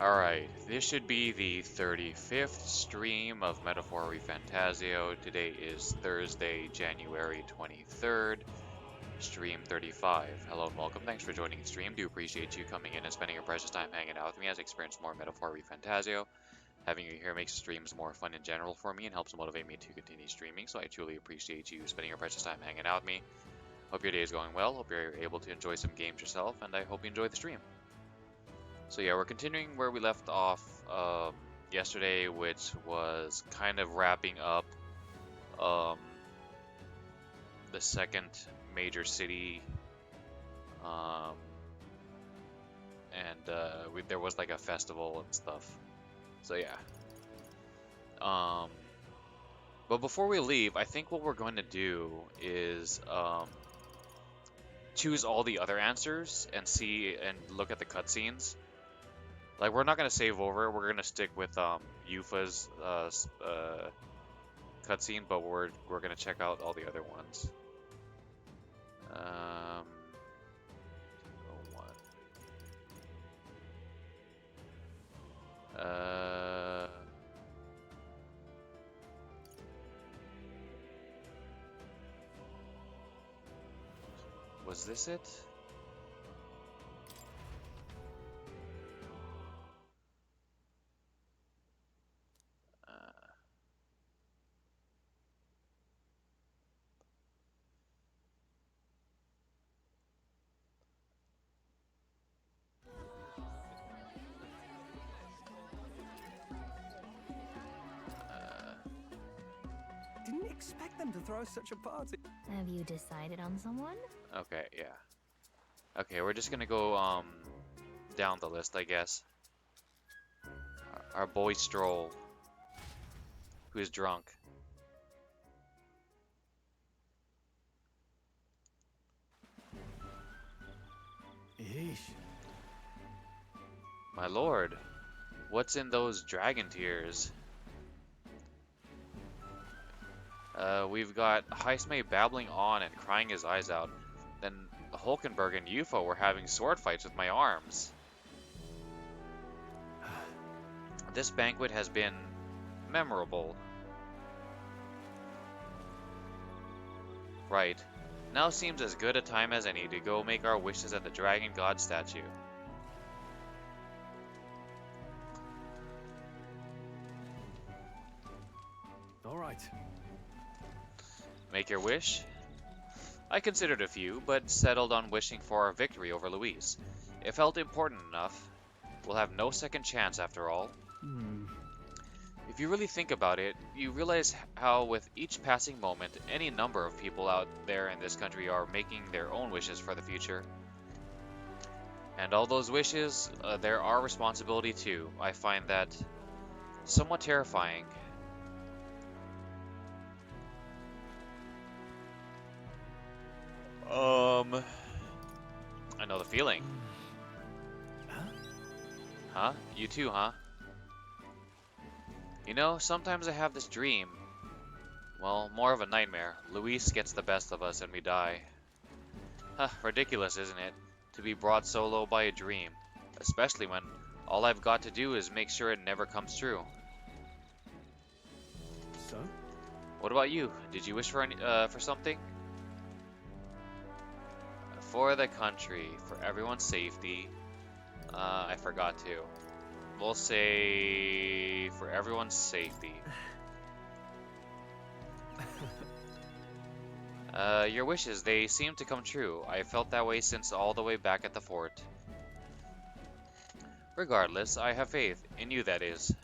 Alright, this should be the 35th stream of Metaphor ReFantazio. Today is Thursday, January 23rd, stream 35. Hello and welcome, thanks for joining the stream. Do appreciate you coming in and spending your precious time hanging out with me as I experience more Metaphor ReFantazio. Having you here makes streams more fun in general for me and helps motivate me to continue streaming, so I truly appreciate you spending your precious time hanging out with me. Hope your day is going well, hope you're able to enjoy some games yourself, and I hope you enjoy the stream. So yeah, we're continuing where we left off yesterday, which was kind of wrapping up um, the second major city, um, and there was like a festival and stuff. So yeah. But before we leave, I think what we're going to do is choose all the other answers and see and look at the cutscenes. Like, we're not going to save over, we're going to stick with Yufa's cutscene, but we're going to check out all the other ones. Oh, what? Was this it? Didn't expect them to throw such a party. Have you decided on someone? Okay, yeah. Okay, we're just gonna go down the list, I guess. Our boy Stroll, who's drunk. Yeesh. My lord, what's in those dragon tears? We've got Heismay babbling on and crying his eyes out. Then Hulkenberg and Yufa were having sword fights with my arms. This banquet has been memorable. Right. Now seems as good a time as any to go make our wishes at the Dragon God statue. All right. Make your wish? I considered a few, but settled on wishing for our victory over Luis. It felt important enough. We'll have no second chance after all. If you really think about it, you realize how with each passing moment, any number of people out there in this country are making their own wishes for the future. And all those wishes, they're our responsibility too. I find that somewhat terrifying. I know the feeling. Huh? You too, huh? You know, sometimes I have this dream. Well, more of a nightmare. Luis gets the best of us and we die. Huh, ridiculous, isn't it? To be brought so low by a dream. Especially when all I've got to do is make sure it never comes true. So? What about you? Did you wish for something? For the country, for everyone's safety. I forgot to. We'll say for everyone's safety. Your wishes, they seem to come true. I felt that way since all the way back at the fort. Regardless, I have faith. In you, that is.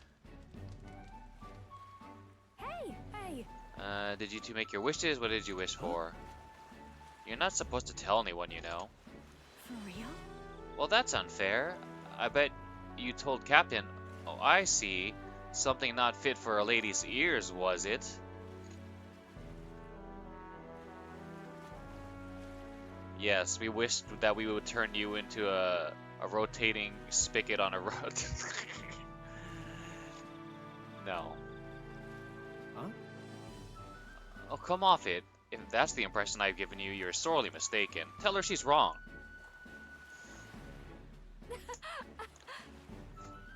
Hey! Did you two make your wishes? What did you wish for? You're not supposed to tell anyone, you know. For real? Well, that's unfair. I bet you told Captain. Oh, I see. Something not fit for a lady's ears, was it? Yes, we wished that we would turn you into a rotating spigot on a road. No. Huh? Oh, come off it. If that's the impression I've given you, you're sorely mistaken. Tell her she's wrong.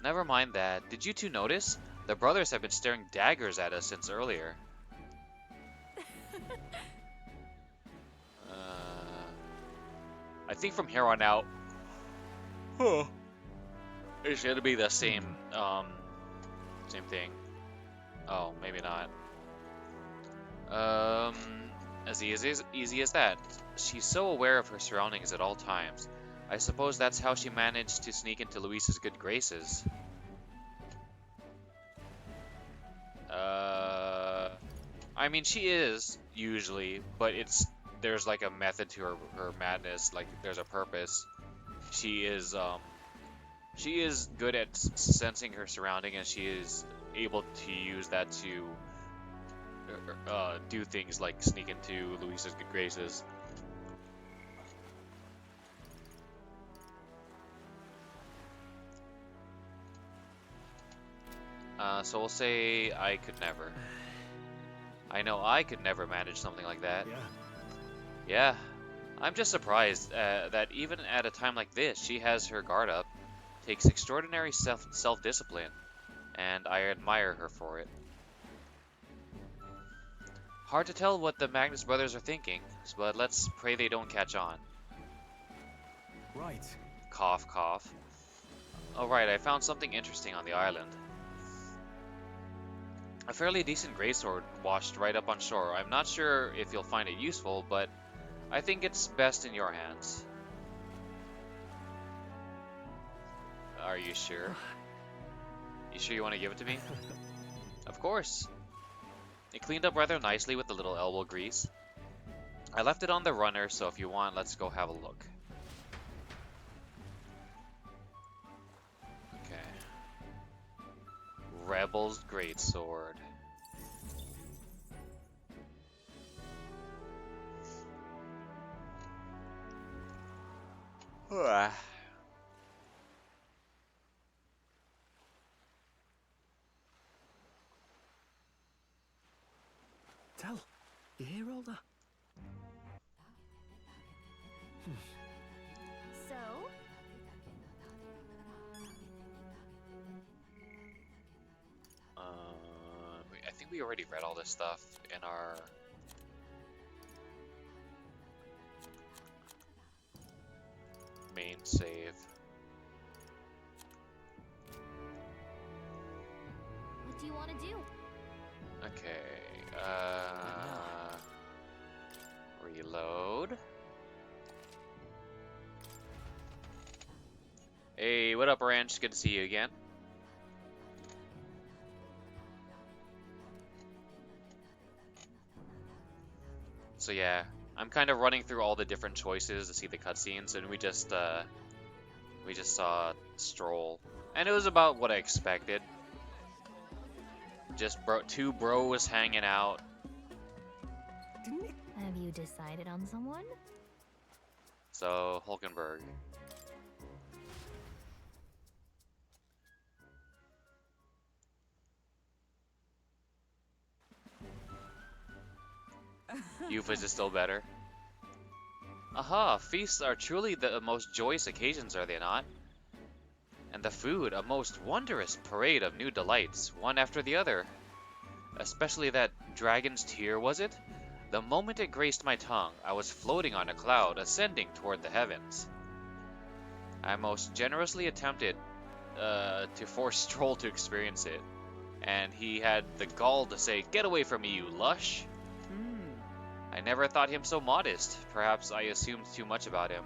Never mind that. Did you two notice? The brothers have been staring daggers at us since earlier. I think from here on out, it's gonna be the same, same thing. Oh, maybe not. As easy as that. She's so aware of her surroundings at all times. I suppose that's how she managed to sneak into Luis's good graces. I mean, she is, usually, but there's like a method to her madness, like there's a purpose. She is good at sensing her surrounding, and she is able to use that to do things like sneak into Luis's good graces. So we'll say I could never. I know I could never manage something like that. Yeah. Yeah, I'm just surprised that even at a time like this, she has her guard up, takes extraordinary self-discipline, and I admire her for it. Hard to tell what the Magnus brothers are thinking, but let's pray they don't catch on. Right. Cough, cough. Alright, I found something interesting on the island. A fairly decent greatsword washed right up on shore. I'm not sure if you'll find it useful, but I think it's best in your hands. Are you sure? You sure you want to give it to me? Of course. It cleaned up rather nicely with a little elbow grease. I left it on the runner, so if you want, let's go have a look. Rebel's Greatsword. Tell, you hear all that? So? I think we already read all this stuff in our main save. What do you want to do? Okay, reload. Hey, what up, Ranch? Good to see you again. So yeah, I'm kind of running through all the different choices to see the cutscenes, and we just saw Stroll, and it was about what I expected. Just two bros hanging out. Didn't it? Have you decided on someone? So Hulkenberg. Euphas is still better. Aha, feasts are truly the most joyous occasions, are they not? And the food, a most wondrous parade of new delights, one after the other. Especially that dragon's tear, was it? The moment it graced my tongue, I was floating on a cloud, ascending toward the heavens. I most generously attempted to force Stroll to experience it, and he had the gall to say, "Get away from me, you lush!" I never thought him so modest. Perhaps I assumed too much about him.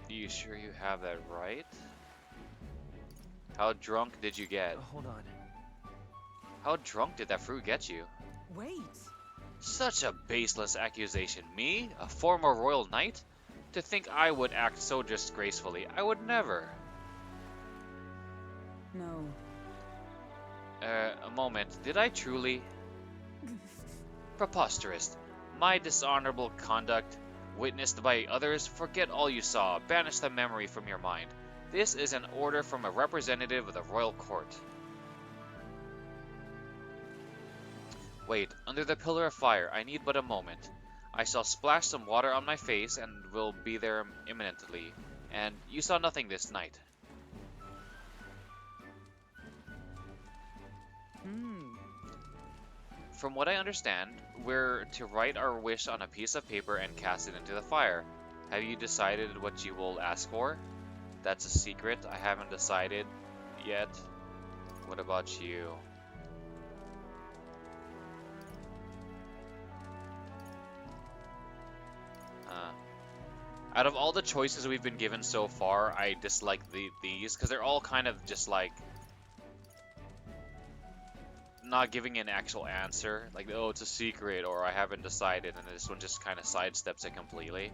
Are you sure you have that right? How drunk did you get? Hold on. How drunk did that fruit get you? Wait. Such a baseless accusation. Me, a former royal knight? To think I would act so disgracefully. I would never. No. A moment. Did I truly? Preposterous. My dishonorable conduct, witnessed by others, forget all you saw. Banish the memory from your mind. This is an order from a representative of the royal court. Wait, under the pillar of fire, I need but a moment. I shall splash some water on my face and will be there imminently. And you saw nothing this night. From what I understand, we're to write our wish on a piece of paper and cast it into the fire. Have you decided what you will ask for? That's a secret. I haven't decided yet. What about you? Out of all the choices we've been given so far, I dislike these because they're all kind of just like not giving an actual answer. Like, oh, it's a secret, or I haven't decided, and this one just kind of sidesteps it completely.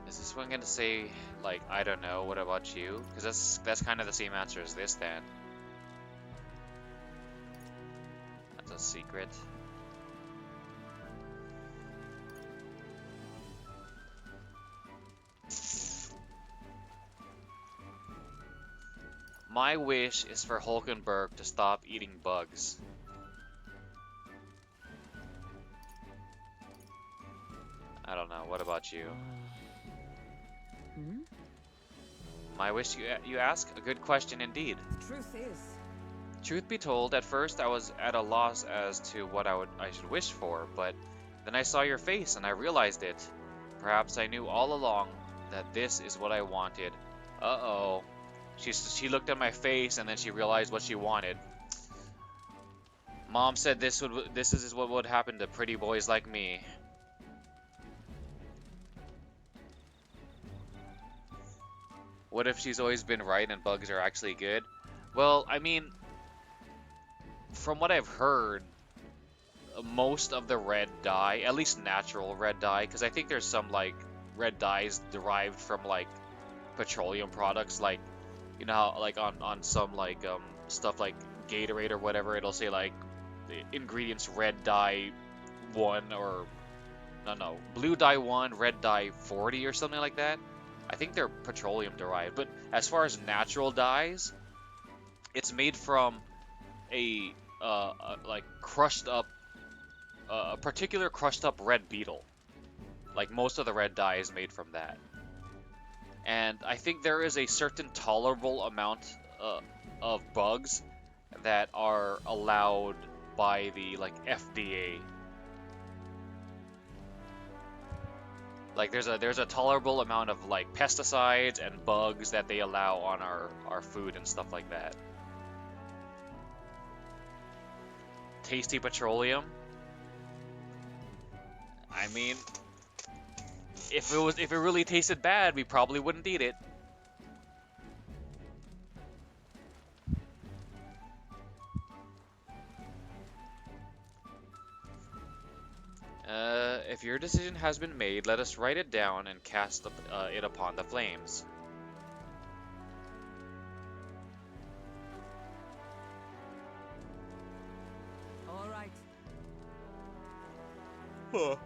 Is this one gonna say, like, I don't know, what about you? Because that's kind of the same answer as this, then. That's a secret. My wish is for Hulkenberg to stop eating bugs. I don't know, what about you? My wish, you ask? A good question indeed. Truth is, Truth be told, at first I was at a loss as to what I should wish for, but then I saw your face and I realized it. Perhaps I knew all along that this is what I wanted. Uh-oh. She looked at my face and then she realized what she wanted. Mom said this is what would happen to pretty boys like me. What if she's always been right and bugs are actually good? Well, I mean, from what I've heard, most of the red dye, at least natural red dye, because I think there's some like red dyes derived from like petroleum products, like, you know how, like on some like stuff like Gatorade or whatever, it'll say like the ingredients red dye 1 or no, blue dye 1, red dye 40 or something like that. I think they're petroleum derived, but as far as natural dyes, it's made from a like crushed up, a particular crushed up red beetle. Like most of the red dye is made from that. And I think there is a certain tolerable amount of bugs that are allowed by the like FDA. Like there's a tolerable amount of like pesticides and bugs that they allow on our food and stuff like that. Tasty petroleum. I mean, if it really tasted bad, we probably wouldn't eat it. If your decision has been made, let us write it down and cast it upon the flames. all right.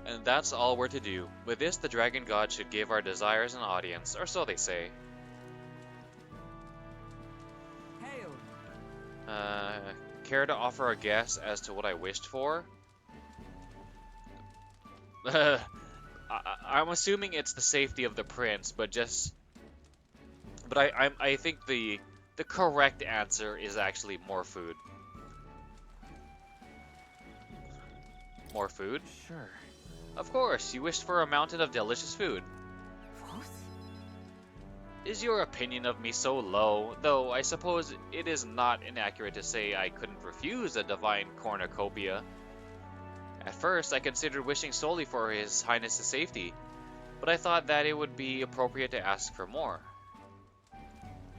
And that's all we're to do. With this, the Dragon God should give our desires an audience, or so they say. Hail. Care to offer a guess as to what I wished for? I'm assuming it's the safety of the prince, but I think the correct answer is actually more food. More food? Sure. Of course, you wished for a mountain of delicious food. What? Is your opinion of me so low? Though I suppose it is not inaccurate to say I couldn't refuse a divine cornucopia. At first, I considered wishing solely for His Highness's safety, but I thought that it would be appropriate to ask for more.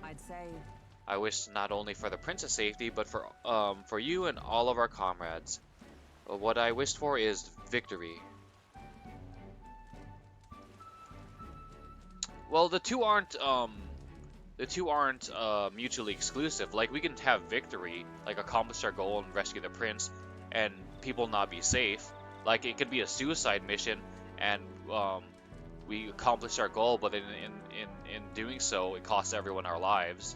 I'd say I wished not only for the prince's safety, but for you and all of our comrades. What I wished for is victory. Well, the two aren't mutually exclusive. Like, we can have victory, like accomplish our goal and rescue the prince, and people not be safe. Like it could be a suicide mission, and we accomplish our goal, but in doing so, it costs everyone our lives.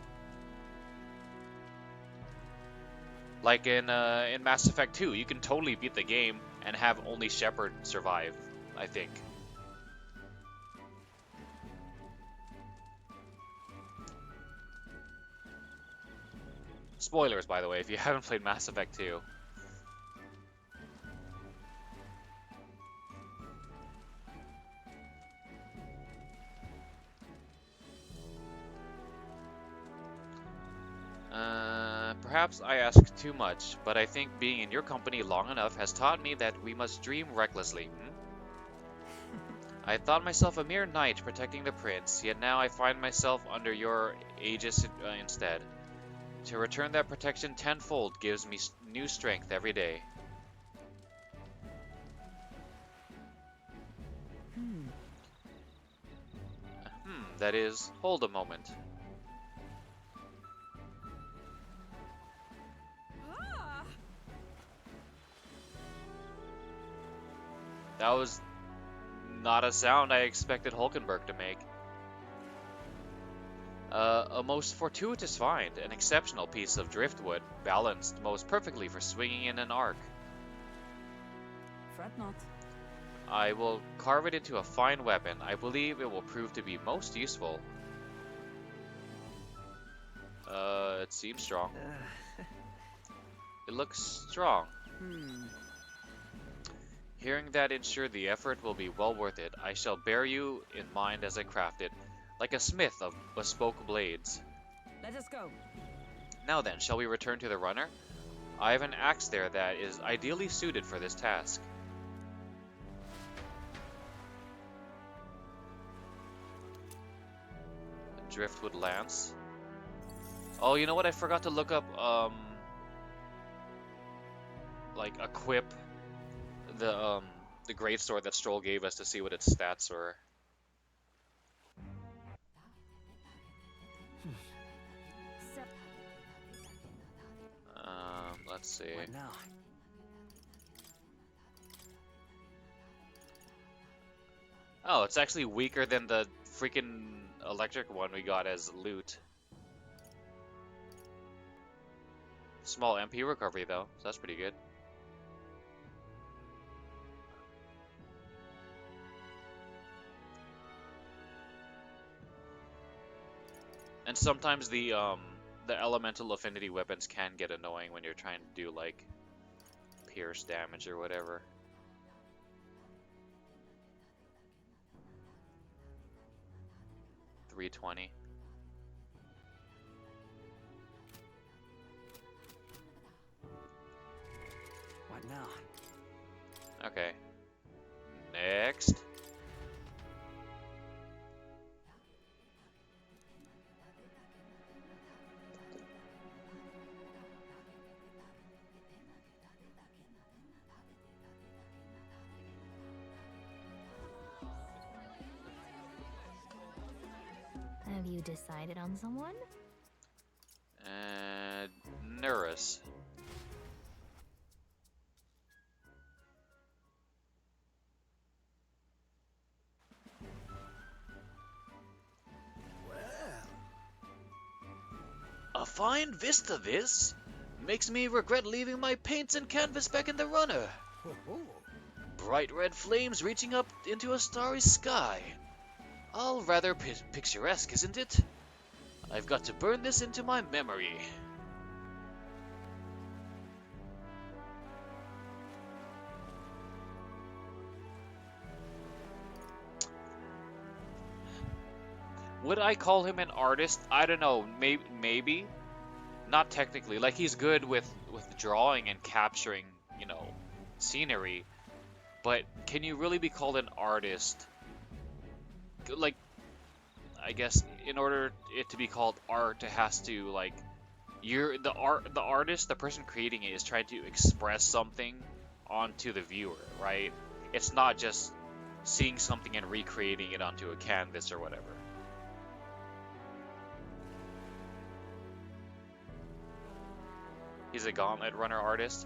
Like in Mass Effect 2, you can totally beat the game and have only Shepard survive, I think. Spoilers, by the way, if you haven't played Mass Effect 2. Perhaps I ask too much, but I think being in your company long enough has taught me that we must dream recklessly. I thought myself a mere knight protecting the prince, yet now I find myself under your aegis instead. To return that protection tenfold gives me new strength every day. That is, hold a moment. That was not a sound I expected Hulkenberg to make. A most fortuitous find, an exceptional piece of driftwood, balanced most perfectly for swinging in an arc. Fret not. I will carve it into a fine weapon. I believe it will prove to be most useful. It seems strong. It looks strong. Hearing that ensured the effort will be well worth it. I shall bear you in mind as I craft it, like a smith of bespoke blades. Let us go. Now then, shall we return to the runner? I have an axe there that is ideally suited for this task. A driftwood lance. Oh, you know what? I forgot to look up, like, equip the greatsword that Stroll gave us to see what its stats were. Let's see. What now? Oh, it's actually weaker than the freaking electric one we got as loot. Small MP recovery though, so that's pretty good. And sometimes the elemental affinity weapons can get annoying when you're trying to do like pierce damage or whatever. $320. What now? Okay. Next. Have you decided on someone? Nurus. A fine vista this. Makes me regret leaving my paints and canvas back in the runner. Bright red flames reaching up into a starry sky. All rather picturesque, isn't it? I've got to burn this into my memory. Would I call him an artist? I don't know. Maybe. Not technically. Like, he's good with drawing and capturing, you know, scenery. But can you really be called an artist? Like, I guess in order it to be called art, it has to, like, the artist, the person creating it, is trying to express something onto the viewer, right? It's not just seeing something and recreating it onto a canvas or whatever. He's a gauntlet runner artist.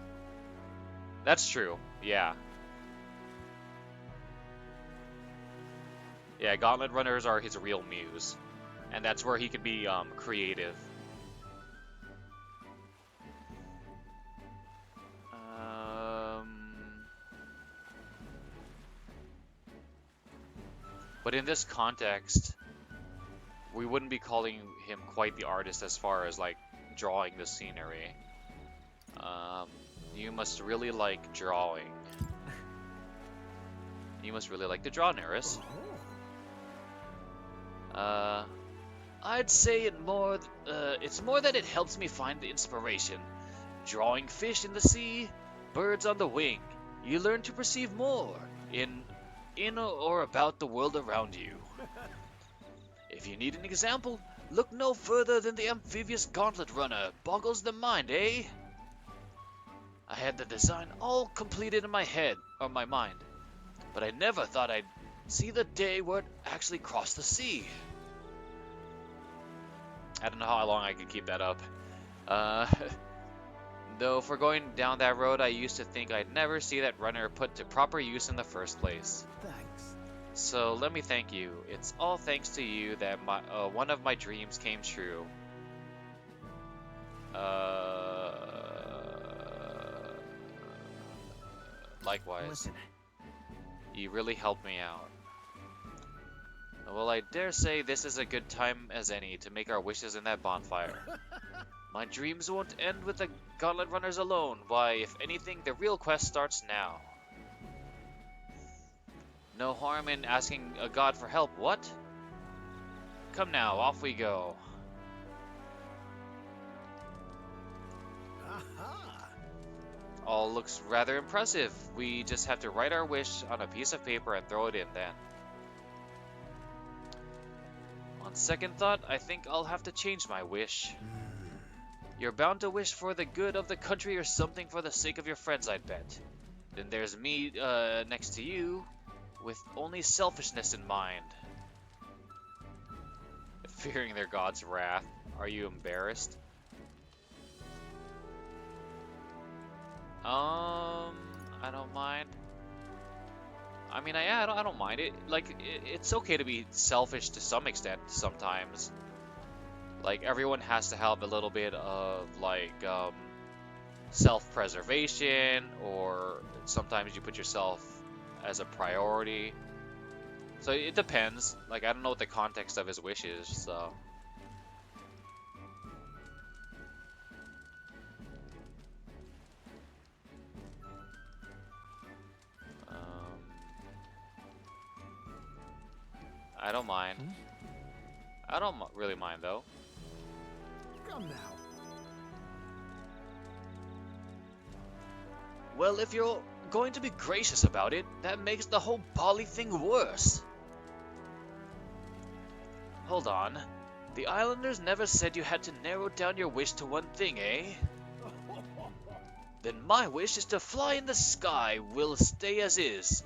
That's true, yeah. Yeah, Gauntlet Runners are his real muse, and that's where he can be creative. But in this context, we wouldn't be calling him quite the artist as far as like drawing the scenery. You must really like drawing. You must really like to draw, Neris. I'd say it's more that it helps me find the inspiration. Drawing fish in the sea, birds on the wing, you learn to perceive more in or about the world around you. If you need an example, look no further than the amphibious gauntlet runner. Boggles the mind, eh? I had the design all completed in my head, or my mind, but I never thought I'd see the day where it actually crossed the sea. I don't know how long I could keep that up. Though for going down that road, I used to think I'd never see that runner put to proper use in the first place. Thanks. So let me thank you. It's all thanks to you that one of my dreams came true. Likewise. Listen. You really helped me out. Well, I dare say this is a good time as any to make our wishes in that bonfire. My dreams won't end with the Gauntlet Runners alone. Why, if anything, the real quest starts now. No harm in asking a god for help, what? Come now, off we go. Aha! All looks rather impressive. We just have to write our wish on a piece of paper and throw it in then. On second thought, I think I'll have to change my wish. You're bound to wish for the good of the country or something for the sake of your friends, I'd bet. Then there's me next to you, with only selfishness in mind. Fearing their god's wrath. Are you embarrassed? I don't mind. I mean, I don't mind it. Like, it's okay to be selfish to some extent sometimes. Like, everyone has to have a little bit of, like, self-preservation, or sometimes you put yourself as a priority. So it depends. Like, I don't know what the context of his wish is, so... I don't mind. I don't really mind, though. Come now. Well, if you're going to be gracious about it, that makes the whole Bali thing worse. Hold on. The islanders never said you had to narrow down your wish to one thing, eh? Then my wish is to fly in the sky. Will stay as is.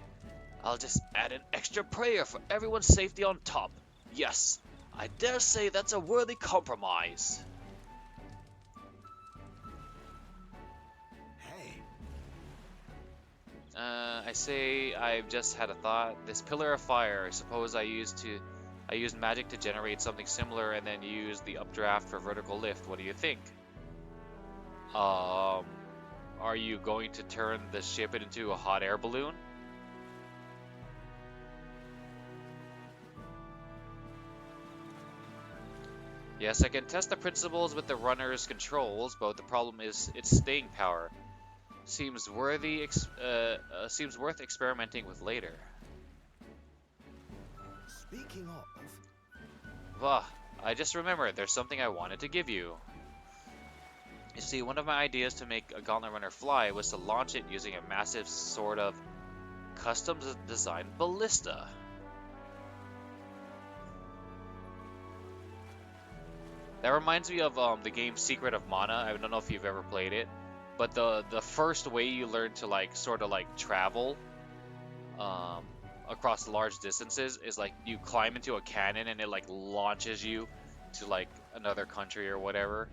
I'll just add an extra prayer for everyone's safety on top. Yes, I dare say that's a worthy compromise. Hey. I say I've just had a thought. This pillar of fire, suppose I used magic to generate something similar and then use the updraft for vertical lift. What do you think? Are you going to turn the ship into a hot air balloon? Yes, I can test the principles with the runner's controls, but the problem is its staying power. Seems worth experimenting with later. Speaking of... Wah, I just remembered there's something I wanted to give you. You see, one of my ideas to make a Gauntlet Runner fly was to launch it using a massive sort of custom-designed ballista. That reminds me of the game Secret of Mana. I don't know if you've ever played it, but the first way you learn to like sort of like travel across large distances is like you climb into a cannon and it like launches you to like another country or whatever,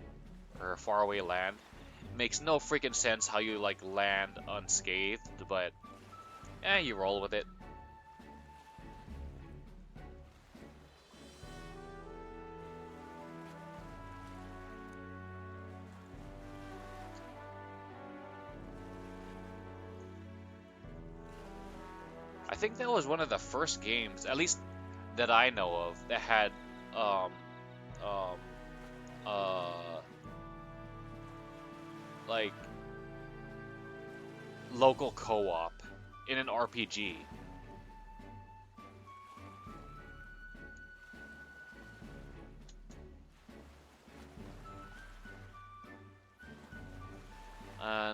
or a faraway land. Makes no freaking sense how you like land unscathed, but you roll with it. think that was one of the first games, at least that I know of, that had um um like local co-op in an RPG.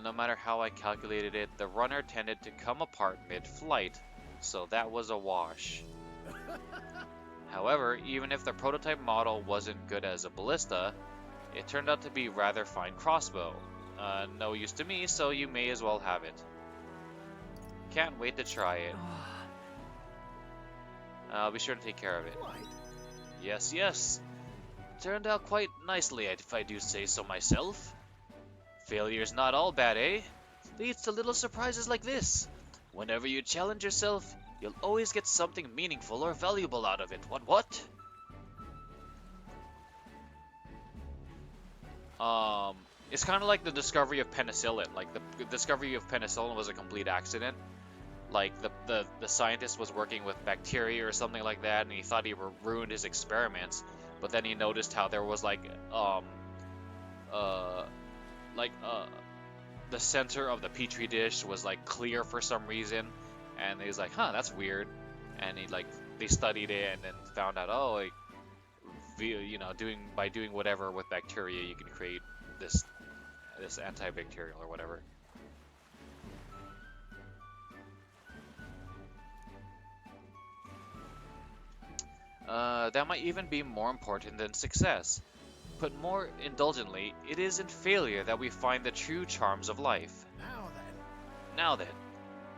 No matter how I calculated it, the runner tended to come apart mid-flight, so that was a wash. However, even if the prototype model wasn't good as a ballista, it turned out to be rather fine crossbow. No use to me, so you may as well have it. Can't wait to try it. I'll be sure to take care of it. Right. Yes, yes. Turned out quite nicely, if I do say so myself. Failure's not all bad, eh? Leads to little surprises like this. Whenever you challenge yourself, you'll always get something meaningful or valuable out of it. What? It's kind of like the discovery of penicillin. Like, the discovery of penicillin was a complete accident. Like, the scientist was working with bacteria or something like that, and he thought he ruined his experiments. But then he noticed how there was, the center of the petri dish was, like, clear for some reason. And he was like, huh, that's weird. And they studied it and then found out, oh, like, by doing whatever with bacteria, you can create this antibacterial or whatever. That might even be more important than success. Put more indulgently, it is in failure that we find the true charms of life. Now then,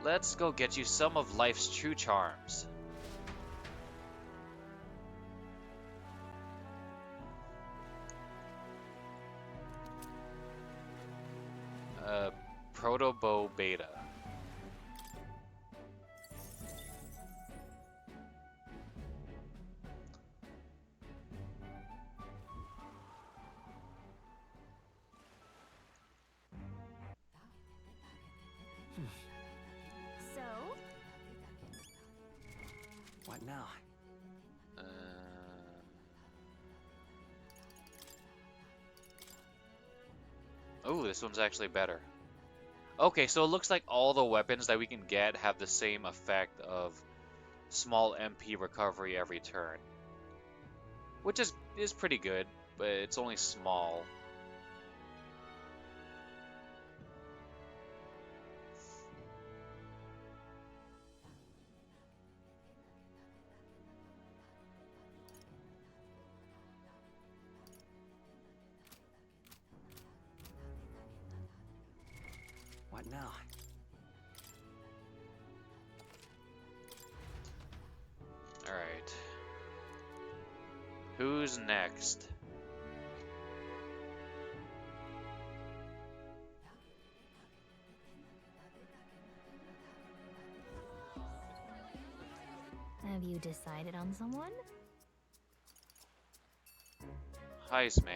let's go get you some of life's true charms. Protobow Beta. So, What now? Oh, this one's actually better. Okay, so it looks like all the weapons that we can get have the same effect of small MP recovery every turn. Which is pretty good, but it's only small. What now? Alright. Who's next? have you decided on someone? Heisme.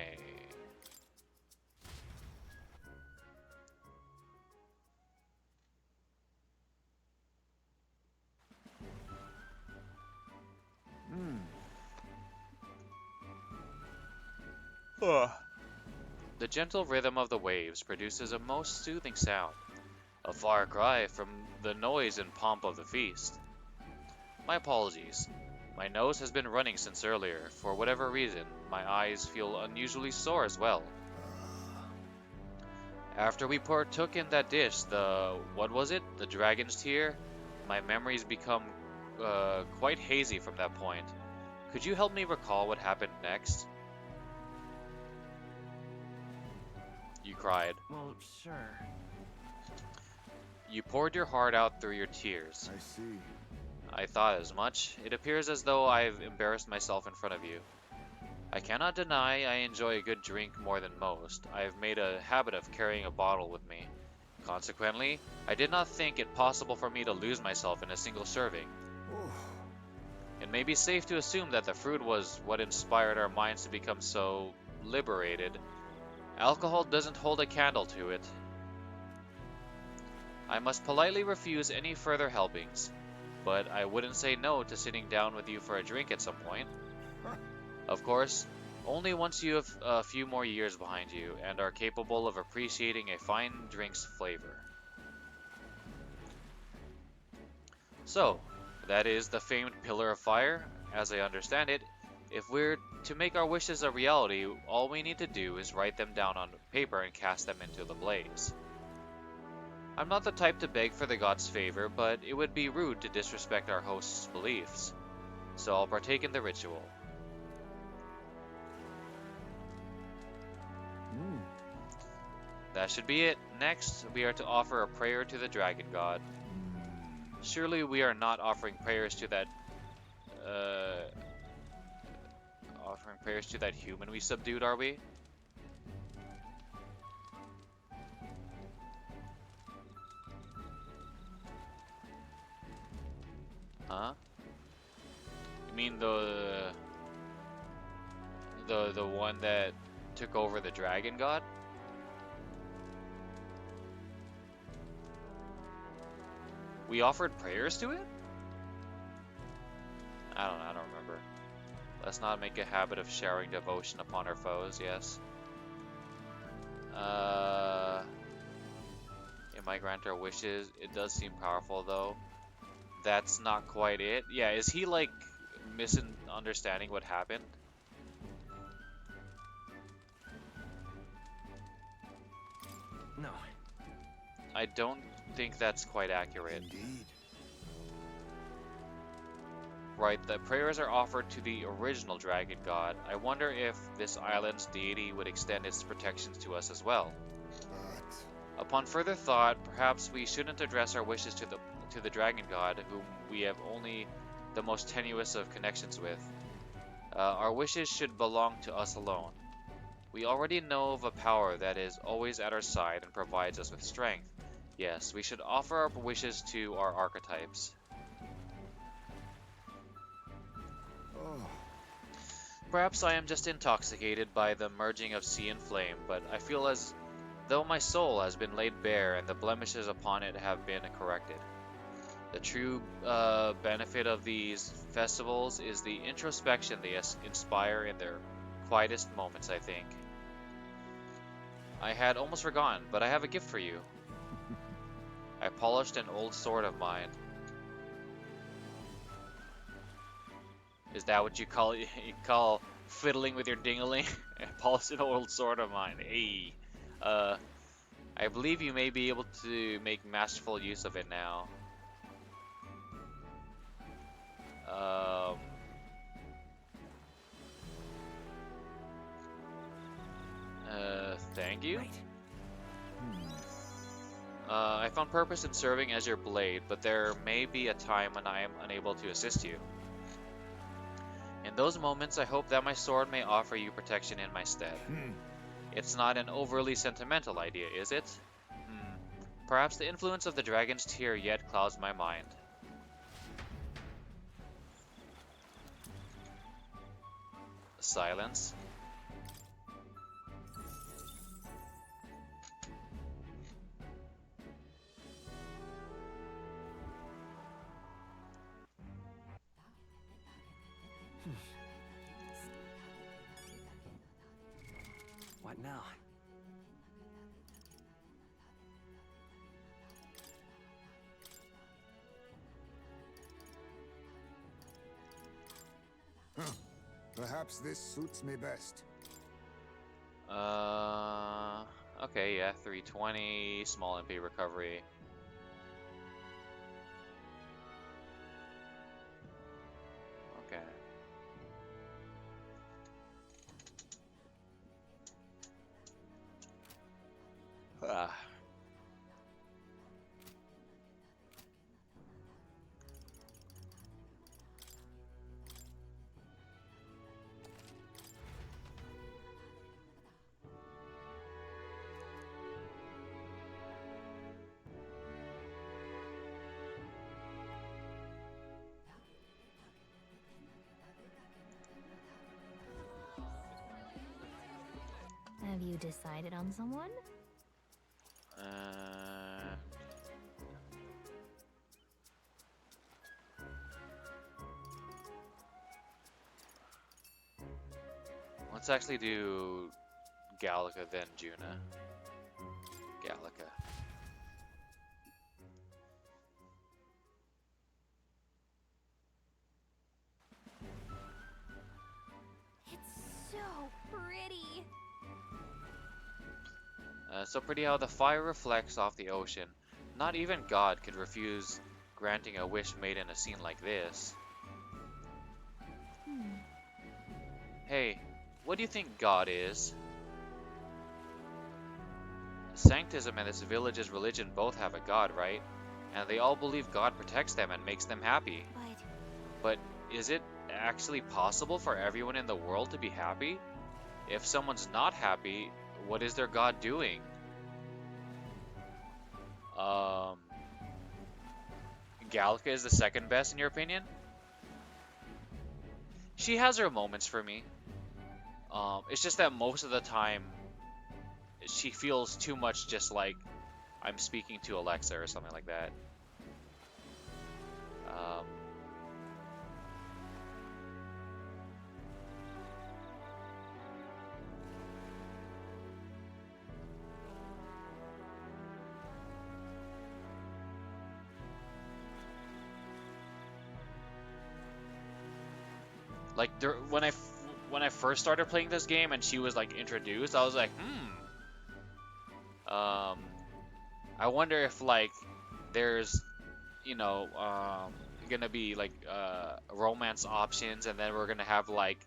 The gentle rhythm of the waves produces a most soothing sound, a far cry from the noise and pomp of the feast. My apologies. My nose has been running since earlier. For whatever reason, my eyes feel unusually sore as well. After we partook in that dish, what was it? The dragon's tear? My memories become quite hazy from that point. Could you help me recall what happened next? You cried. Well, sure. You poured your heart out through your tears. I see. I thought as much. It appears as though I've embarrassed myself in front of you. I cannot deny I enjoy a good drink more than most. I have made a habit of carrying a bottle with me. Consequently, I did not think it possible for me to lose myself in a single serving. Oh, It may be safe to assume that the fruit was what inspired our minds to become so liberated. Alcohol doesn't hold a candle to it. I must politely refuse any further helpings. but I wouldn't say no to sitting down with you for a drink at some point. Of course, only once you have a few more years behind you and are capable of appreciating a fine drink's flavor. So, that is the famed Pillar of Fire. As I understand it, if we're to make our wishes a reality, all we need to do is write them down on paper and cast them into the blaze. I'm not the type to beg for the gods' favor, but it would be rude to disrespect our host's beliefs, so I'll partake in the ritual. That should be it. Next, we are to offer a prayer to the dragon god. Surely we are not offering prayers to that human we subdued, are we? Huh? You mean the one that took over the dragon god? We offered prayers to it? I don't remember. Let's not make a habit of showering devotion upon our foes, yes. It might grant our wishes. It does seem powerful, though. That's not quite it. Yeah, is he, like, misunderstanding what happened? No. I don't think that's quite accurate. Indeed. Right, the prayers are offered to the original dragon god. I wonder if this island's deity would extend its protections to us as well. But Upon further thought, perhaps we shouldn't address our wishes to the dragon god, whom we have only the most tenuous of connections with. Our wishes should belong to us alone. We already know of a power that is always at our side and provides us with strength. Yes, we should offer our wishes to our archetypes. oh, Perhaps I am just intoxicated by the merging of sea and flame, but I feel as though my soul has been laid bare and the blemishes upon it have been corrected. The true benefit of these festivals is the introspection they inspire in their quietest moments, I think. I had almost forgotten, but I have a gift for you. I polished an old sword of mine. Is that what you call fiddling with your dingling? I polished an old sword of mine. Hey. I believe you may be able to make masterful use of it now. Thank you? Right. I found purpose in serving as your blade, but there may be a time when I am unable to assist you. In those moments, I hope that my sword may offer you protection in my stead. It's not an overly sentimental idea, is it? Perhaps the influence of the dragon's tear yet clouds my mind. Silence. What now? perhaps this suits me best. Okay, yeah, 320, small MP recovery. Okay. Ah. Have you decided on someone? Let's actually do Gallica then Juna. Gallica. It's so pretty. So pretty how the fire reflects off the ocean. Not even God could refuse granting a wish made in a scene like this. Hey, what do you think God is? Sanctism and this village's religion both have a God, right? And they all believe God protects them and makes them happy. But is it actually possible for everyone in the world to be happy? If someone's not happy, what is their God doing? Gallica is the second best in your opinion? She has her moments for me. It's just that most of the time, she feels too much just like I'm speaking to Alexa or something like that. Like when I first started playing this game and she was like introduced, I was like, I wonder if like there's, you know, gonna be like romance options, and then we're gonna have like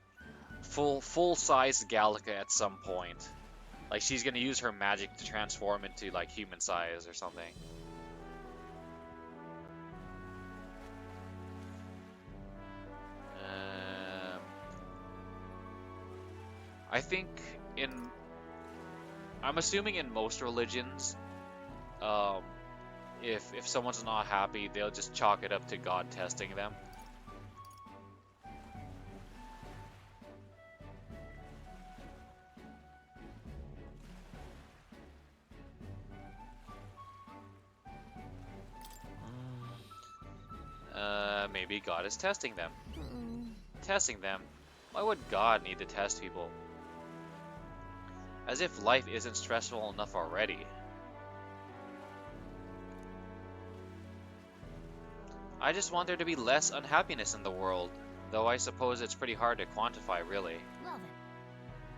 full size Gallica at some point. Like she's gonna use her magic to transform into like human size or something. I think I'm assuming in most religions, if someone's not happy, they'll just chalk it up to God testing them. Maybe God is testing them. Testing them? Why would God need to test people? As if life isn't stressful enough already. I just want there to be less unhappiness in the world, though I suppose it's pretty hard to quantify, really. Love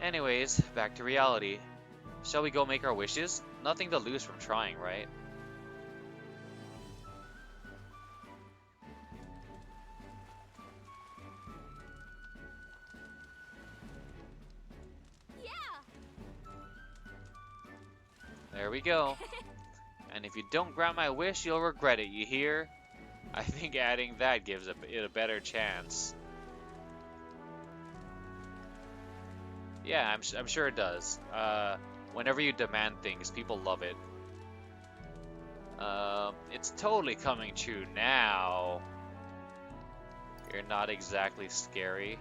it. Anyways, back to reality. Shall we go make our wishes? Nothing to lose from trying, right? There we go. And if you don't grant my wish, you'll regret it, you hear? I think adding that gives it a better chance. Yeah, I'm sure it does. Whenever you demand things, people love it. It's totally coming true now. You're not exactly scary.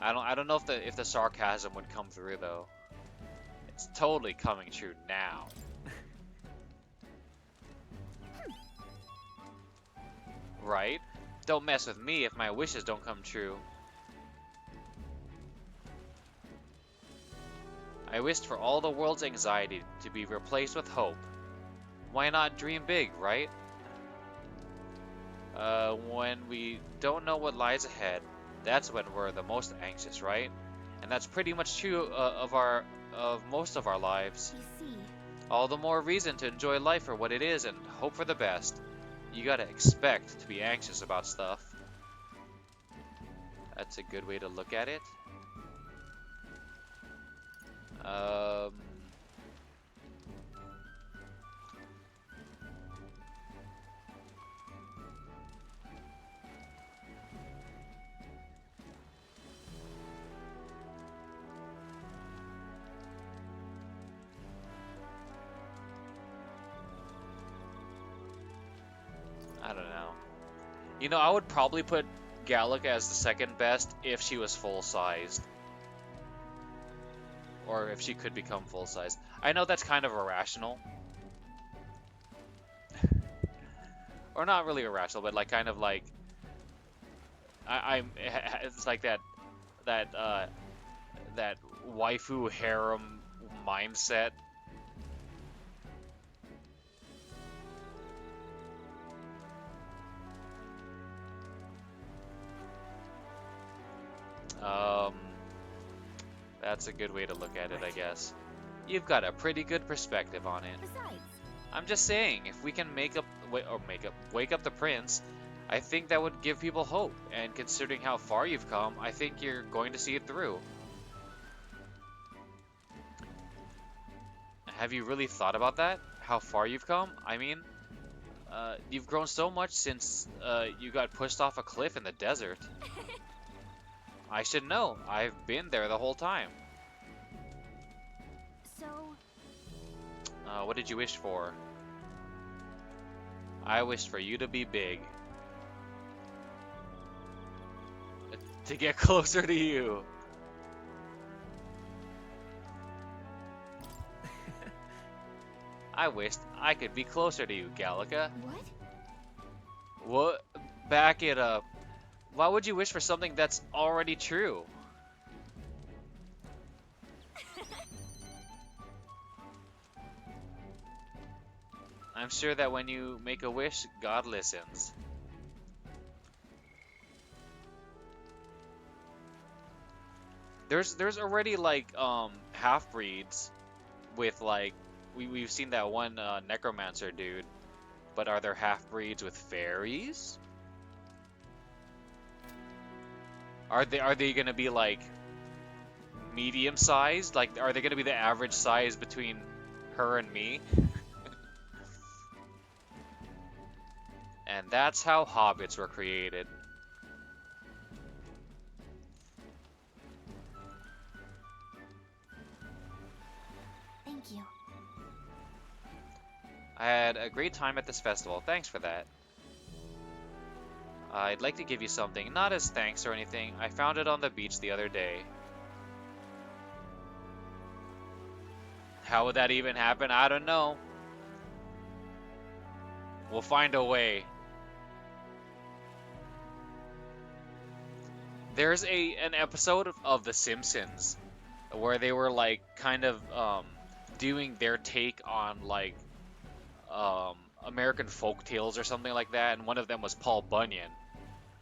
I don't know if the sarcasm would come through though. It's totally coming true now. Right? Don't mess with me if my wishes don't come true. I wished for all the world's anxiety to be replaced with hope. Why not dream big, right? When we don't know what lies ahead, that's when we're the most anxious, right? And that's pretty much true of most of our lives. You see. All the more reason to enjoy life for what it is and hope for the best. You gotta expect to be anxious about stuff. That's a good way to look at it. I don't know. You know, I would probably put Gallic as the second best if she was full-sized. Or if she could become full-sized. I know that's kind of irrational. Or not really irrational, but like kind of like... I'm it's like that that waifu harem mindset. Um, that's a good way to look at it, I guess. You've got a pretty good perspective on it. Besides, I'm just saying, if we can wake up the prince, I think that would give people hope. And considering how far you've come, I think you're going to see it through. Have you really thought about that? How far you've come? I mean, you've grown so much since you got pushed off a cliff in the desert. I should know. I've been there the whole time. so What did you wish for? I wished for you to be big. To get closer to you. I wished I could be closer to you, Gallica. what? What? Back it up. Why would you wish for something that's already true? I'm sure that when you make a wish, God listens. There's already like half-breeds with like we've seen that one necromancer dude, but are there half-breeds with fairies? Are they gonna be like medium sized? Like are they gonna be the average size between her and me? And that's how hobbits were created. Thank you. I had a great time at this festival. Thanks for that. I'd like to give you something, not as thanks or anything. I found it on the beach the other day. How would that even happen? I don't know. We'll find a way. There's an episode of The Simpsons where they were like kind of doing their take on like American folk tales or something like that, and one of them was Paul Bunyan,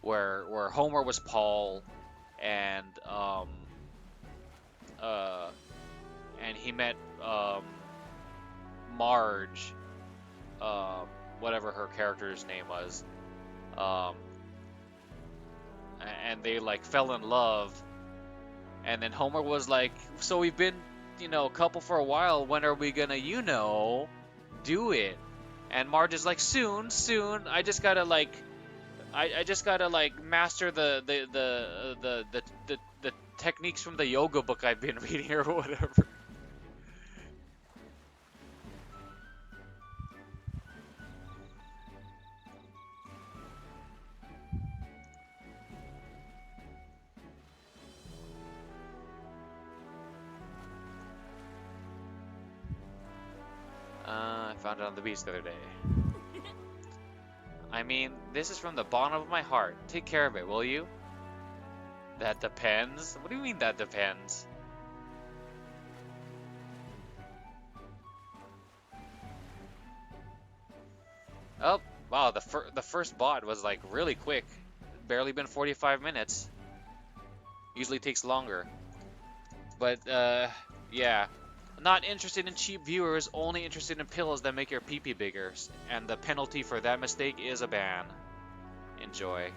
where Homer was Paul, and he met Marge, whatever her character's name was, and they like fell in love, and then Homer was like, so we've been, a couple for a while, when are we gonna, do it? And Marge is like, soon, I just gotta like master the techniques from the yoga book I've been reading or whatever. I found it on the beach the other day. I mean, this is from the bottom of my heart. Take care of it, will you? That depends? What do you mean that depends? Oh, wow, the first bot was like really quick. Barely been 45 minutes. Usually takes longer. But, yeah. Not interested in cheap viewers, only interested in pills that make your pee-pee bigger. And the penalty for that mistake is a ban. Enjoy.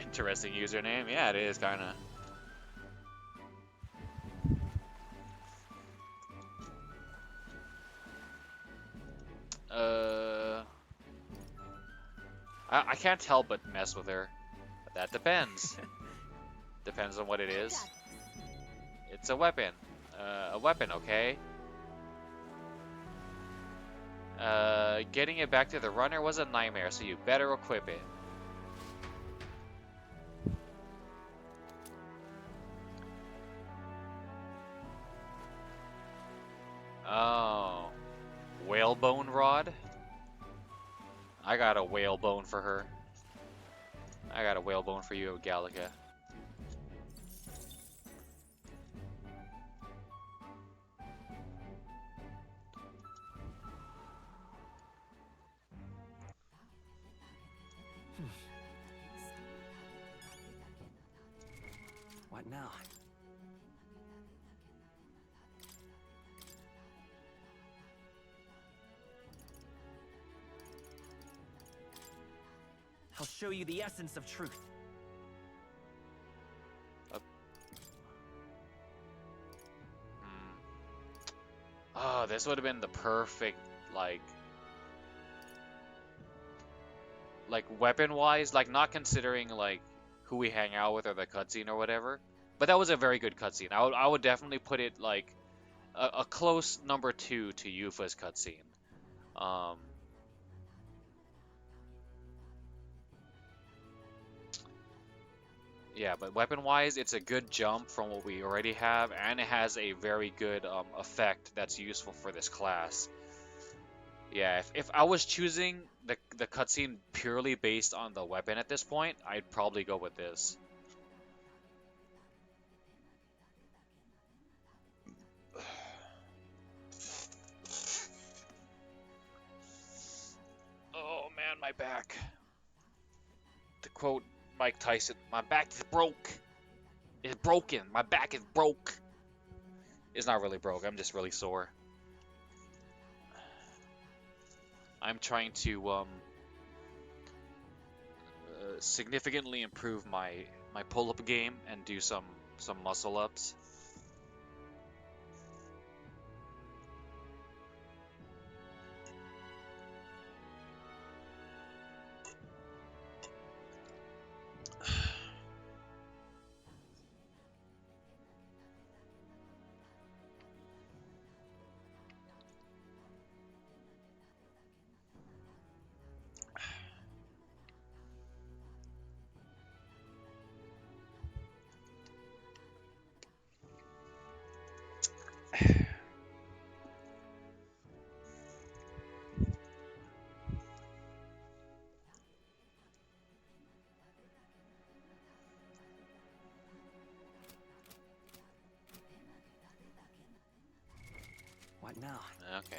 Interesting username. Yeah, it is, kinda. I can't help but mess with her. But that depends. Depends on what it is. It's a weapon. Okay? Getting it back to the runner was a nightmare, so you better equip it. god. I got a whalebone for her. I got a whalebone for you, Gallica. What now? I'll show you the essence of truth. Oh, this would have been the perfect, like weapon-wise, like not considering like who we hang out with or the cutscene or whatever. But that was a very good cutscene. I would definitely put it like a close number 2 to Yufa's cutscene. Yeah, but weapon-wise, it's a good jump from what we already have, and it has a very good effect that's useful for this class. Yeah, if I was choosing the cutscene purely based on the weapon at this point, I'd probably go with this. Oh man, my back. To quote Mike Tyson, my back is broke. It's broken. My back is broke. It's not really broke, I'm just really sore. I'm trying to significantly improve my pull-up game and do some muscle ups. What now? Okay.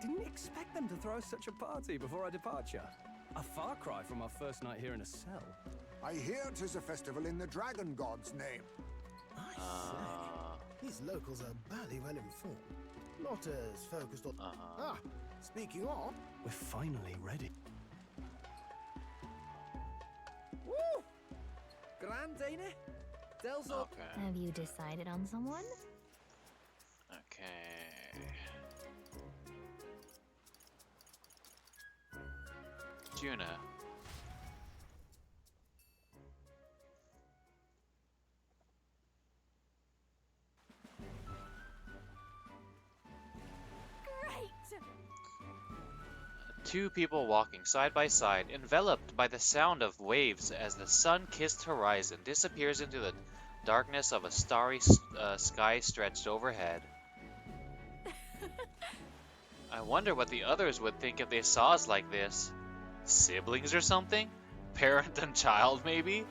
Didn't expect them to throw such a party before our departure. A far cry from our first night here in a cell. I hear 'tis a festival in the dragon god's name. I say, these locals are barely well informed. Not as focused on... Ah, speaking of... We're finally ready. Woo! Grand, ain't it? Del's up. Okay. Have you decided on someone? Okay. Juna. Two people walking side by side, enveloped by the sound of waves as the sun-kissed horizon disappears into the darkness of a starry sky stretched overhead. I wonder what the others would think if they saw us like this. Siblings or something? Parent and child, maybe?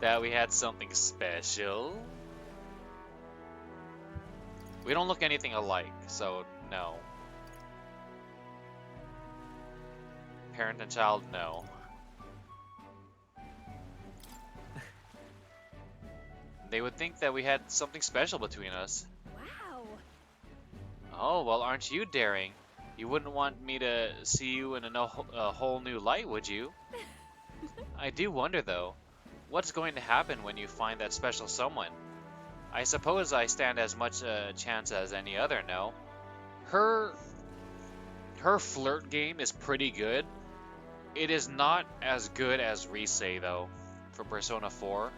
That we had something special? We don't look anything alike, so no. Parent and child, no. They would think that we had something special between us. Wow. Oh, well, aren't you daring? You wouldn't want me to see you in a whole new light, would you? I do wonder, though, what's going to happen when you find that special someone? I suppose I stand as much a chance as any other, no? Her flirt game is pretty good. It is not as good as Rise, though. for Persona 4.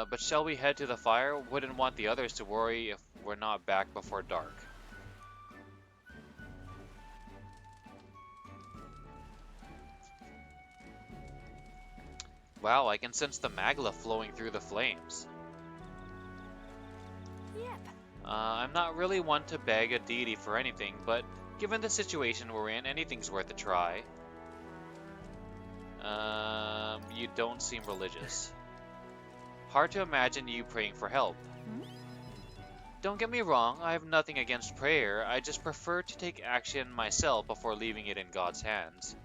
But shall we head to the fire? Wouldn't want the others to worry if we're not back before dark. Wow, I can sense the magla flowing through the flames. Yep. I'm not really one to beg a deity for anything, but given the situation we're in, anything's worth a try. You don't seem religious. Hard to imagine you praying for help. Hmm? Don't get me wrong, I have nothing against prayer, I just prefer to take action myself before leaving it in God's hands.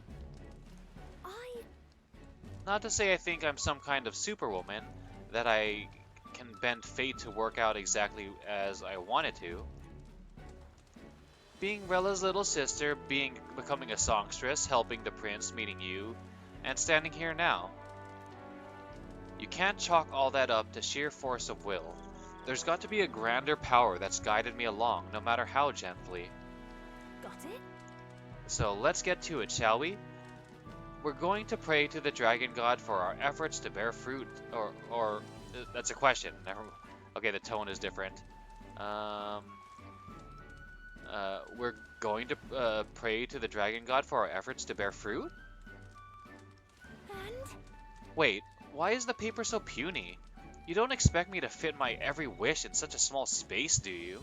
Not to say I think I'm some kind of superwoman, that I can bend fate to work out exactly as I want it to. Being Rella's little sister, becoming a songstress, helping the prince, meeting you, and standing here now. You can't chalk all that up to sheer force of will. There's got to be a grander power that's guided me along, no matter how gently. Got it? So let's get to it, shall we? We're going to pray to the dragon god for our efforts to bear fruit, or that's a question. Okay, the tone is different. We're going to pray to the dragon god for our efforts to bear fruit? And? Wait, why is the paper so puny? You don't expect me to fit my every wish in such a small space, do you?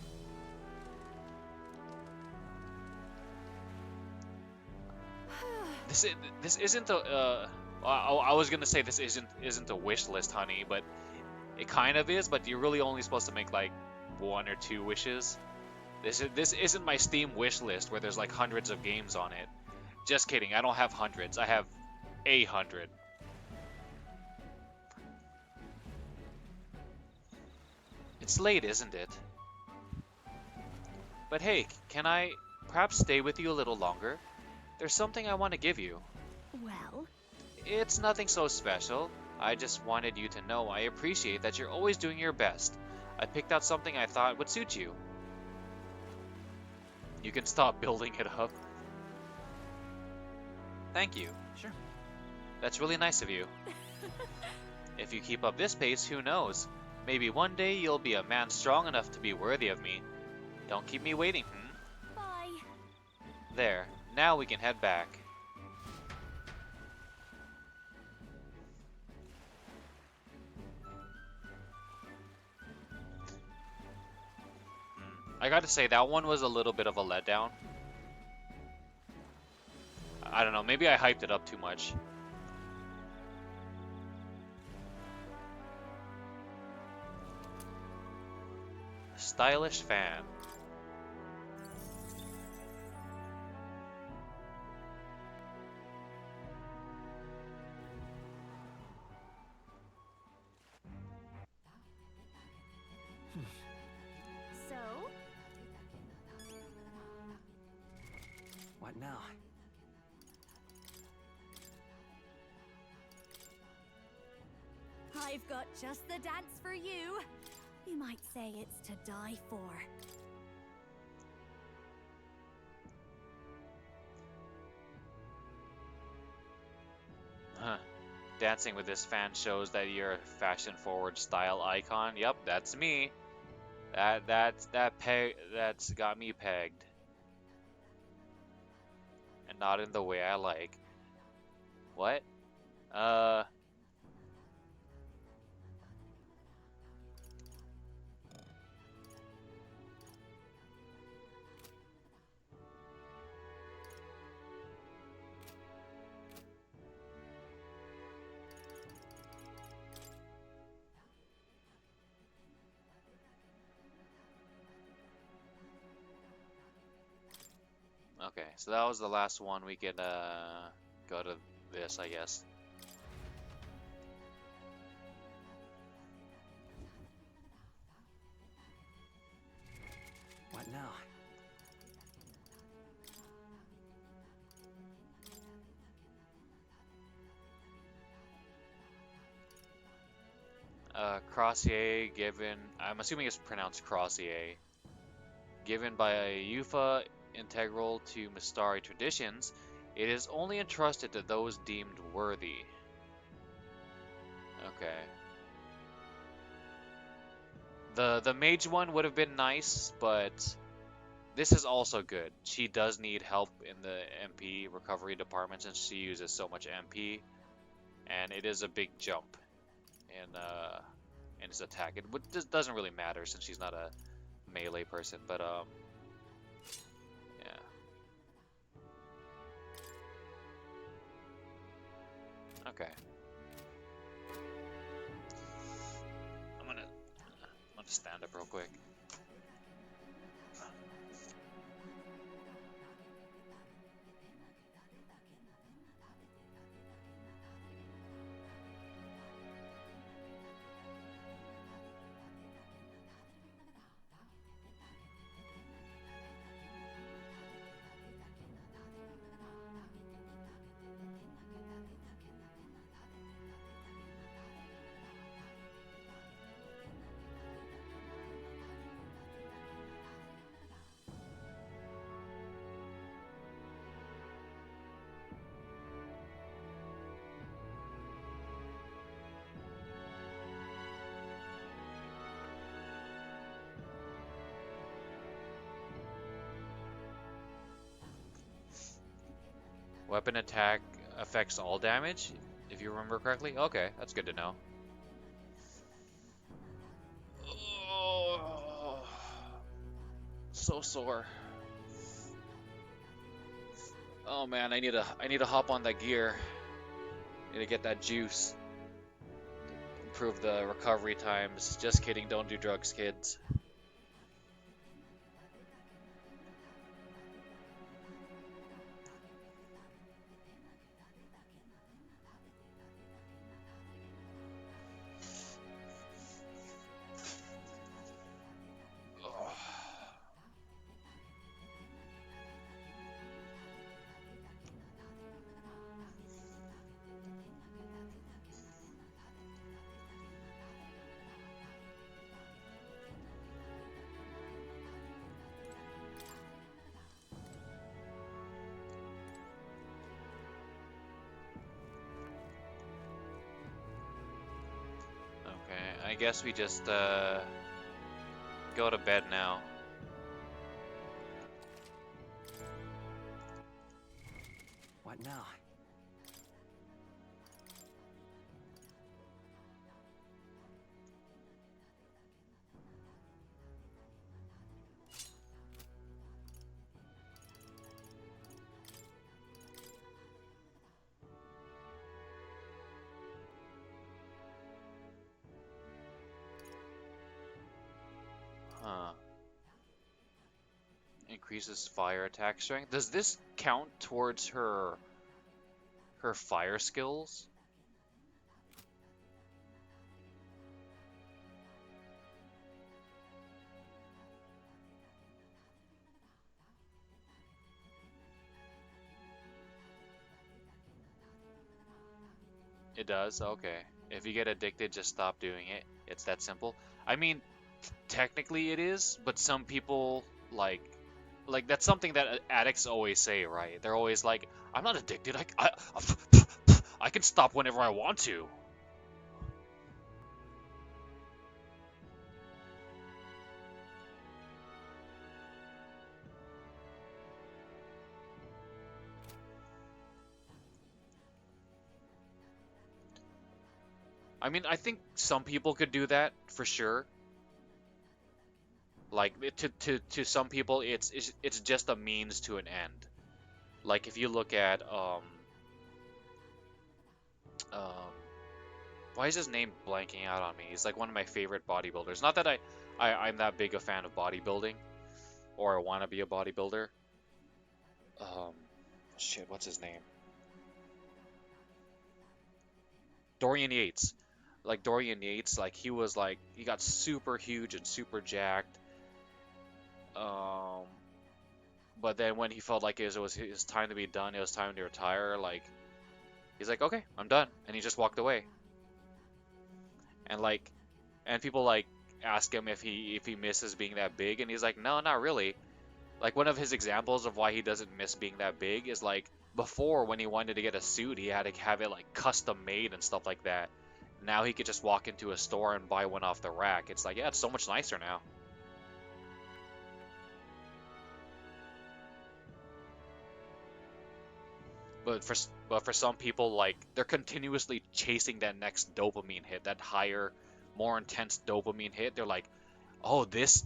This isn't a I was gonna say this isn't a wish list, honey, but it kind of is. But you're really only supposed to make like 1 or 2 wishes. This isn't my Steam wish list where there's like hundreds of games on it. Just kidding, I don't have hundreds. I have 100. It's late, isn't it? But hey, can I perhaps stay with you a little longer? There's something I want to give you. Well? It's nothing so special. I just wanted you to know I appreciate that you're always doing your best. I picked out something I thought would suit you. You can stop building it up. Thank you. Sure. That's really nice of you. If you keep up this pace, who knows? Maybe one day you'll be a man strong enough to be worthy of me. Don't keep me waiting, Bye. There. Now we can head back. I gotta say, that one was a little bit of a letdown. I don't know, maybe I hyped it up too much. Stylish fan. So? What now? I've got just the dance for you. You might say it's to die for. Huh. Dancing with this fan shows that you're a fashion-forward style icon. Yep, that's me. That's got me pegged. And not in the way I like. What? Okay, so that was the last one. We could go to this, I guess. What now? Crossier given, I'm assuming it's pronounced Crossier, given by Yufa integral to Mistari traditions, it is only entrusted to those deemed worthy. Okay. The mage one would have been nice, but this is also good. She does need help in the MP recovery department since she uses so much MP, and it is a big jump in his attack. It doesn't really matter since she's not a melee person, but yeah. Okay. I'm gonna stand up real quick. Weapon attack affects all damage, if you remember correctly. Okay, that's good to know. Oh, so sore. Oh man, I need to hop on that gear. Need to get that juice. Improve the recovery times. Just kidding, don't do drugs, kids. I guess we just go to bed now. What now? Huh. Increases fire attack strength. Does this count towards her fire skills? It does? Okay. If you get addicted, just stop doing it. It's that simple. I mean, technically it is, but some people like that's something that addicts always say, right? They're always like, "I'm not addicted. I can stop whenever I want to." I mean, I think some people could do that for sure. Like to some people, it's just a means to an end. Like if you look at um why is his name blanking out on me? He's like one of my favorite bodybuilders. Not that I'm that big a fan of bodybuilding, or I want to be a bodybuilder. Um, Shit, what's his name? Dorian Yates. Like Dorian Yates, like he got super huge and super jacked. Um, but then when he felt like it was his time to be done, it was time to retire. Like he's like, okay, I'm done, and he just walked away. And like And people like ask him if he misses being that big, and he's like, no, not really. Like one of his examples of why he doesn't miss being that big is like before when he wanted to get a suit, he had to have it like custom made and stuff like that. Now he could just walk into a store and buy one off the rack. It's like, yeah, it's so much nicer now. But for some people, like they're continuously chasing that next dopamine hit, that higher, more intense dopamine hit. They're like, oh, this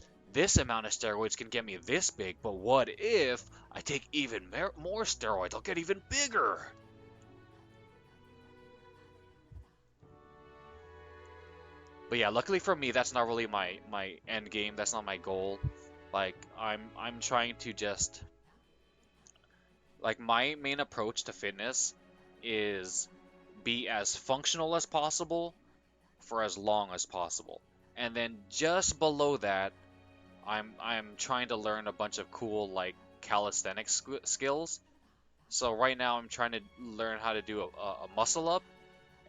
amount of steroids can get me this big, but what if I take even more steroids? I'll get even bigger. But yeah, luckily for me, that's not really my end game. That's not my goal. Like I'm trying to just like my main approach to fitness is be as functional as possible for as long as possible. And then just below that, I'm trying to learn a bunch of cool like calisthenics skills. So right now I'm trying to learn how to do a muscle up,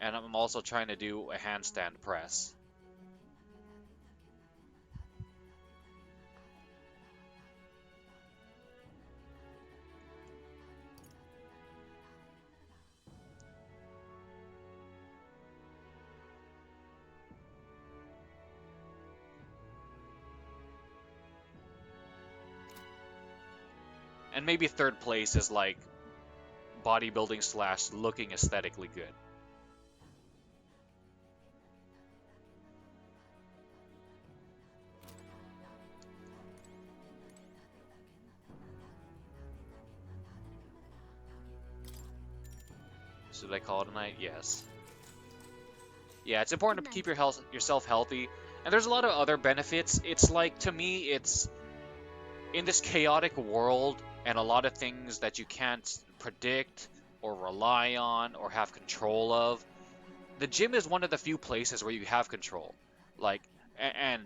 and I'm also trying to do a handstand press. And maybe third place is like bodybuilding slash looking aesthetically good. Should I call it a night? Yes. Yeah, it's important to keep yourself healthy. And there's a lot of other benefits. It's like, to me, it's in this chaotic world and a lot of things that you can't predict or rely on or have control of. The gym is one of the few places where you have control. Like, and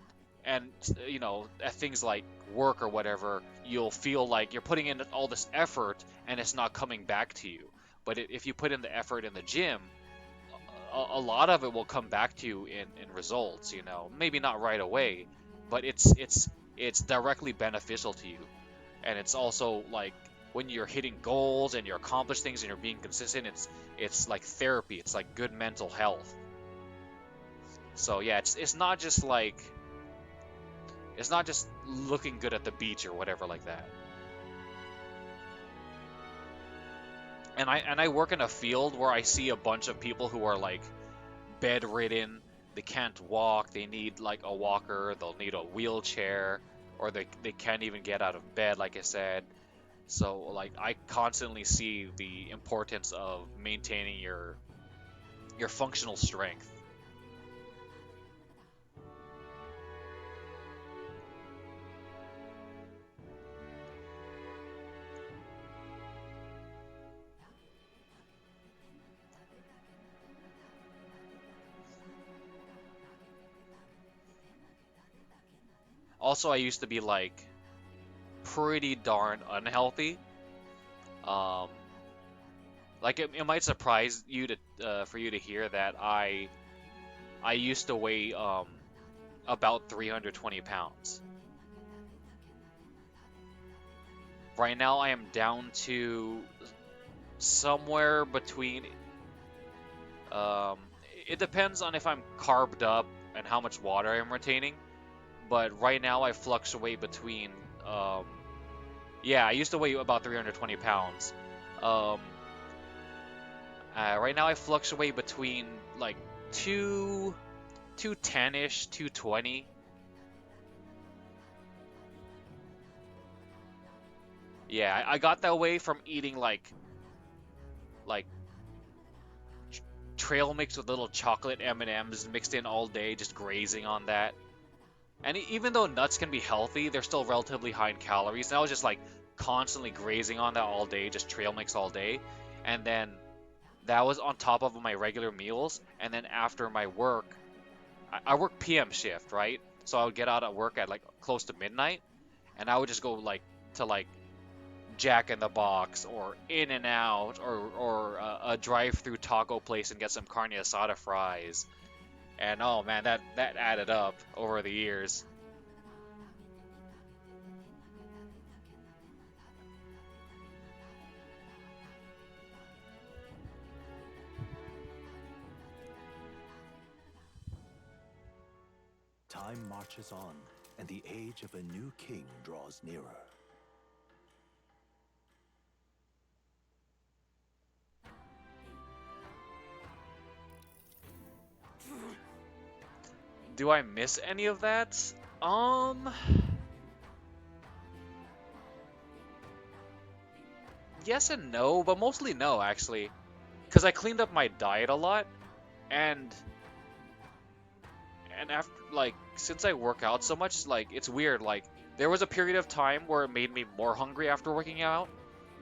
you know, at things like work or whatever, you'll feel like you're putting in all this effort and it's not coming back to you. But if you put in the effort in the gym, a lot of it will come back to you in results, you know. Maybe not right away, but it's directly beneficial to you. And it's also like when you're hitting goals and you accomplish things and you're being consistent, it's like therapy. It's like good mental health. So yeah, it's not just like it's not just looking good at the beach or whatever like that. And I work in a field where I see a bunch of people who are like bedridden, they can't walk, they need like a walker, they'll need a wheelchair, or they can't even get out of bed, like I said. So like I constantly see the importance of maintaining your functional strength. Also, I used to be like pretty darn unhealthy. Um, like it might surprise you to for you to hear that I used to weigh about 320 pounds. Right now, I am down to somewhere between. Um, it depends on if I'm carved up and how much water I'm retaining. But right now I fluctuate between, yeah, I used to weigh about 320 pounds. Um, right now I fluctuate between like 210-ish, 220. Yeah, I got that way from eating like trail mix with little chocolate M&Ms mixed in all day, just grazing on that. And even though nuts can be healthy, they're still relatively high in calories. And I was just like constantly grazing on that all day, just trail mix all day. And then that was on top of my regular meals. And then after my work, I work PM shift, right? So I would get out at work at like close to midnight, and I would just go like to like Jack in the Box or In and Out or a drive-through taco place and get some carne asada fries. And oh man, that added up over the years. Time marches on, and the age of a new king draws nearer. Do I miss any of that? Yes and no, but mostly no, actually. Because I cleaned up my diet a lot, and after, like, since I work out so much, like, it's weird, like, there was a period of time where it made me more hungry after working out,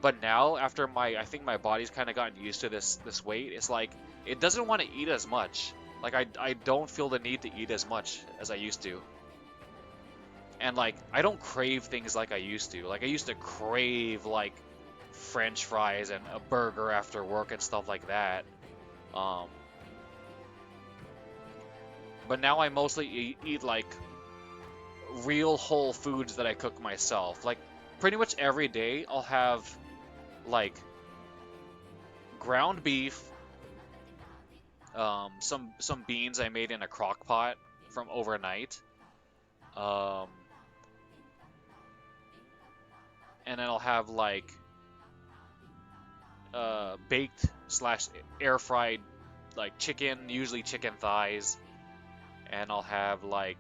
but now, after I think my body's kind of gotten used to this weight, it's like, it doesn't want to eat as much. Like, I don't feel the need to eat as much as I used to. And, like, I don't crave things like I used to. Like, I used to crave, like, French fries and a burger after work and stuff like that. But now I mostly eat like real whole foods that I cook myself. Like pretty much every day I'll have like ground beef, some beans I made in a crock pot from overnight, and then I'll have like baked slash air fried like chicken, usually chicken thighs, and I'll have like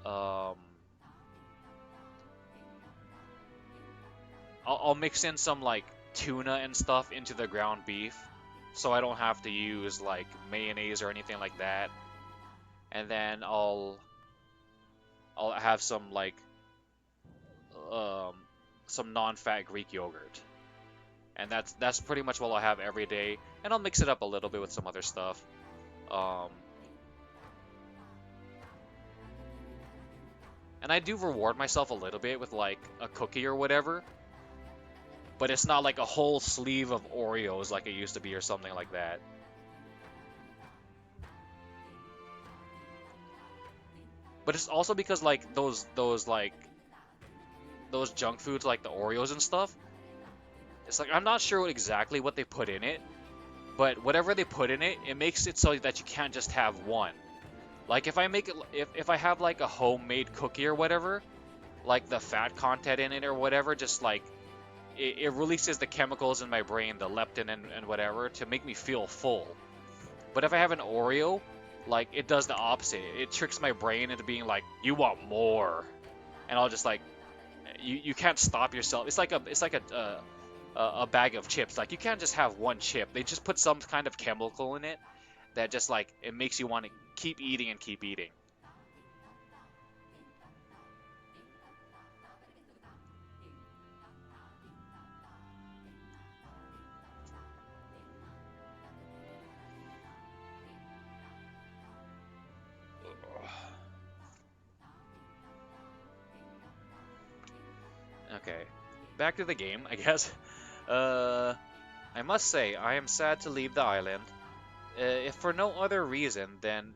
I'll mix in some like tuna and stuff into the ground beef, so I don't have to use like mayonnaise or anything like that. And then I'll have some like um, some non-fat Greek yogurt, and that's pretty much what I'll have every day. And I'll mix it up a little bit with some other stuff. Um, and I do reward myself a little bit with like a cookie or whatever. But it's not like a whole sleeve of Oreos like it used to be or something like that. But it's also because like those junk foods like the Oreos and stuff, it's like I'm not sure exactly what they put in it, but whatever they put in it, it makes it so that you can't just have one. Like if I make it if I have like a homemade cookie or whatever, like the fat content in it or whatever just like it releases the chemicals in my brain, the leptin and whatever, to make me feel full. But if I have an Oreo, like, it does the opposite. It tricks my brain into being like, you want more. And I'll just like, you can't stop yourself. It's like a bag of chips. Like, you can't just have one chip. They just put some kind of chemical in it that just like, it makes you want to keep eating and keep eating. Okay, back to the game, I guess. I must say, I am sad to leave the island. If for no other reason, then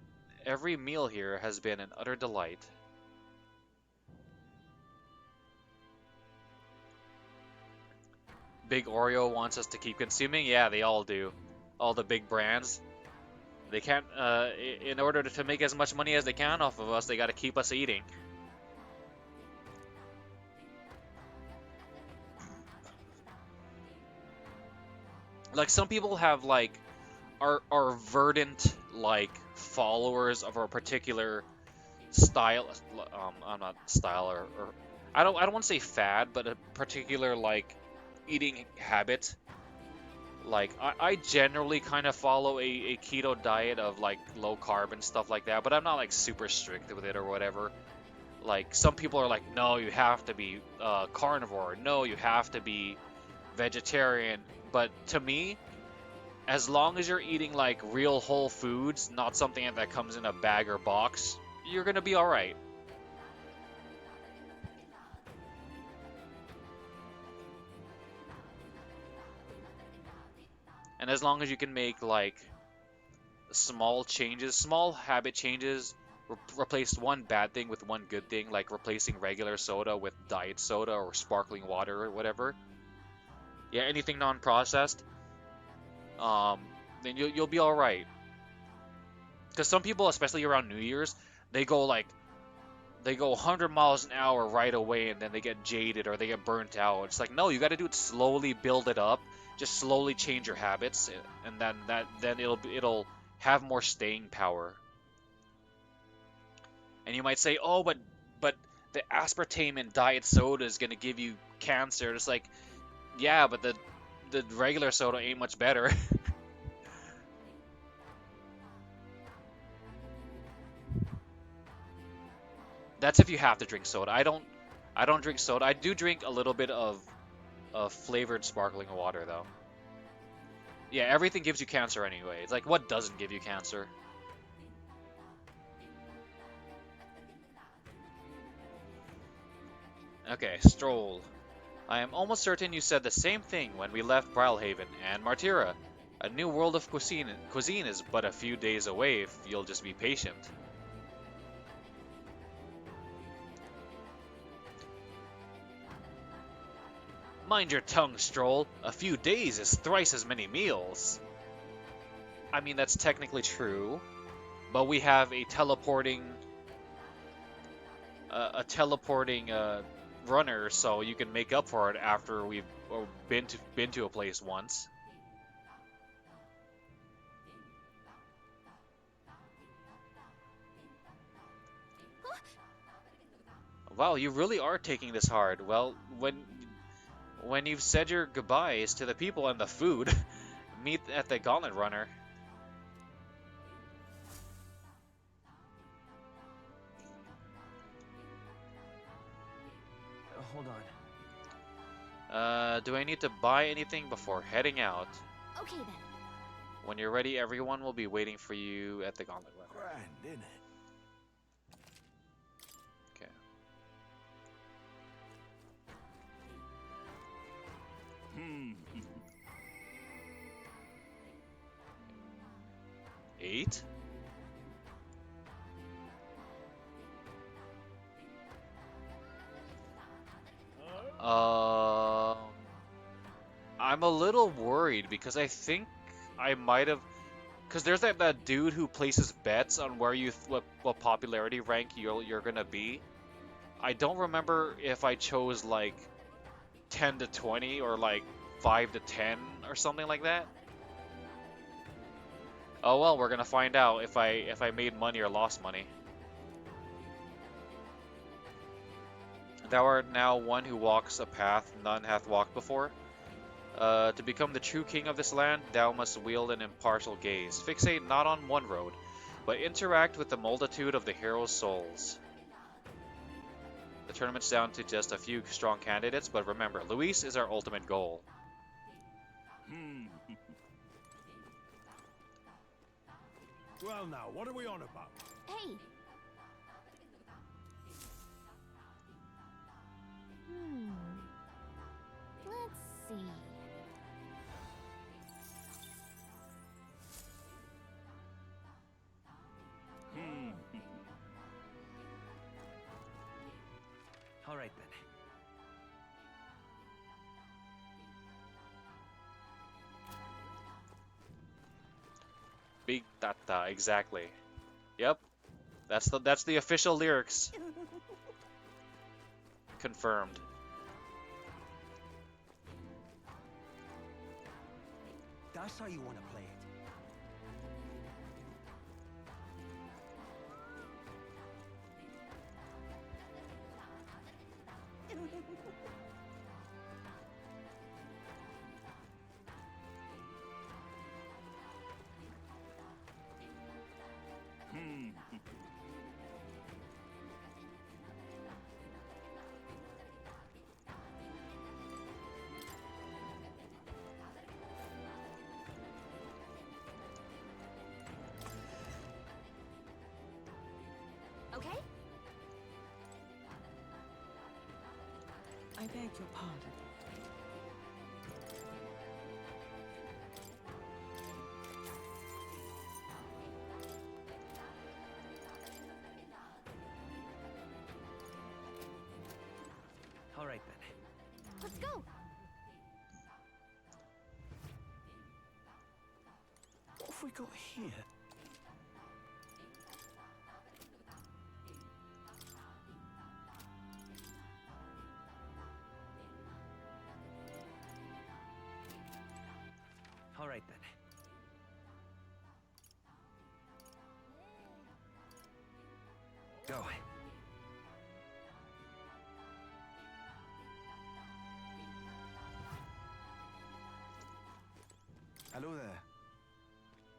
every meal here has been an utter delight. Big Oreo wants us to keep consuming? Yeah, they all do. All the big brands. They can't, in order to make as much money as they can off of us, they gotta keep us eating. Like, some people have, like, are verdant, like, followers of a particular style, I'm not style, or I don't want to say fad, but a particular, like, eating habit. Like, I generally kind of follow a keto diet of, like, low carb and stuff like that, but I'm not, like, super strict with it or whatever. Like, some people are like, no, you have to be carnivore. No, you have to be vegetarian. But to me, as long as you're eating, like, real whole foods, not something that comes in a bag or box, you're gonna be alright. And as long as you can make, like, small changes, small habit changes, replaced one bad thing with one good thing, like replacing regular soda with diet soda or sparkling water or whatever. Yeah, anything non-processed. Um, then you'll be all right. Because some people, especially around New Year's, they go 100 miles an hour right away, and then they get jaded or they get burnt out. It's like, no, you got to do it slowly, build it up, just slowly change your habits, and then it'll have more staying power. And you might say, oh, but the aspartame in diet soda is gonna give you cancer. It's like, yeah, but the regular soda ain't much better. That's if you have to drink soda. I don't drink soda. I do drink a little bit of flavored sparkling water though. Yeah, everything gives you cancer anyway. It's like, what doesn't give you cancer? Okay, Stroll. I am almost certain you said the same thing when we left Brilhaven and Martira. A new world of cuisine is but a few days away if you'll just be patient. Mind your tongue, Stroll. A few days is thrice as many meals. I mean, that's technically true, but we have a teleporting runner, so you can make up for it after we've been to a place once. Wow, you really are taking this hard. Well, when you've said your goodbyes to the people and the food, meet at the Gauntlet Runner. Hold on. Do I need to buy anything before heading out? Okay then. When you're ready, everyone will be waiting for you at the Gauntlet Runner. Grand, isn't it? Okay. Hmm. 8? I'm a little worried because I think I might have, because there's that dude who places bets on where what popularity rank you're gonna be. I don't remember if I chose like 10 to 20 or like 5 to 10 or something like that. Oh well, we're gonna find out if I made money or lost money. Thou art now one who walks a path none hath walked before. To become the true king of this land, thou must wield an impartial gaze. Fixate not on one road, but interact with the multitude of the hero's souls. The tournament's down to just a few strong candidates, but remember, Luis is our ultimate goal. Hmm. Well now, what are we on about? Hey. Let's see. All right then. Big Tata, exactly. Yep. That's the official lyrics. Confirmed. That's how you want to play it. Okay? I beg your pardon. right then. Let's go. What have we got here? All right then. Go. Hello there.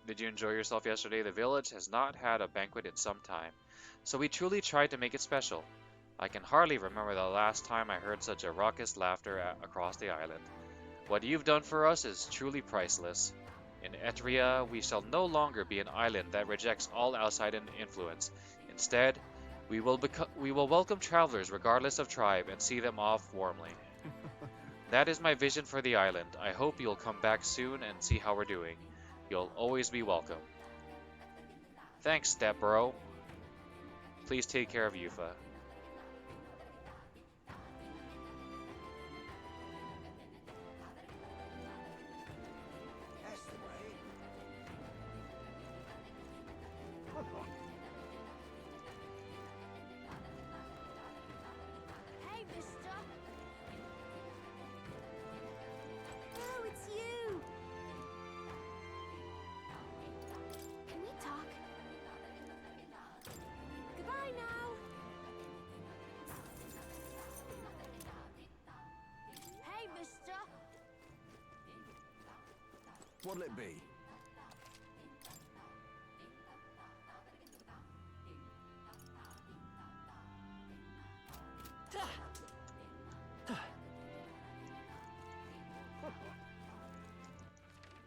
Did you enjoy yourself yesterday? The village has not had a banquet in some time, so we truly tried to make it special. I can hardly remember the last time I heard such a raucous laughter across the island. What you've done for us is truly priceless. In Etria, we shall no longer be an island that rejects all outside influence. Instead, we will welcome travelers regardless of tribe and see them off warmly. That is my vision for the island. I hope you'll come back soon and see how we're doing. You'll always be welcome. Thanks, Step Bro. Please take care of Yufa. That's the way. Hey, mister. Oh, it's you. Can we talk? Goodbye now. Hey, mister. What'll it be?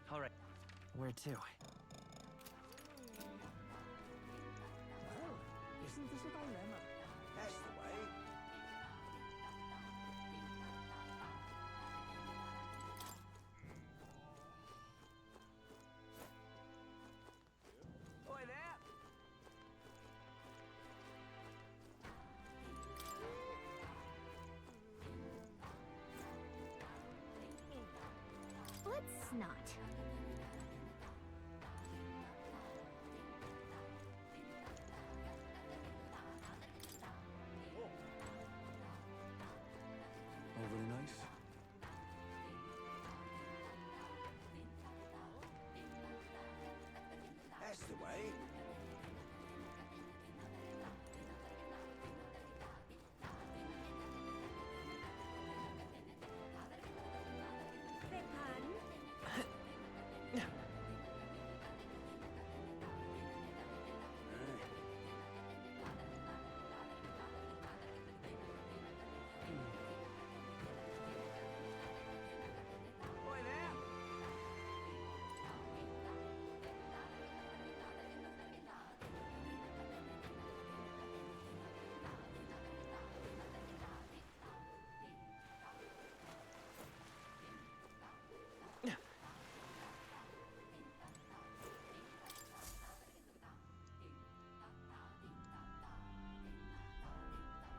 All right. Where to? Well, isn't this a dilemma? That's the way. Oi there! Let's not. All very nice. That's the way. Oi there!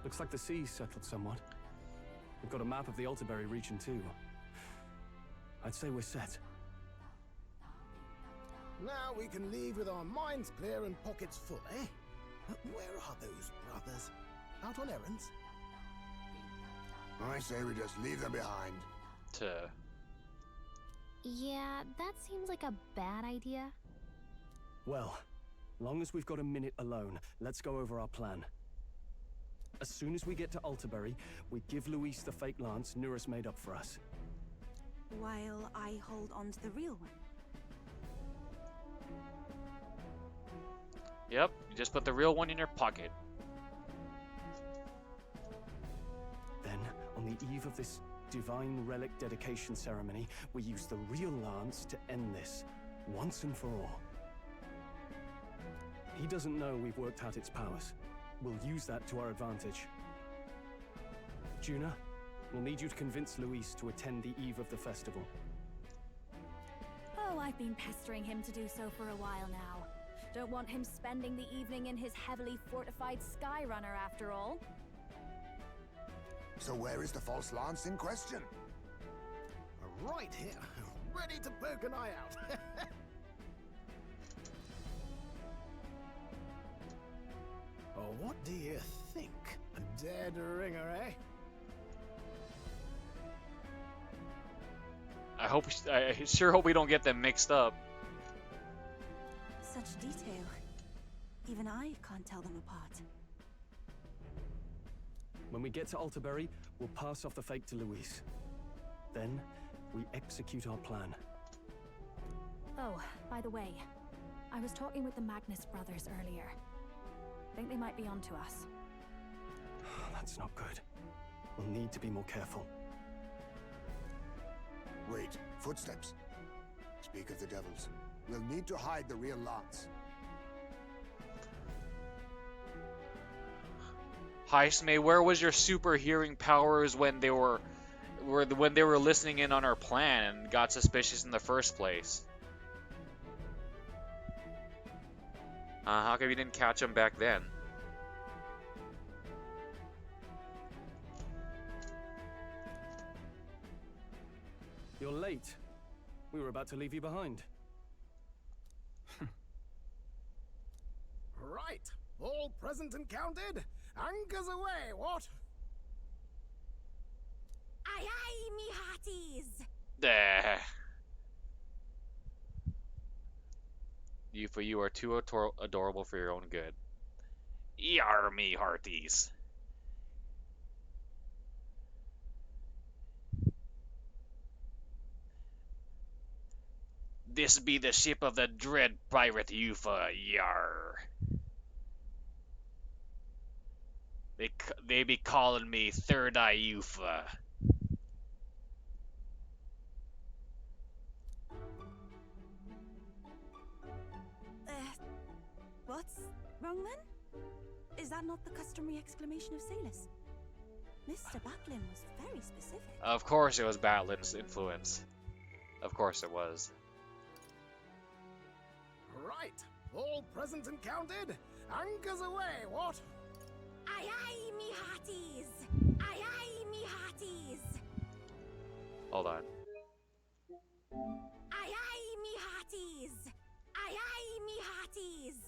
Looks like the sea's settled somewhat. We've got a map of the Altaberry region too. I'd say we're set. Now we can leave with our minds clear and pockets full, eh? Where are those brothers? Out on errands? I say we just leave them behind. Yeah, that seems like a bad idea. Well, long as we've got a minute alone, let's go over our plan. As soon as we get to Altaberry, we give Luis the fake lance Nuris made up for us. While I hold on to the real one. Yep, you just put the real one in your pocket. Then, on the eve of this divine relic dedication ceremony, we use the real lance to end this, once and for all. He doesn't know we've worked out its powers. We'll use that to our advantage. Juna, we'll need you to convince Luis to attend the eve of the festival. Oh, I've been pestering him to do so for a while now. Don't want him spending the evening in his heavily fortified Skyrunner after all. So where is the false lance in question? Right here, ready to poke an eye out. Oh, what do you think? A dead ringer, eh? I sure hope we don't get them mixed up. Such detail. Even I can't tell them apart. When we get to Altaberry, we'll pass off the fake to Luis. Then, we execute our plan. Oh, by the way, I was talking with the Magnus brothers earlier. Think they might be onto us. That's not good. We'll need to be more careful. Wait, footsteps. Speak of the devils. We'll need to hide the real lance. Heisme, where was your super hearing powers when they were listening in on our plan and got suspicious in the first place? How come you didn't catch them back then? You're late. We were about to leave you behind. Right, all present and counted? Anchors away, what? Aye aye, me hearties! You are too adorable for your own good. Yar me hearties. This be the ship of the dread pirate Yufa, yar. They be calling me Third Eye Yufa. What's wrong then? Is that not the customary exclamation of sailors? Mr. Batlin was very specific. Of course it was Batlin's influence. Of course it was. Right, all present and counted? Anchors away, what? Aye aye, me hearties! Aye aye, me hearties! Hold on. Aye aye, me hearties! Aye aye, me hearties!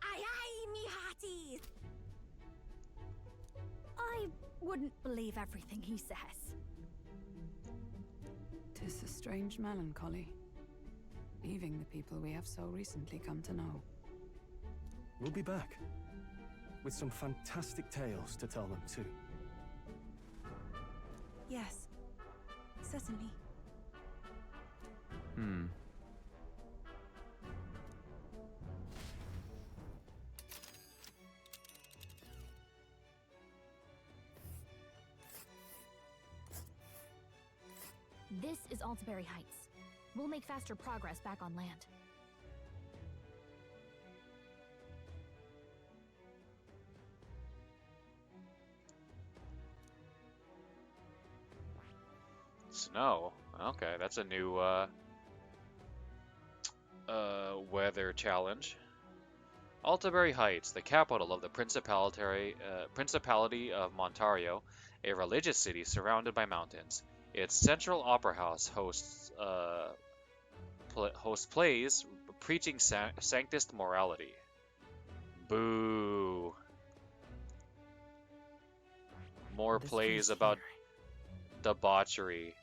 Aye aye, me hearties! I wouldn't believe everything he says. 'Tis a strange melancholy, leaving the people we have so recently come to know. We'll be back. With some fantastic tales to tell them, too. Yes, certainly. This is Altaberry Heights. We'll make faster progress back on land. Snow? Okay, that's a new weather challenge. Altaberry Heights, the capital of the Principality of Montario, a religious city surrounded by mountains. Its central opera house hosts plays preaching sanctist morality. Boo. More plays about debauchery.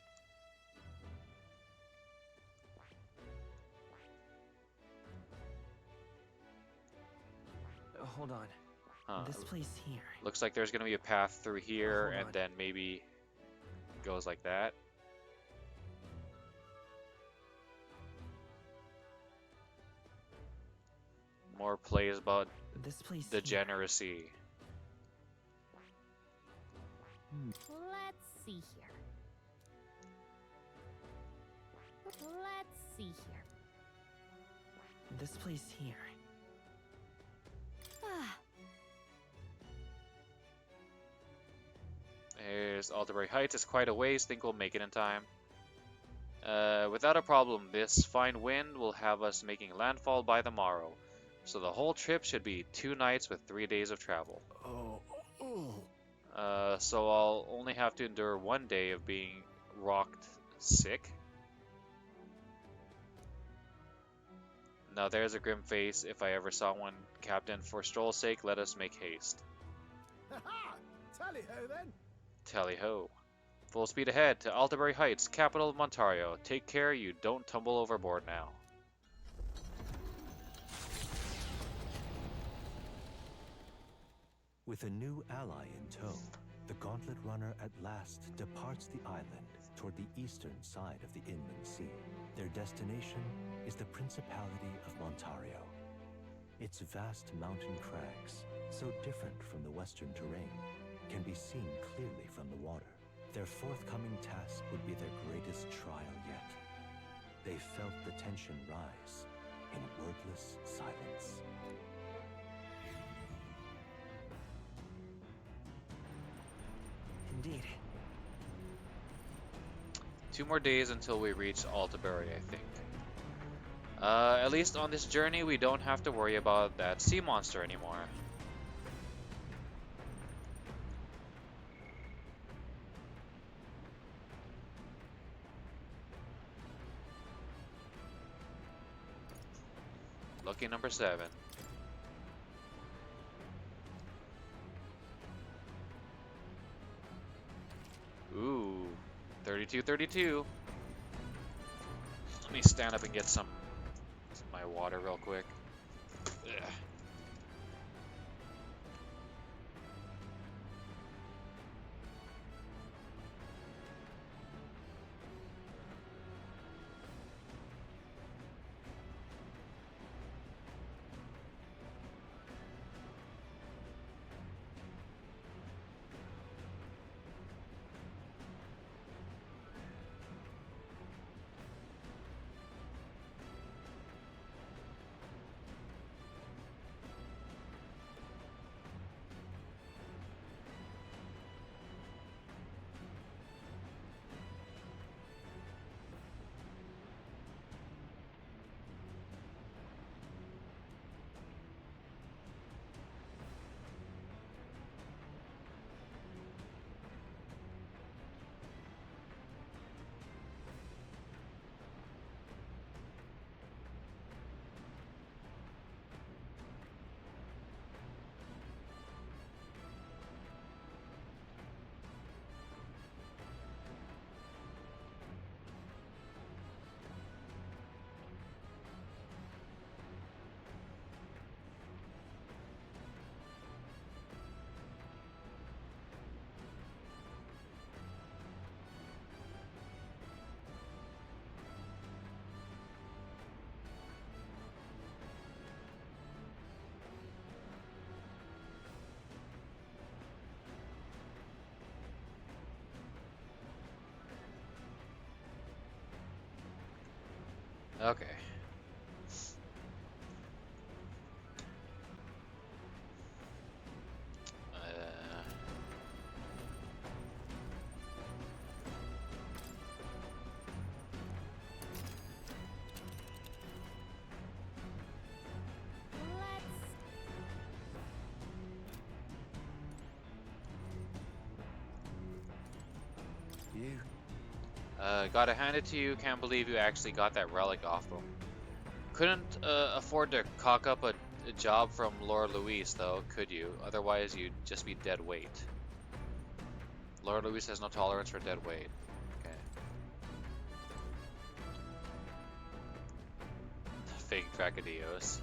Hold on. Huh. This place here. Looks like there's gonna be a path through here, Hold and on. then maybe it goes like that. More plays about This place here. degeneracy. Let's see here. Let's see here. This place here. Ah, Here's Altaberry Heights. It's quite a ways. Think we'll make it in time. Without a problem, this fine wind will have us making landfall by the morrow. So the whole trip should be 2 nights with 3 days of travel. So I'll only have to endure 1 day of being rocked sick. Now there's a grim face if I ever saw one, Captain. For stroll's sake, let us make haste. Ha-ha! Tally-ho then! Tally-ho. Full speed ahead to Altabury Heights, capital of Ontario. Take care you don't tumble overboard now. With a new ally in tow, the Gauntlet Runner at last departs the island toward the eastern side of the inland sea. Their destination is the Principality of Montario. Its vast mountain crags, so different from the western terrain, can be seen clearly from the water. Their forthcoming task would be their greatest trial yet. They felt the tension rise in wordless silence. Indeed. 2 more days until we reach Altabury, I think. At least on this journey, we don't have to worry about that sea monster anymore. Lucky number 7. Ooh, 32. Let me stand up and get some my water real quick. Ugh. Okay. You. Gotta hand it to you. Can't believe you actually got that relic off him. Couldn't afford to cock up a job from Lord Luis, though, could you? Otherwise, you'd just be dead weight. Lord Luis has no tolerance for dead weight. Okay. Fake Dracodios.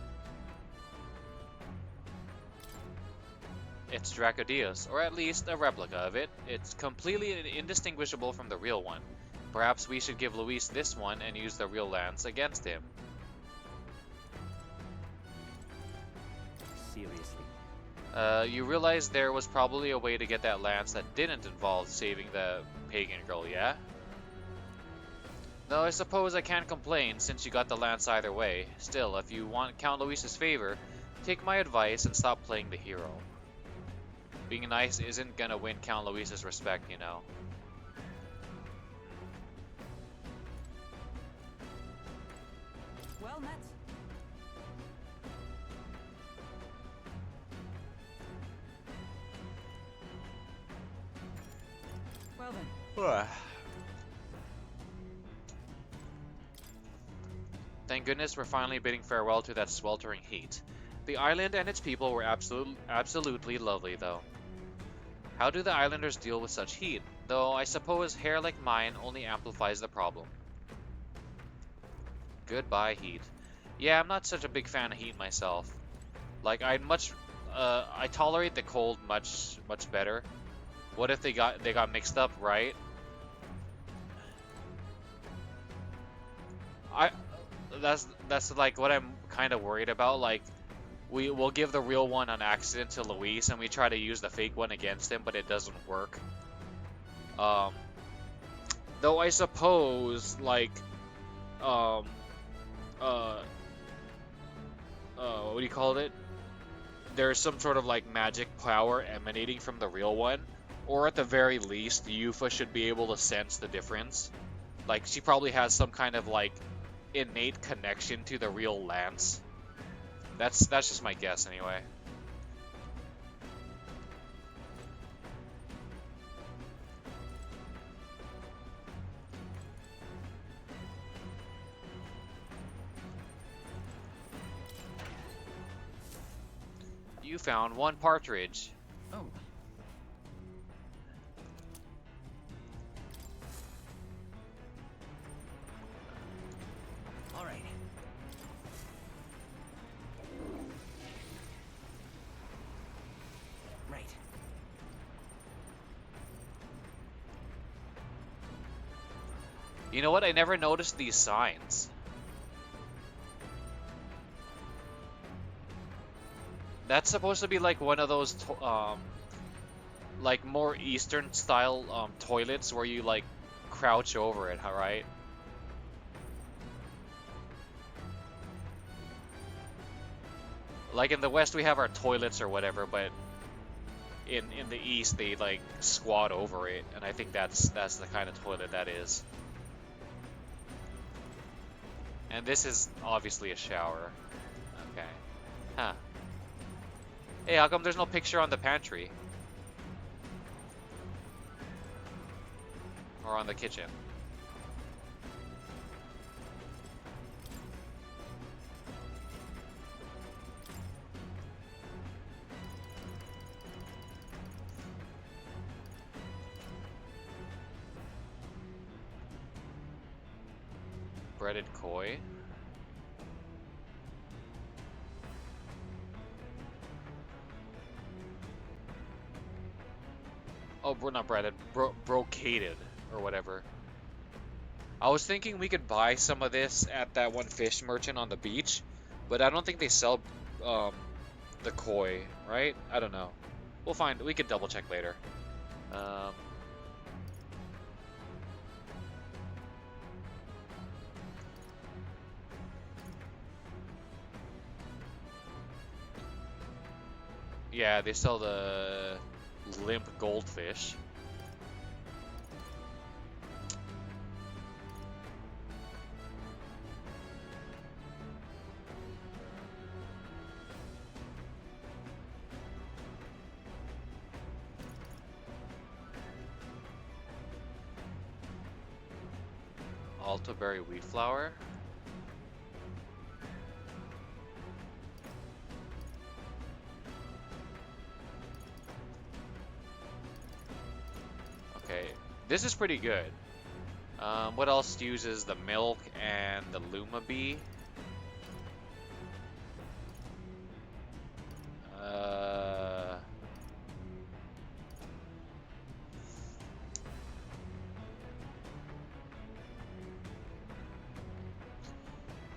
It's Dracodios, or at least a replica of it. It's completely indistinguishable from the real one. Perhaps we should give Luis this one and use the real lance against him. Seriously? You realize there was probably a way to get that lance that didn't involve saving the pagan girl, yeah? No, I suppose I can't complain since you got the lance either way. Still, if you want Count Luis's favor, take my advice and stop playing the hero. Being nice isn't gonna win Count Luis's respect, you know. Well met. moving. Thank goodness we're finally bidding farewell to that sweltering heat. The island and its people were absolutely lovely, though. How do the islanders deal with such heat? Though I suppose hair like mine only amplifies the problem. Goodbye, heat. Yeah, I'm not such a big fan of heat myself. Like, I tolerate the cold much better. What if they got mixed up, right? That's like what I'm kind of worried about. Like, we'll give the real one on accident to Luis, and we try to use the fake one against him, but it doesn't work. Though I suppose, like, what do you call it? There's some sort of like magic power emanating from the real one, or at the very least, Yufa should be able to sense the difference. Like, she probably has some kind of like innate connection to the real Lance. That's just my guess anyway. You found one partridge. Oh. All right. Right. You know what? I never noticed these signs. That's supposed to be like one of those, like more Eastern style toilets where you like crouch over it, right? Like in the West we have our toilets or whatever, but in the East they like squat over it, and I think that's the kind of toilet that is. And this is obviously a shower. Okay. Huh. Hey, how come there's no picture on the pantry? Or on the kitchen? Breaded koi? Oh, not breaded, brocaded, or whatever. I was thinking we could buy some of this at that one fish merchant on the beach, but I don't think they sell the koi, right? I don't know. We'll find. We could double check later. Yeah, they sell the limp goldfish. Alto berry wheat flour. Okay, this is pretty good. What else uses the milk and the Luma bee?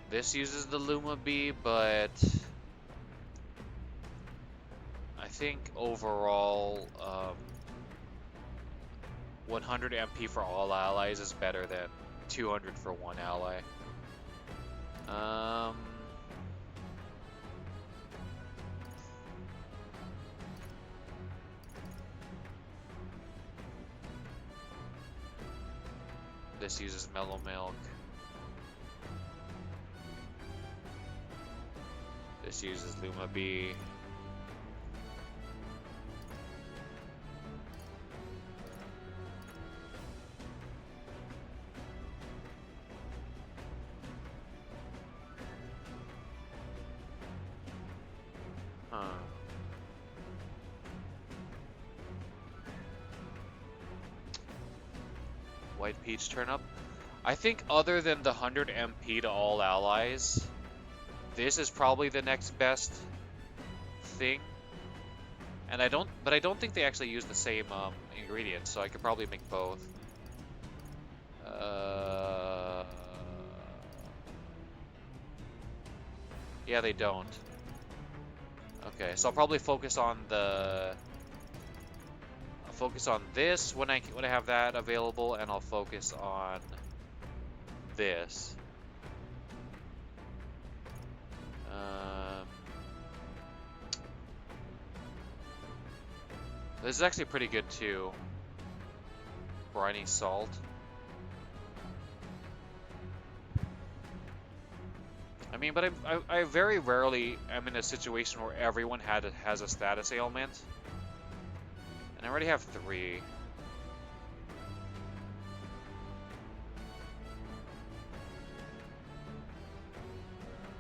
This uses the Luma bee, but I think overall 100 MP for all allies is better than 200 for one ally. This uses mellow milk. This uses Luma bee. White peach turnip. I think other than the 100 MP to all allies, this is probably the next best thing. And I don't think they actually use the same ingredients, so I could probably make both. Yeah, they don't. Okay, so I'll probably focus on this when I have that available, and I'll focus on this. This is actually pretty good too. Briny salt. I mean, but I very rarely am in a situation where everyone has a status ailment. And I already have 3.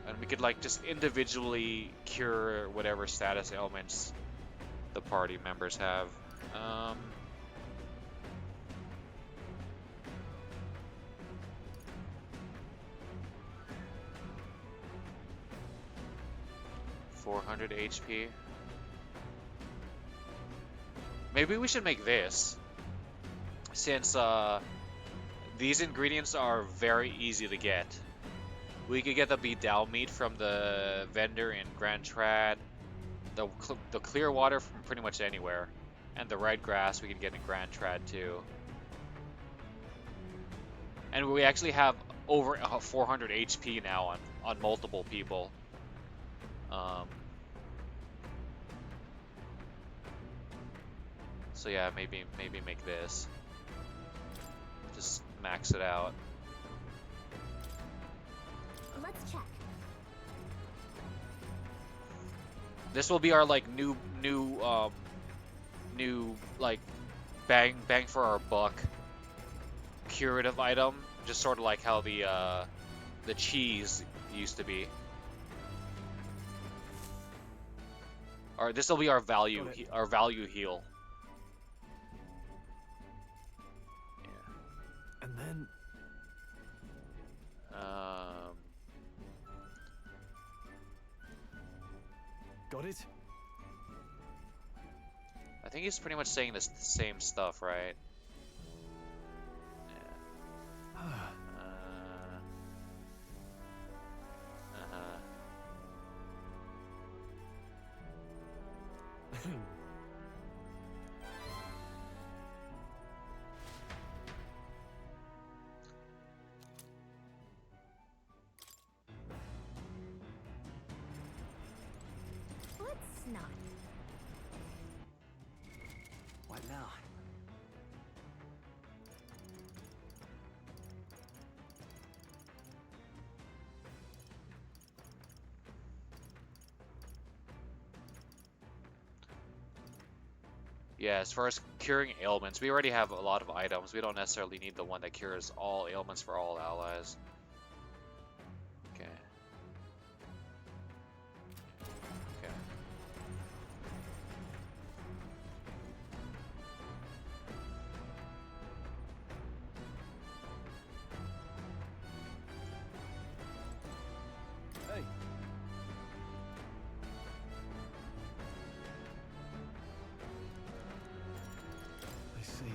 And we could like just individually cure whatever status ailments the party members have. 400 HP. Maybe we should make this, since these ingredients are very easy to get. We could get the beat-down meat from the vendor in Grand Trad, the clear water from pretty much anywhere, and the red grass we can get in Grand Trad too. And we actually have over 400 HP now on multiple people. So yeah, maybe make this. Just max it out. Let's check. This will be our like new like bang for our buck curative item, just sort of like how the cheese used to be. Or this will be our value heal. And then... Got it? I think he's pretty much saying the same stuff, right? Yeah. Let's not. What now? Yeah, as far as curing ailments, we already have a lot of items. We don't necessarily need the one that cures all ailments for all allies. Okay. Okay. Hey. I see.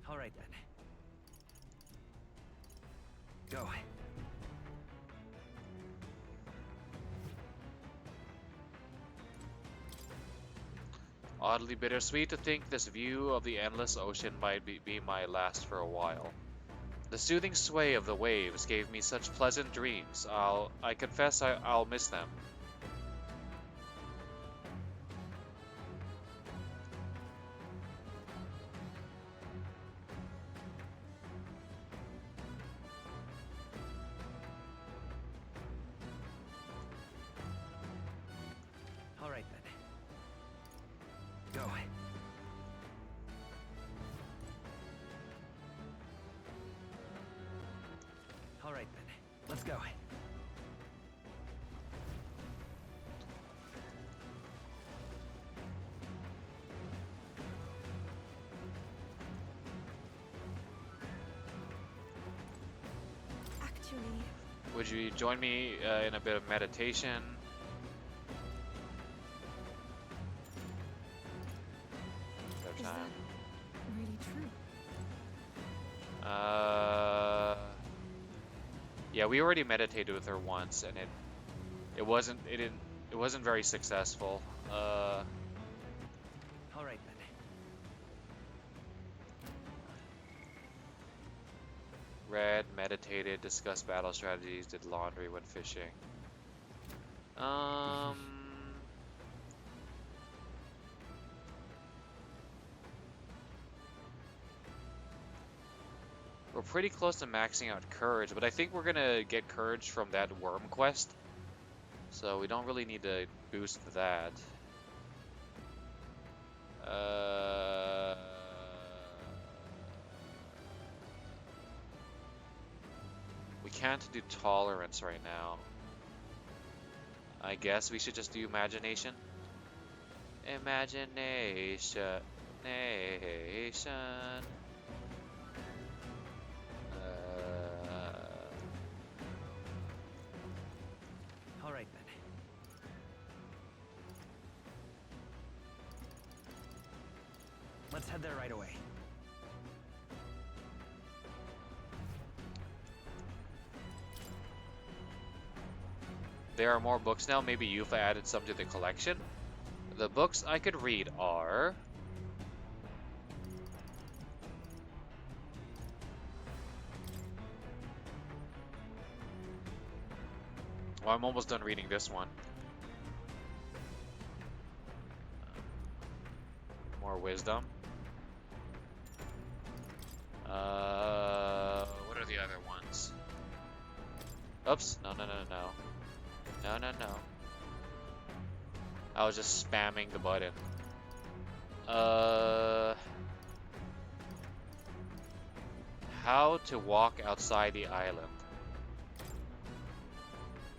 All right then. Go. Oddly bittersweet to think this view of the endless ocean might be my last for a while. The soothing sway of the waves gave me such pleasant dreams. I confess I'll miss them. All right then. Let's go. Actually, Would you join me in a bit of meditation? Is that really true? Yeah, we already meditated with her once, and it wasn't very successful. All right then. Read, meditated, discussed battle strategies, did laundry, went fishing. We're pretty close to maxing out courage, but I think we're gonna get courage from that worm quest. So we don't really need to boost that. We can't do tolerance right now. I guess we should just do imagination. Imagination. Nation. All right then. Let's head there right away. There are more books now. Maybe Yufa added some to the collection. The books I could read are... Well, I'm almost done reading this one. More wisdom. What are the other ones? Oops. No. No. I was just spamming the button. How to walk outside the island.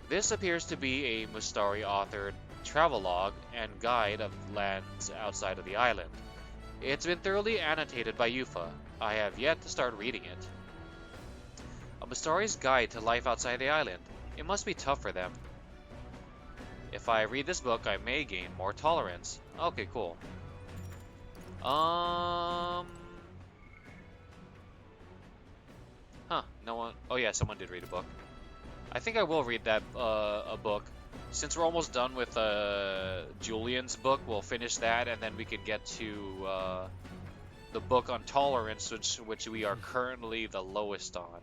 This appears to be a Mustari authored travelogue and guide of lands outside of the island. It's been thoroughly annotated by Yufa. I have yet to start reading it. A Mustari's guide to life outside the island. It must be tough for them. If I read this book, I may gain more tolerance. Okay, cool. Huh, no one... Oh yeah, someone did read a book. I think I will read that, a book. Since we're almost done with, Julian's book, we'll finish that, and then we can get to, the book on tolerance, which we are currently the lowest on.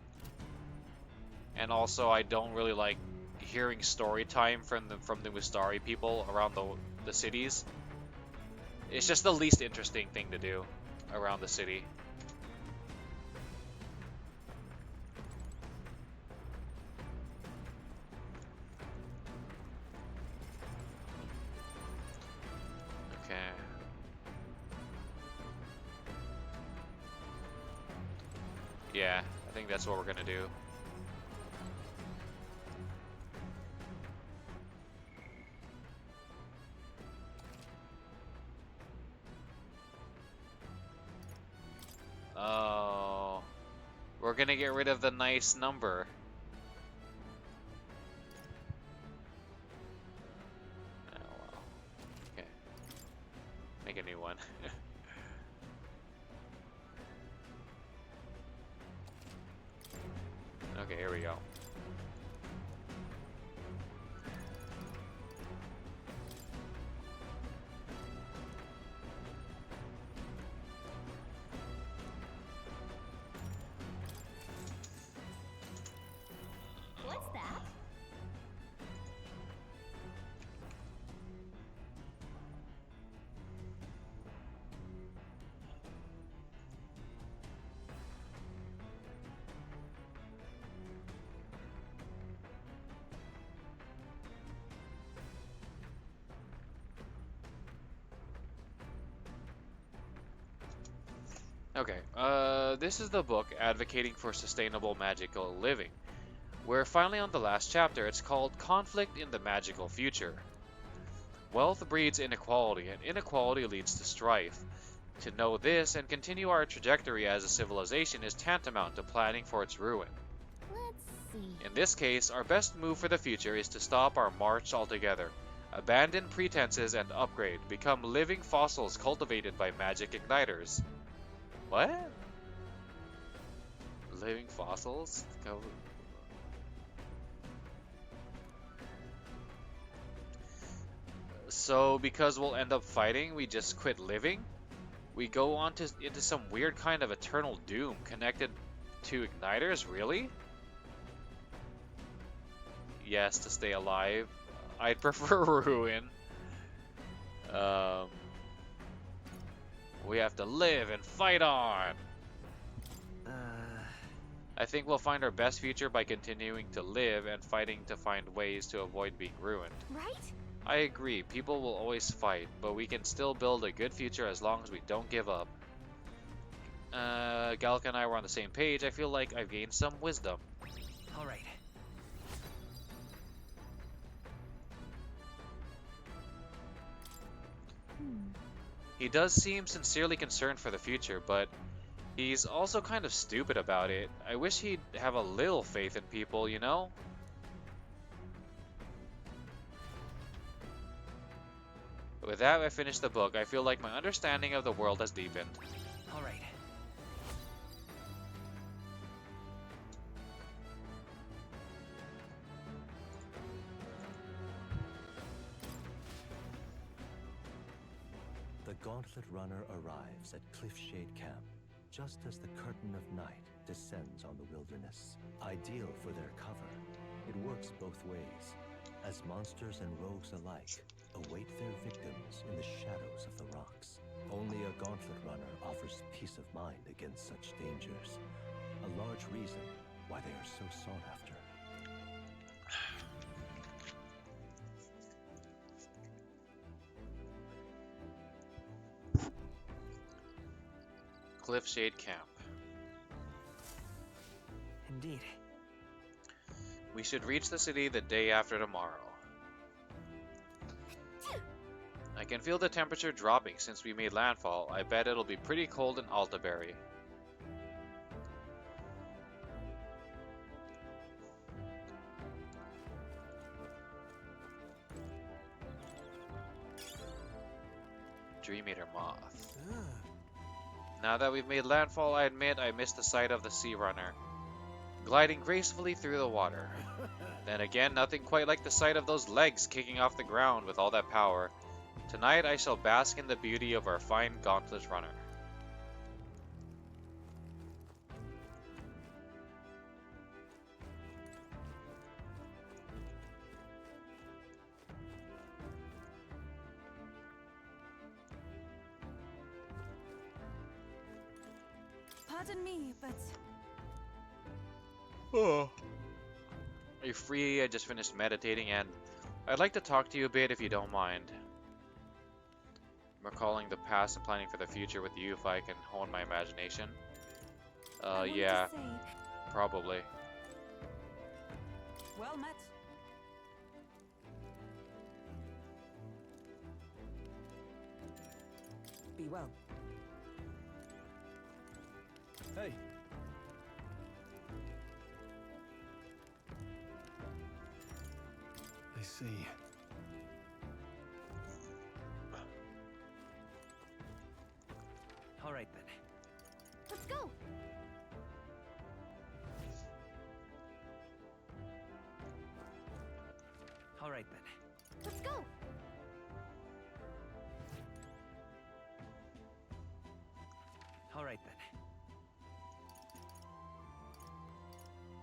And also, I don't really like hearing story time from the Mustari people around the cities. It's just the least interesting thing to do around the city. Okay. Yeah, I think that's what we're gonna do. Oh, we're gonna get rid of the nice number. Oh, well. Okay. Make a new one. Okay, here we go. What's that? Okay, this is the book advocating for sustainable magical living. We're finally on the last chapter. It's called Conflict in the Magical Future. Wealth breeds inequality, and inequality leads to strife. To know this and continue our trajectory as a civilization is tantamount to planning for its ruin. Let's see. In this case, our best move for the future is to stop our march altogether. Abandon pretenses and upgrade. Become living fossils cultivated by magic igniters. What? Living fossils? So, because we'll end up fighting, we just quit living? We go on into some weird kind of eternal doom connected to igniters? Really? Yes, to stay alive. I'd prefer ruin. We have to live and fight on. I think we'll find our best future by continuing to live and fighting to find ways to avoid being ruined. Right? I agree, people will always fight, but we can still build a good future as long as we don't give up. Galka and I were on the same page. I feel like I've gained some wisdom. Alright. He does seem sincerely concerned for the future, but he's also kind of stupid about it. I wish he'd have a little faith in people, you know? With that, I finished the book. I feel like my understanding of the world has deepened. Alright. The Gauntlet Runner arrives at Cliffshade Camp, just as the curtain of night descends on the wilderness. Ideal for their cover, it works both ways, as monsters and rogues alike await their victims in the shadows of the rocks. Only a Gauntlet Runner offers peace of mind against such dangers, a large reason why they are so sought after. Cliffshade Camp. Indeed. We should reach the city the day after tomorrow. I can feel the temperature dropping since we made landfall. I bet it'll be pretty cold in Altaberry. Dream Eater Moth. Now that we've made landfall, I admit I missed the sight of the Sea Runner, gliding gracefully through the water. Then again, nothing quite like the sight of those legs kicking off the ground with all that power. Tonight I shall bask in the beauty of our fine Gauntlet Runner. Pardon me, but Are you free? I just finished meditating and I'd like to talk to you a bit if you don't mind. Recalling the past and planning for the future with you if I can hone my imagination. I wanted Yeah, to say, probably. well met. Be well. Hey. I see. Alright then. Let's go. Alright then. Let's go. Alright then.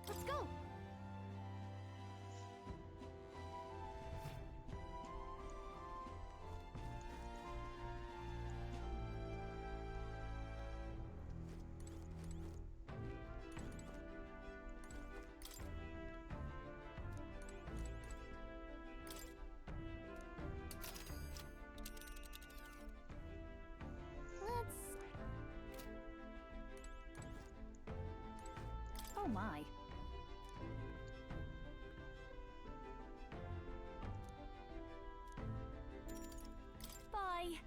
Let's go. Let's... Oh my. Bye.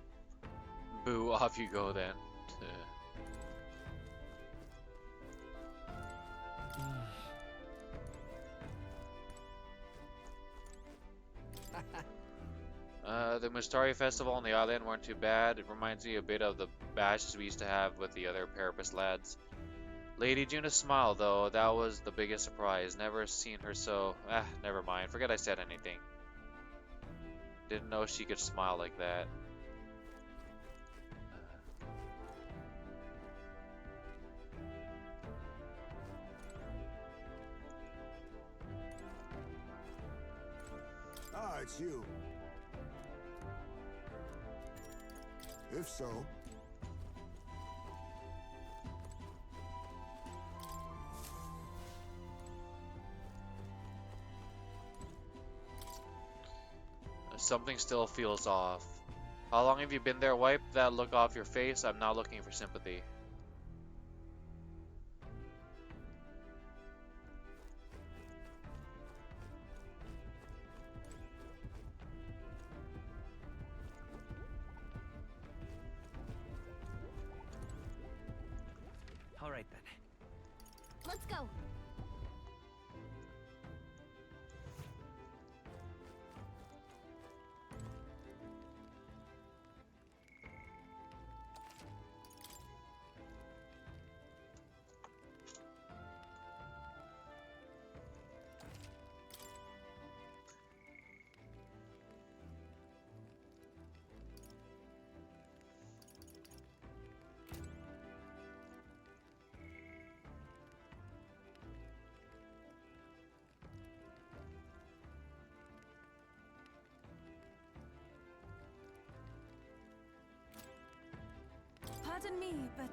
Boo, off you go then. The Mustari Festival on the island weren't too bad. It reminds me a bit of the bashes we used to have with the other Parapus lads. Lady Juna smiled, though. That was the biggest surprise. Never seen her so... never mind. Forget I said anything. Didn't know she could smile like that. Ah, it's you. If so, something still feels off. How long have you been there? Wipe that look off your face. I'm not looking for sympathy. All right then. Let's go. Pardon me, but...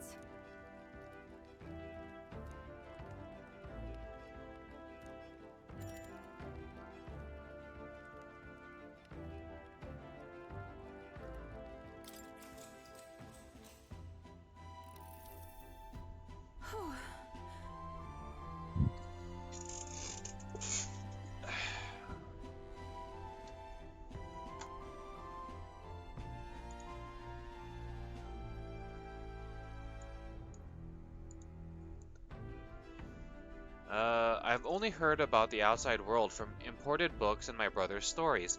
I've only heard about the outside world from imported books and my brother's stories.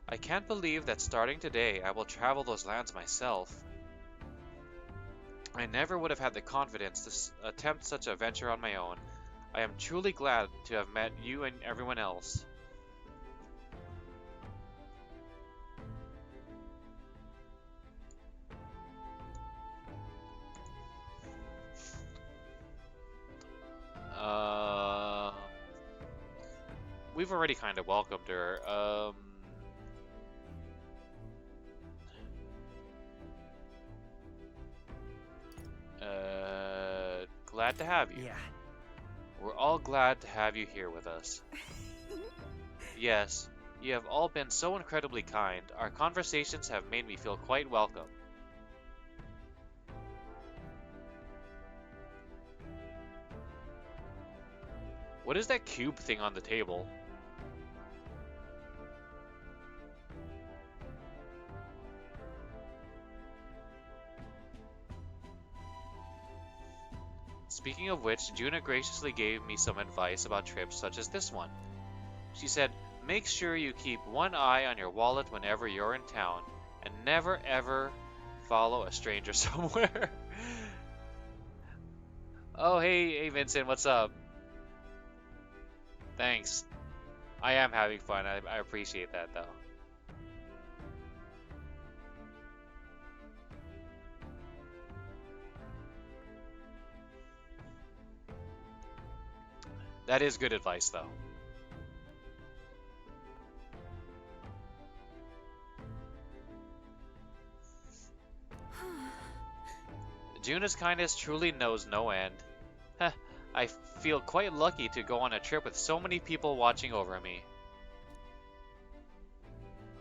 I can't believe that starting today I will travel those lands myself. I never would have had the confidence to attempt such a venture on my own. I am truly glad to have met you and everyone else. We've already kind of welcomed her. Glad to have you. Yeah. We're all glad to have you here with us. Yes, you have all been so incredibly kind. Our conversations have made me feel quite welcome. What is that cube thing on the table? Speaking of which, Juna graciously gave me some advice about trips such as this one. She said, make sure you keep one eye on your wallet whenever you're in town, and never ever follow a stranger somewhere. Oh, hey Vincent, what's up? Thanks. I am having fun. I appreciate that, though. That is good advice, though. Juna's kindness truly knows no end. I feel quite lucky to go on a trip with so many people watching over me.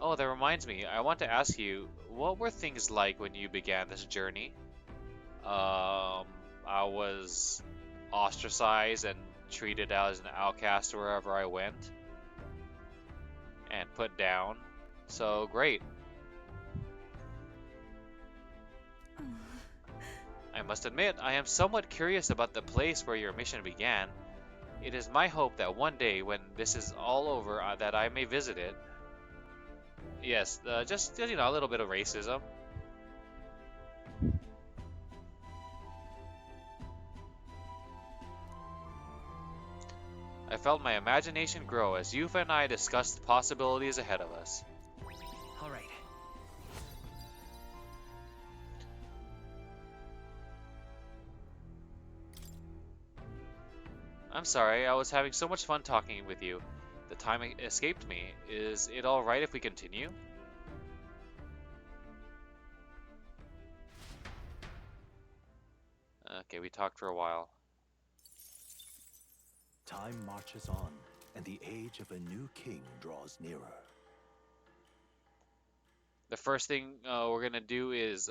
Oh, that reminds me, I want to ask you, what were things like when you began this journey? I was ostracized and treated as an outcast wherever I went. And put down. So, great. must admit, I am somewhat curious about the place where your mission began. It is my hope that one day, when this is all over, that I may visit it. Yes, just, you know, a little bit of racism. I felt my imagination grow as Yufa and I discussed the possibilities ahead of us. All right. I'm sorry, I was having so much fun talking with you. The time escaped me. Is it alright if we continue? Okay, we talked for a while. Time marches on, and the age of a new king draws nearer. The first thing we're gonna do is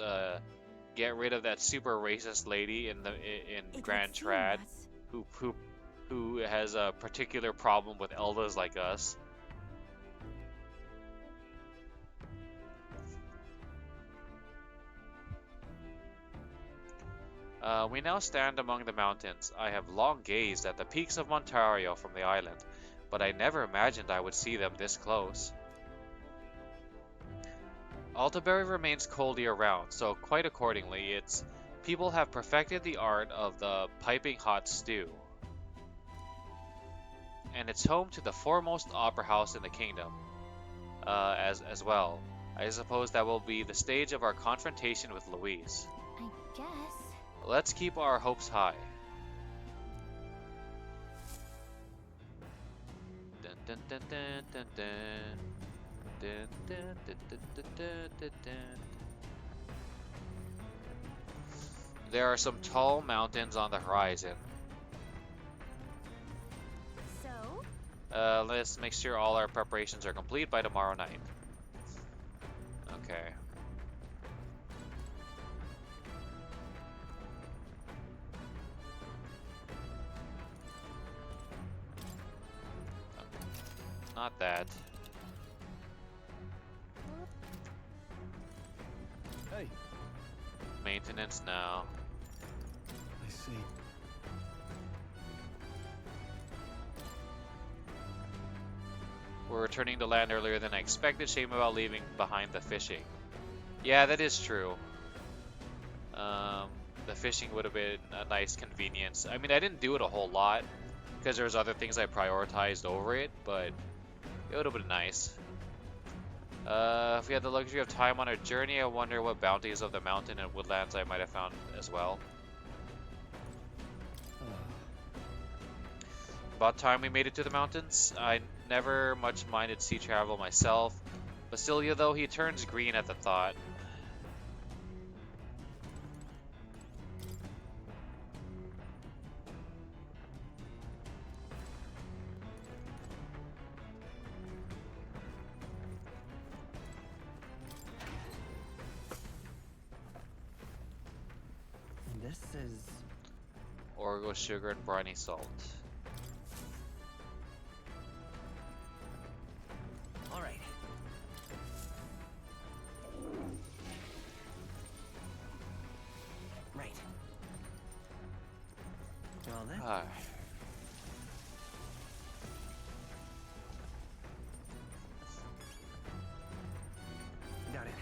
get rid of that super racist lady in Grand Trad, who has a particular problem with elders like us. We now stand among the mountains. I have long gazed at the peaks of Montario from the island, but I never imagined I would see them this close. Altaberry remains cold year-round, so quite accordingly, its people have perfected the art of the piping hot stew. And it's home to the foremost opera house in the kingdom, as well. I suppose that will be the stage of our confrontation with Louise. I guess. Let's keep our hopes high. Dun, dun, dun, dun, dun, dun. Dun, dun, dun, dun, dun, dun, dun, dun. There are some tall mountains on the horizon. So? Let's make sure all our preparations are complete by tomorrow night. Okay. Not that. Hey, Maintenance now. I see. We're returning to land earlier than I expected. Shame about leaving behind the fishing. Yeah, that is true. The fishing would have been a nice convenience. I mean, I didn't do it a whole lot because there was other things I prioritized over it, but it would have been nice. If we had the luxury of time on our journey, I wonder what bounties of the mountain and woodlands I might have found as well. About time we made it to the mountains. I never much minded sea travel myself. Basilia, though, he turns green at the thought. This is... Orgo, sugar, and briny salt. All right. Right. Well then. Ah. Got it.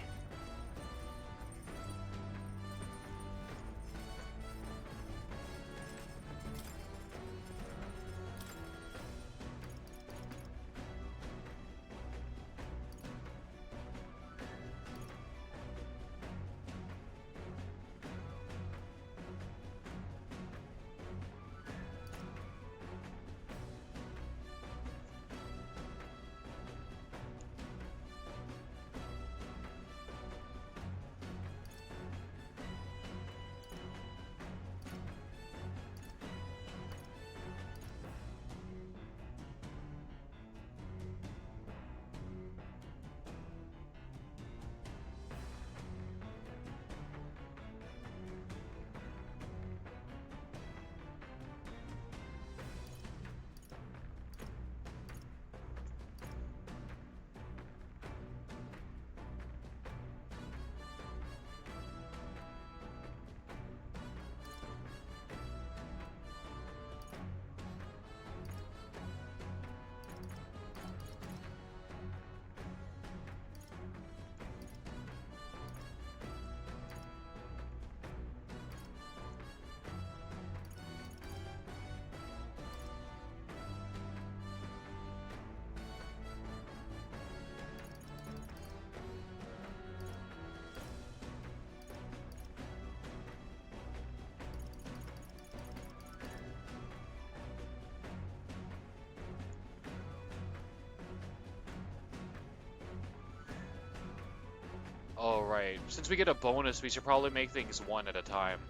Oh, right. Since we get a bonus, we should probably make things one at a time.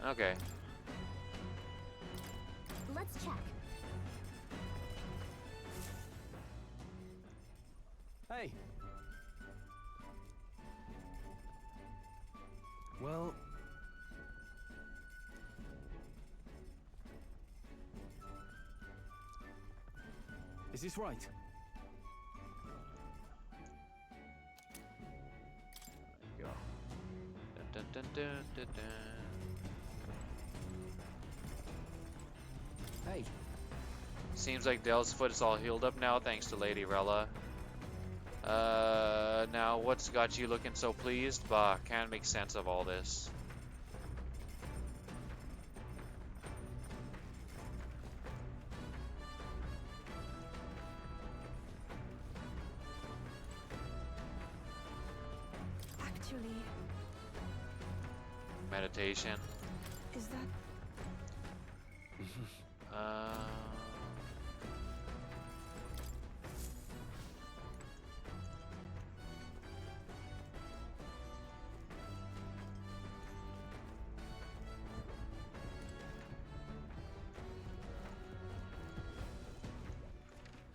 Okay. Let's check. Hey. Well... Is this right? There you go. Dun, dun, dun, dun, dun, dun. Hey. Seems like Dell's foot is all healed up now, thanks to Lady Rella. Now what's got you looking so pleased? Bah, can't make sense of all this. Actually, Meditation. is that...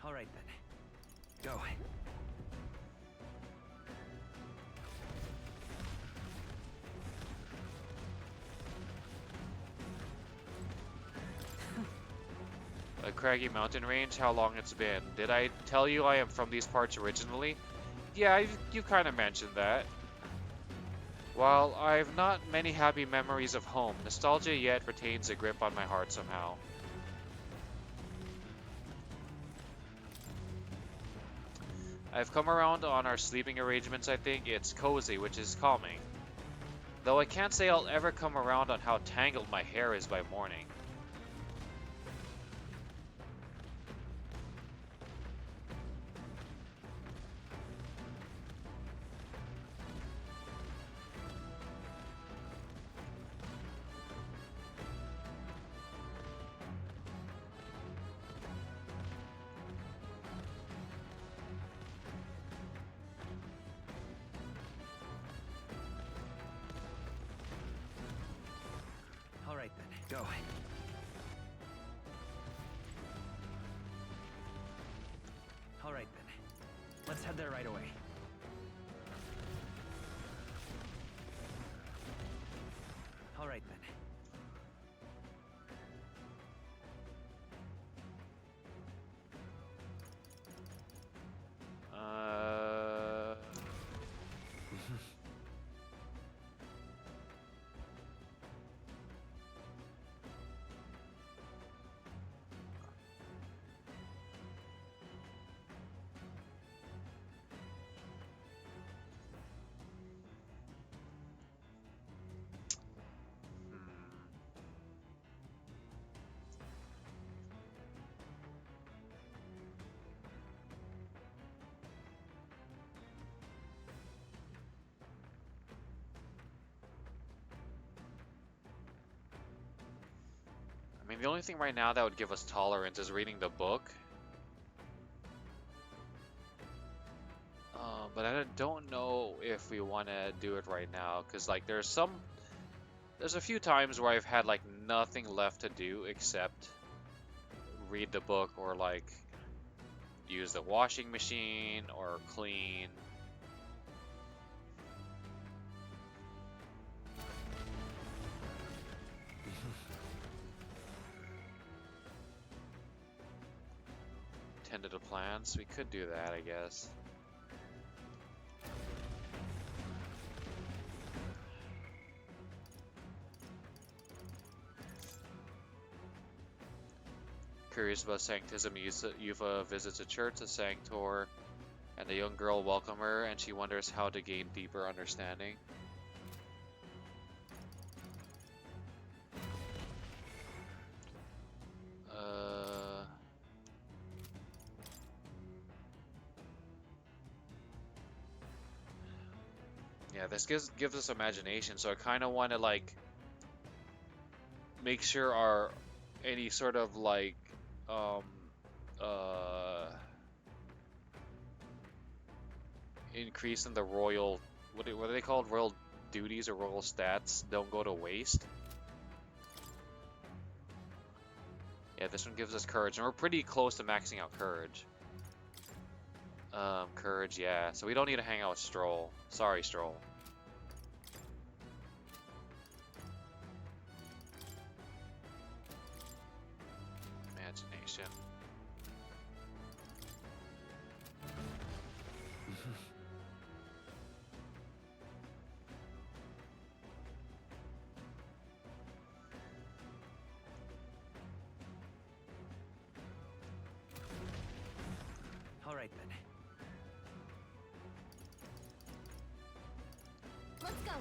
All right then. Go. A craggy mountain range? How long it's been? Did I tell you I am from these parts originally? Yeah, you kind of mentioned that. While I've not many happy memories of home, nostalgia yet retains a grip on my heart somehow. I've come around on our sleeping arrangements, I think. It's cozy, which is calming. Though I can't say I'll ever come around on how tangled my hair is by morning. All right then. Go. All right then. Let's head there right away. All right then. I mean, the only thing right now that would give us tolerance is reading the book. But I don't know if we want to do it right now, because like there's a few times where I've had like nothing left to do except read the book or like use the washing machine or clean. Tended to plants. We could do that, I guess. Curious about Sanctism, Yuva visits a church, a Sanctor, and a young girl welcome her, and she wonders how to gain deeper understanding. Yeah, this gives us imagination, so I kind of want to like make sure any sort of like increase in the royal, what are they called? Royal duties or royal stats don't go to waste. Yeah, this one gives us courage, and we're pretty close to maxing out courage. Courage, yeah. So we don't need to hang out with Stroll. Sorry, Stroll. Imagination. All right then. Let's go.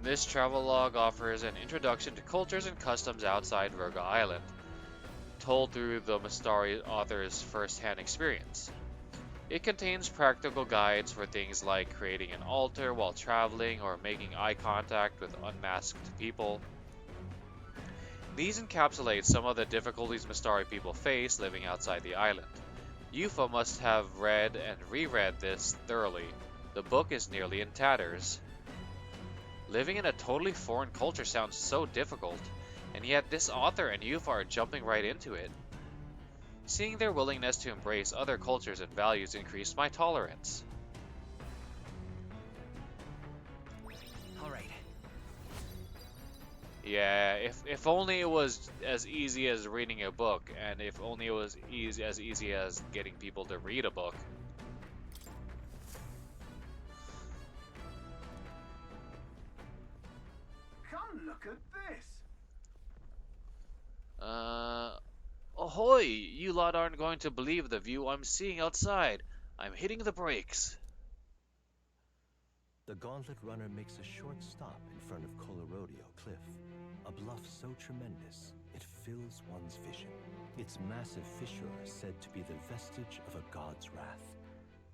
This travelogue offers an introduction to cultures and customs outside Virga Island, told through the Mistari author's first-hand experience. It contains practical guides for things like creating an altar while traveling or making eye contact with unmasked people. These encapsulate some of the difficulties Mistari people face living outside the island. Yufa must have read and reread this thoroughly. The book is nearly in tatters. Living in a totally foreign culture sounds so difficult, and yet this author and Yufa are jumping right into it. Seeing their willingness to embrace other cultures and values increased my tolerance. All right. Yeah, if only it was as easy as reading a book, and if only it was as easy as getting people to read a book. Come look at this. Ahoy! You lot aren't going to believe the view I'm seeing outside. I'm hitting the brakes. The Gauntlet Runner makes a short stop in front of Colorodeo Cliff, a bluff so tremendous it fills one's vision. Its massive fissure is said to be the vestige of a god's wrath,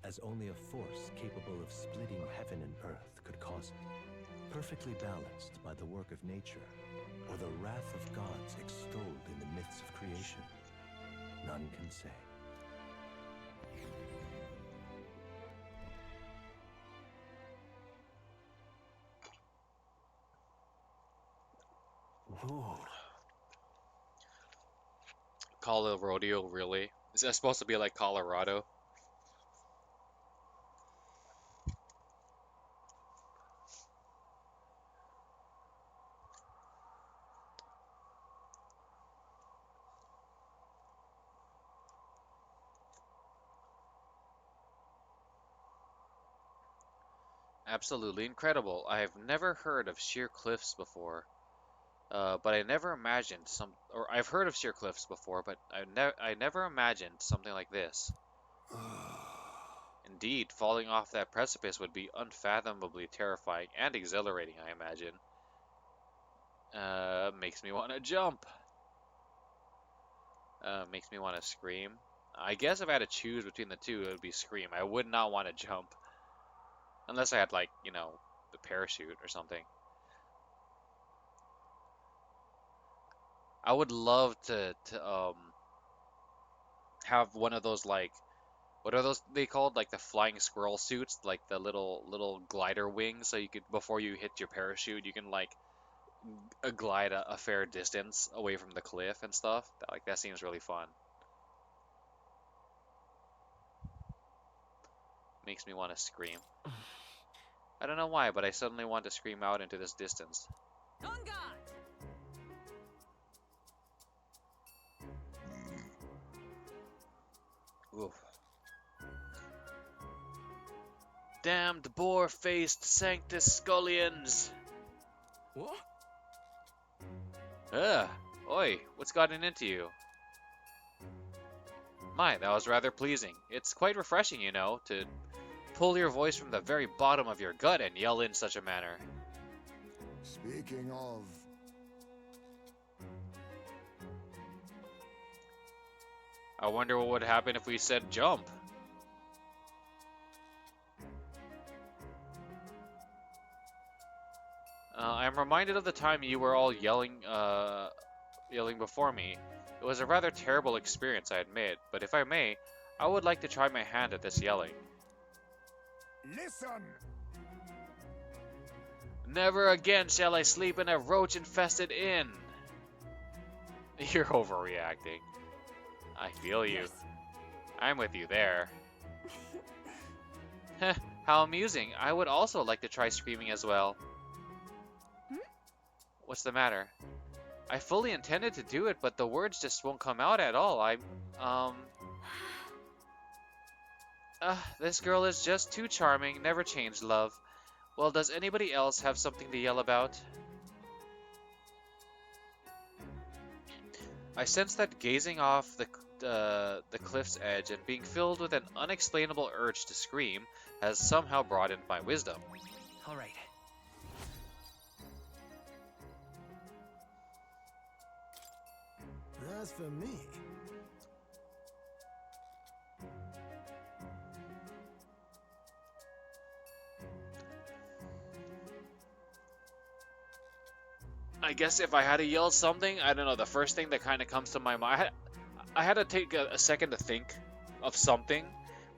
as only a force capable of splitting heaven and earth could cause it. Perfectly balanced by the work of nature, or the wrath of gods extolled in the myths of creation, none can say. Ooh. Colorado, really? Is that supposed to be like Colorado? Absolutely incredible. I have never heard of sheer cliffs before. But I never imagined or I've heard of sheer cliffs before, but I never imagined something like this. Indeed, falling off that precipice would be unfathomably terrifying and exhilarating, I imagine. Makes me want to jump. Makes me want to scream. I guess if I had to choose between the two, it would be scream. I would not want to jump. Unless I had, like, you know, the parachute or something. I would love to have one of those, like, what are those they called? Like the flying squirrel suits, like the little glider wings, so you could, before you hit your parachute, you can like glide a fair distance away from the cliff and stuff. That seems really fun. Makes me want to scream. I don't know why, but I suddenly want to scream out into this distance. On guard! Oof. Damned boar-faced Sanctus Scullions! What? Oi, what's gotten into you? My, that was rather pleasing. It's quite refreshing, you know, to pull your voice from the very bottom of your gut and yell in such a manner. Speaking of... I wonder what would happen if we said jump. I'm reminded of the time you were all yelling before me. It was a rather terrible experience, I admit, but if I may, I would like to try my hand at this yelling. Listen! Never again shall I sleep in a roach-infested inn. You're overreacting. I feel you. Yes. I'm with you there. Heh, how amusing. I would also like to try screaming as well. What's the matter? I fully intended to do it, but the words just won't come out at all. This girl is just too charming. Never change, love. Well, does anybody else have something to yell about? I sense that gazing off the cliff's edge and being filled with an unexplainable urge to scream has somehow broadened my wisdom. All right. As for me, I guess if I had to yell something, I don't know, the first thing that kind of comes to my mind, I had to take a second to think of something,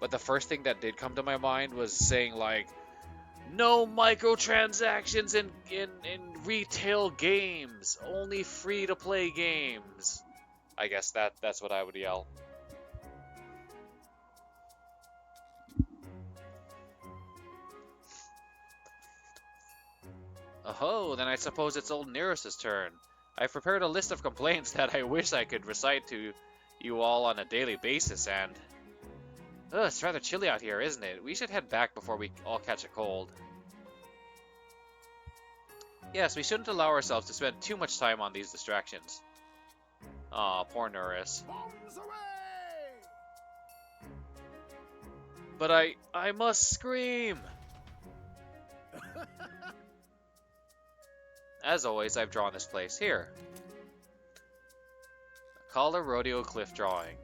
but the first thing that did come to my mind was saying like, no microtransactions in retail games, only free-to-play games. I guess that's what I would yell. Oh, then I suppose it's old Neris's turn. I've prepared a list of complaints that I wish I could recite to you all on a daily basis, and... Ugh, it's rather chilly out here, isn't it? We should head back before we all catch a cold. Yes, we shouldn't allow ourselves to spend too much time on these distractions. Aw, poor Neris. Bombs away! But I must scream! As always, I've drawn this place. Here. Call a rodeo cliff drawing.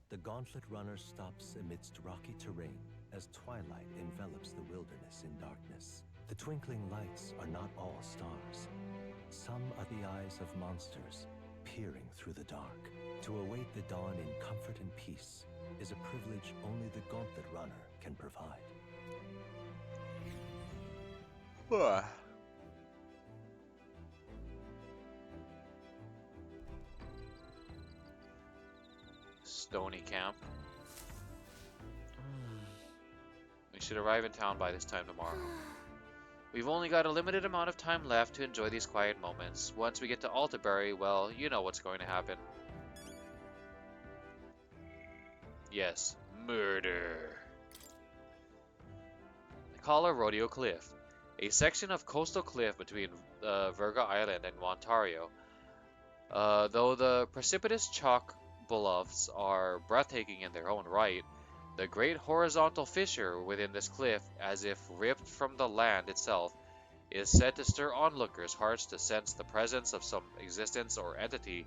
The gauntlet runner stops amidst rocky terrain as twilight envelops the wilderness in darkness. The twinkling lights are not all stars. Some are the eyes of monsters peering through the dark. To await the dawn in comfort and peace is a privilege only the gauntlet runner can provide. Stony Camp. We should arrive in town by this time tomorrow. We've only got a limited amount of time left to enjoy these quiet moments. Once we get to Altabury, well, you know what's going to happen. Yes, murder. Call a rodeo cliff. A section of coastal cliff between Virga Island and Ontario. Though the precipitous chalk bluffs are breathtaking in their own right, the great horizontal fissure within this cliff, as if ripped from the land itself, is said to stir onlookers' hearts to sense the presence of some existence or entity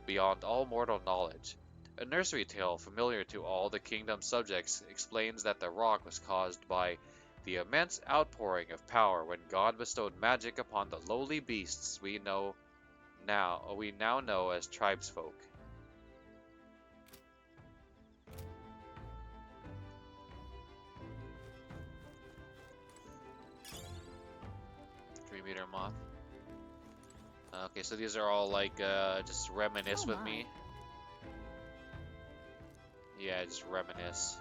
beyond all mortal knowledge. A nursery tale familiar to all the kingdom's subjects explains that the rock was caused by the immense outpouring of power when God bestowed magic upon the lowly beasts we now know as tribesfolk. Dream-eater moth. Okay, so these are all like just reminisce with me. Yeah, just reminisce.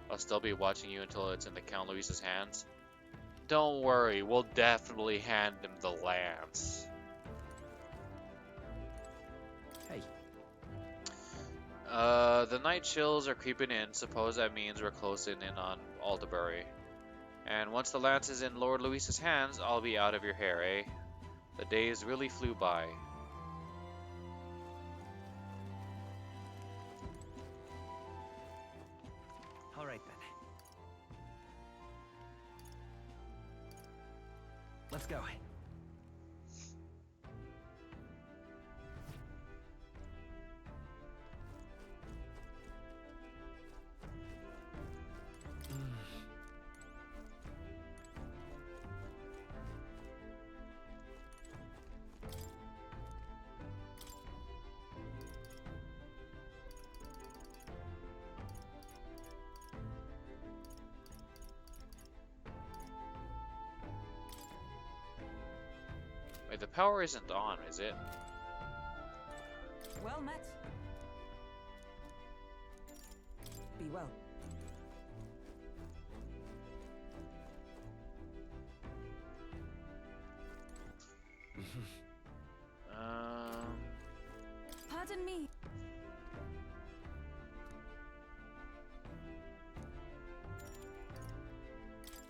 I'll still be watching you until it's in the Count Luis's hands. Don't worry, we'll definitely hand him the lance. Hey. The night chills are creeping in. Suppose that means we're closing in on Alderbury. And once the lance is in Lord Luis's hands, I'll be out of your hair, eh? The days really flew by. All right then. Let's go. Wait, the power isn't on, is it? Well met. Be well. Pardon me.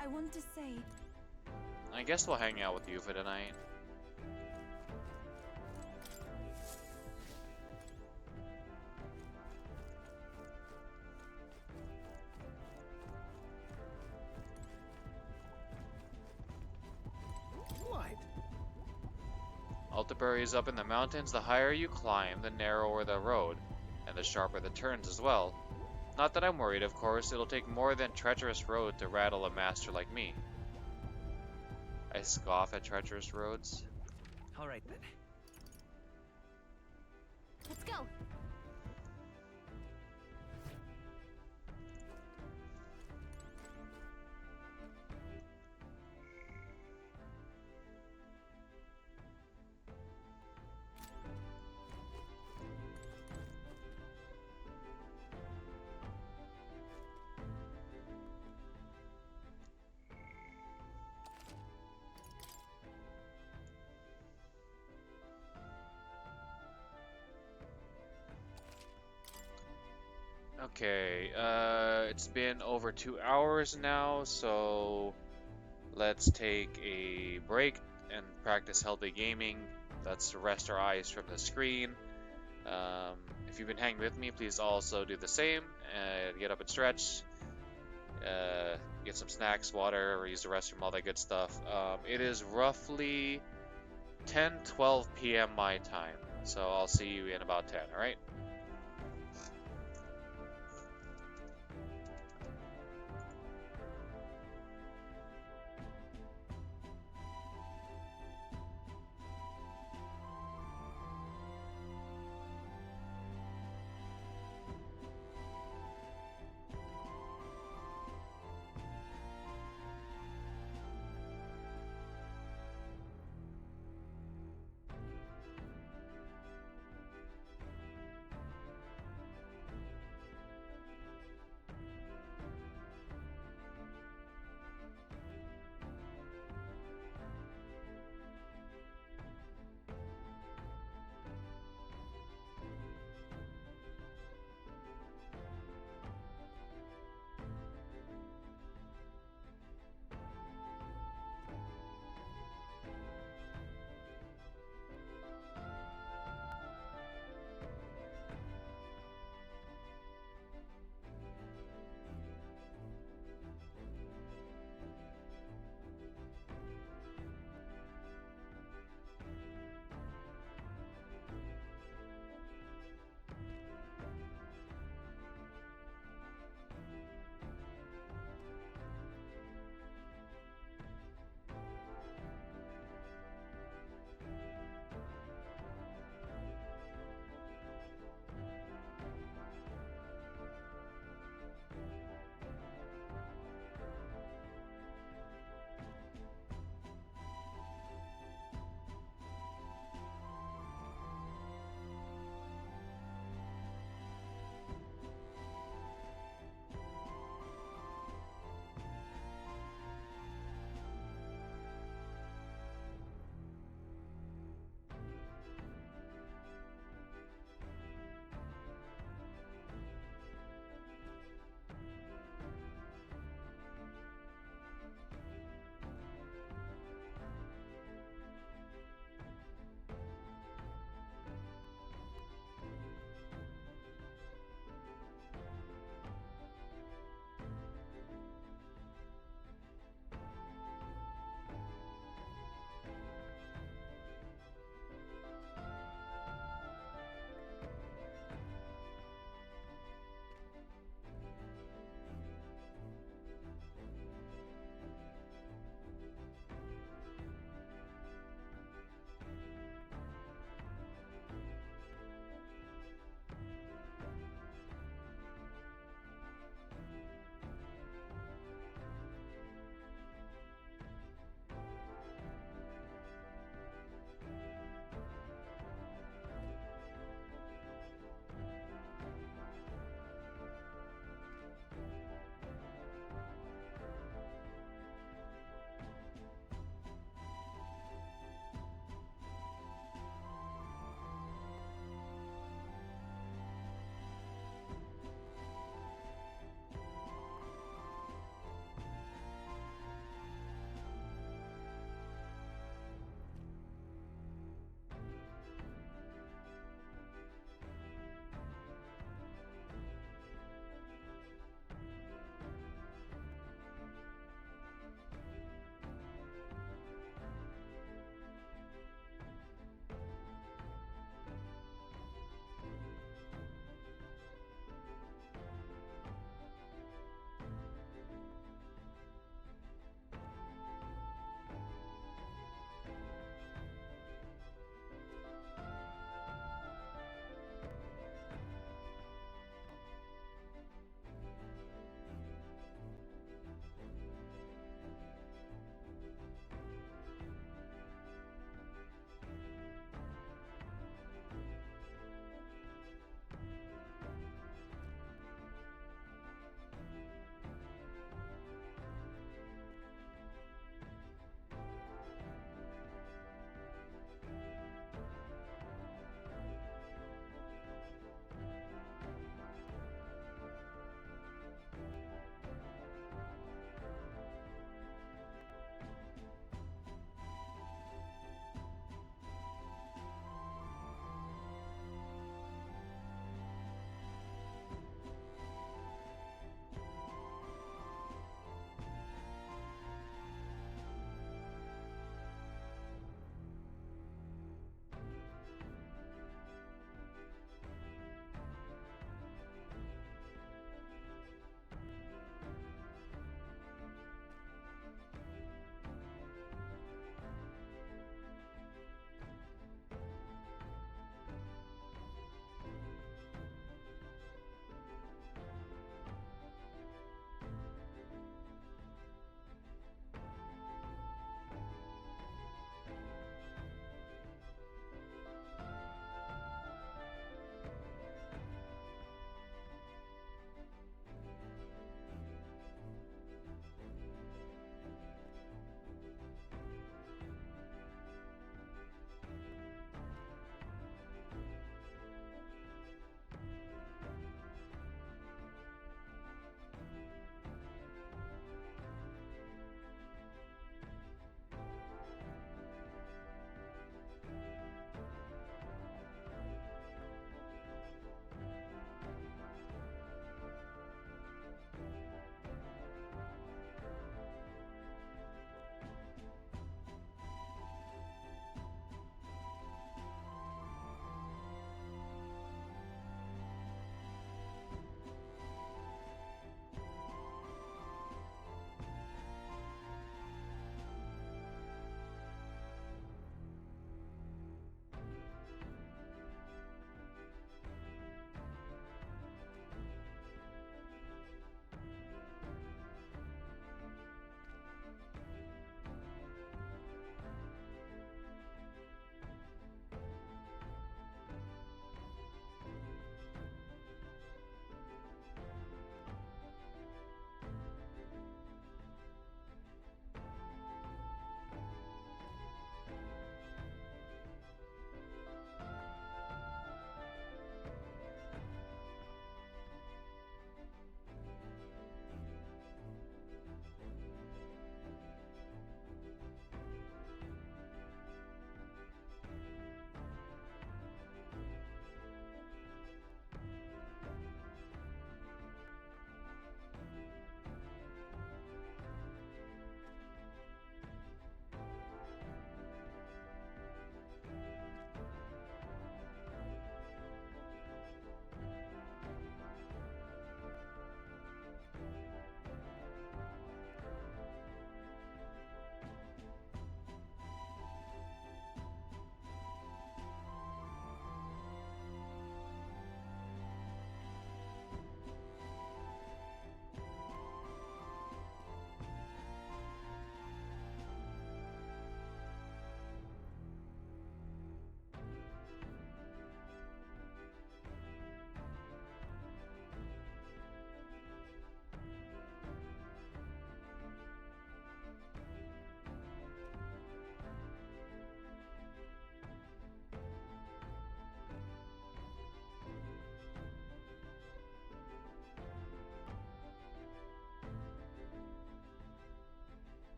I want to say. I guess we'll hang out with you for tonight. Alderbury is up in the mountains. The higher you climb, the narrower the road, and the sharper the turns as well. Not that I'm worried, of course. It'll take more than treacherous road to rattle a master like me. I scoff at treacherous roads. All right then. Let's go. Okay, it's been over 2 hours now, so let's take a break and practice healthy gaming. Let's rest our eyes from the screen. If you've been hanging with me, please also do the same. Get up and stretch. Get some snacks, water, or use the restroom, all that good stuff. It is roughly 10:12 p.m. my time, so I'll see you in about 10, alright?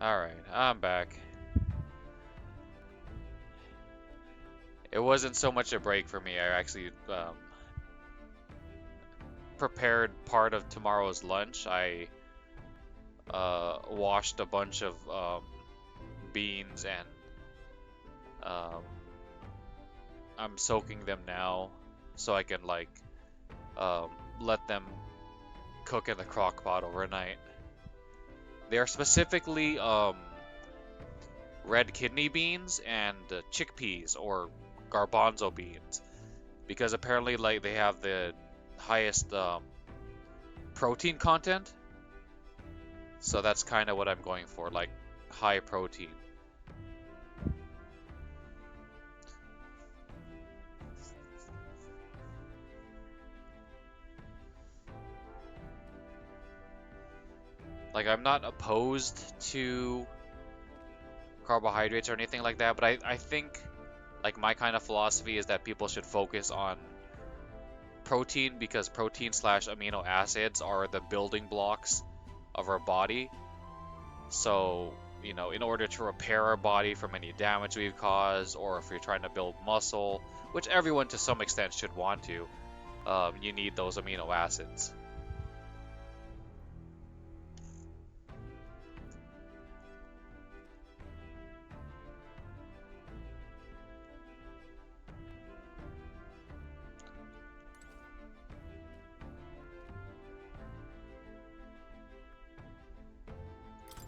Alright, I'm back. It wasn't so much a break for me. I actually prepared part of tomorrow's lunch. I washed a bunch of beans and I'm soaking them now so I can like let them cook in the crock pot overnight. They are specifically red kidney beans and chickpeas or garbanzo beans because apparently like they have the highest protein content. So that's kind of what I'm going for, like high protein. Like I'm not opposed to carbohydrates or anything like that, but I think like my kind of philosophy is that people should focus on protein because protein slash amino acids are the building blocks of our body. So, you know, in order to repair our body from any damage we've caused, or if you're trying to build muscle, which everyone to some extent should want to, you need those amino acids.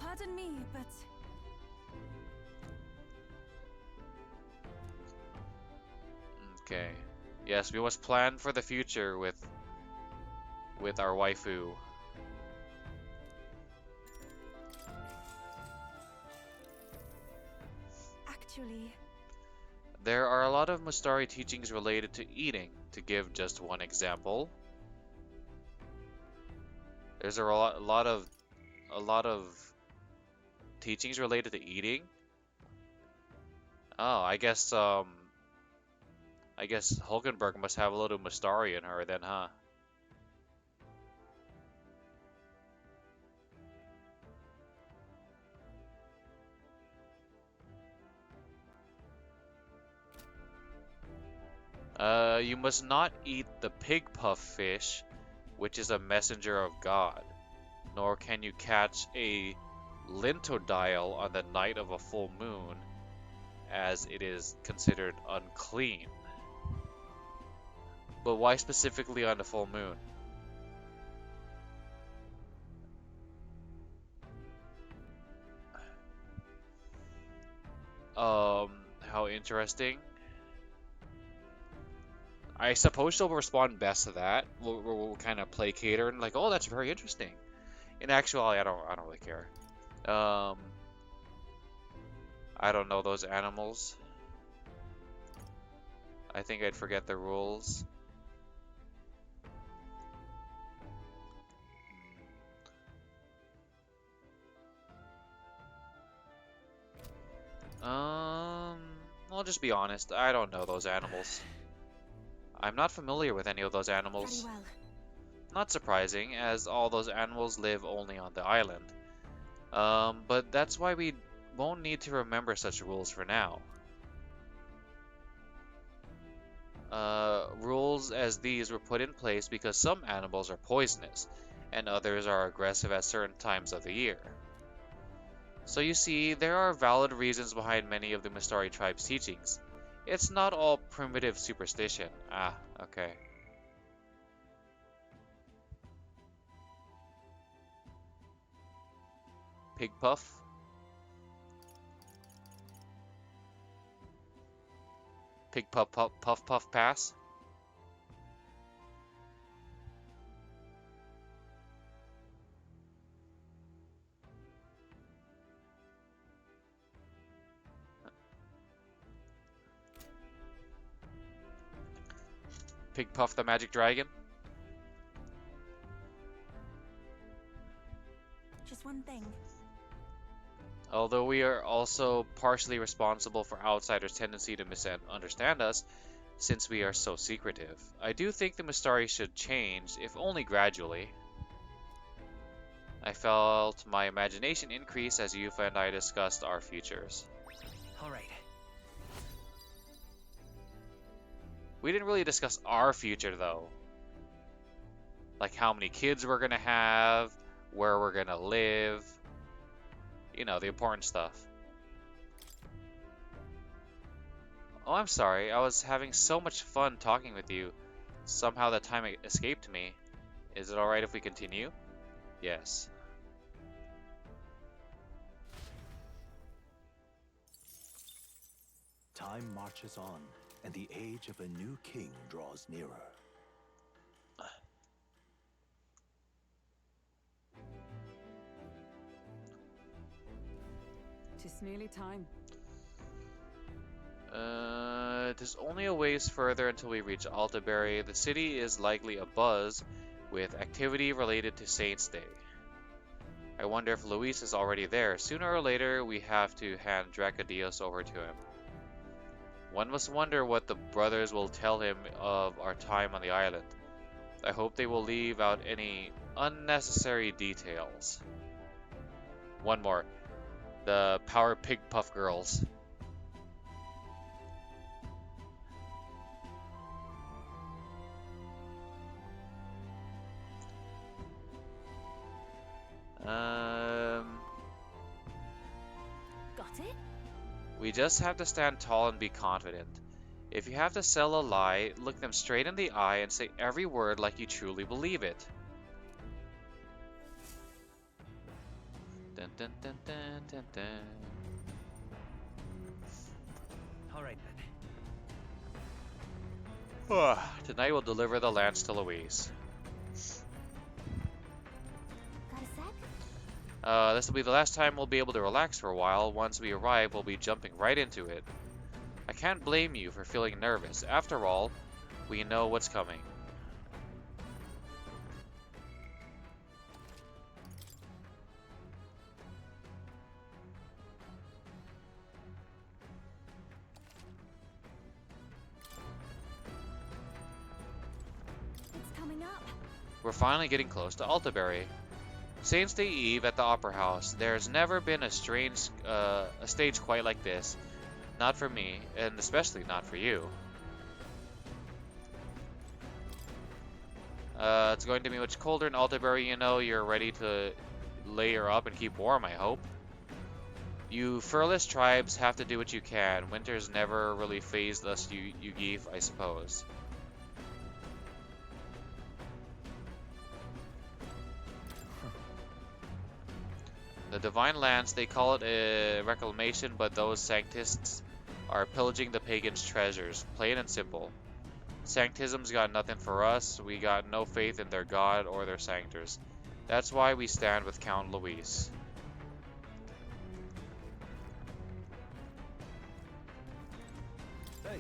Pardon me, but Okay. Yes, we must plan for the future with our waifu. actually, There are a lot of Mustari teachings related to eating. To give just one example, there's a lot of teachings related to eating. Oh, I guess Hulkenberg must have a little Mustari in her then, huh? You must not eat the pig puff fish, which is a messenger of God, nor can you catch a lintodial on the night of a full moon, as it is considered unclean. But why specifically on the full moon? How interesting. I suppose she'll respond best to that. We'll kind of placate her and like, oh, that's very interesting. In actuality, I don't really care. I don't know those animals. I think I'd forget the rules. I'll just be honest. I don't know those animals. I'm not familiar with any of those animals. very well. Not surprising, as all those animals live only on the island. But that's why we won't need to remember such rules for now. Rules as these were put in place because some animals are poisonous, and others are aggressive at certain times of the year. So you see, there are valid reasons behind many of the Mistari tribe's teachings. It's not all primitive superstition. Ah, okay. Pig puff? Pig puff puff pass? Pig puff the magic dragon? Just one thing. Although we are also partially responsible for outsiders' tendency to misunderstand us, since we are so secretive, I do think the Mistari should change, if only gradually. I felt my imagination increase as Yufa and I discussed our futures. All right. We didn't really discuss our future though. Like how many kids we're gonna have, where we're gonna live. You know, the important stuff. Oh, I'm sorry. I was having so much fun talking with you. Somehow that time escaped me. Is it alright if we continue? Yes. Time marches on, and the age of a new king draws nearer. It's nearly time. It is only a ways further until we reach Altaberry. The city is likely abuzz with activity related to Saints' Day. I wonder if Luis is already there. Sooner or later, we have to hand Dracodios over to him. One must wonder what the brothers will tell him of our time on the island. I hope they will leave out any unnecessary details. One more. The Power Pig Puff Girls. Got it? We just have to stand tall and be confident. If you have to sell a lie, look them straight in the eye and say every word like you truly believe it. Dun, dun, dun, dun, dun, dun. All right then. Tonight we'll deliver the lance to Louise. Got a sec? This will be the last time we'll be able to relax for a while. Once we arrive, we'll be jumping right into it. I can't blame you for feeling nervous. After all, we know what's coming. It's coming up. We're finally getting close to Altaberry. Saints' Day Eve at the Opera House. There's never been a stage quite like this. Not for me, and especially not for you. It's going to be much colder in Altaberry, you know. You're ready to layer up and keep warm, I hope. You furless tribes have to do what you can. Winter's never really phased us, you geef, I suppose. The Divine Lance, they call it a reclamation, but those Sanctists are pillaging the pagans' treasures, plain and simple. Sanctism's got nothing for us, we got no faith in their god or their sanctors. That's why we stand with Count Luis. Hey.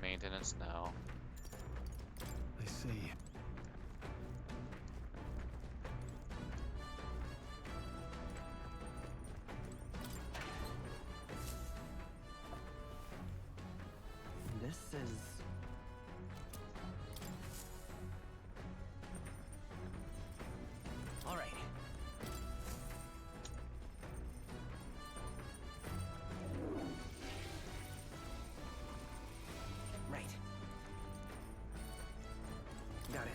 Maintenance now. I see. This is... All right. Right. Got it.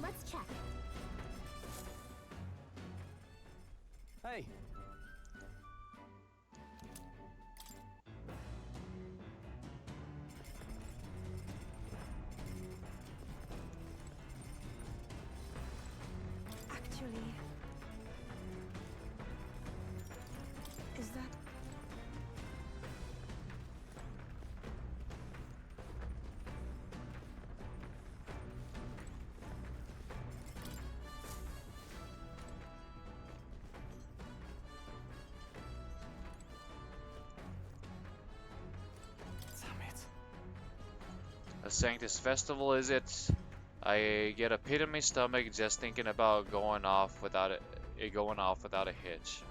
Let's check. Hey. Actually, is that... Sanctus Festival, is it? I get a pit in my stomach just thinking about going off without a hitch.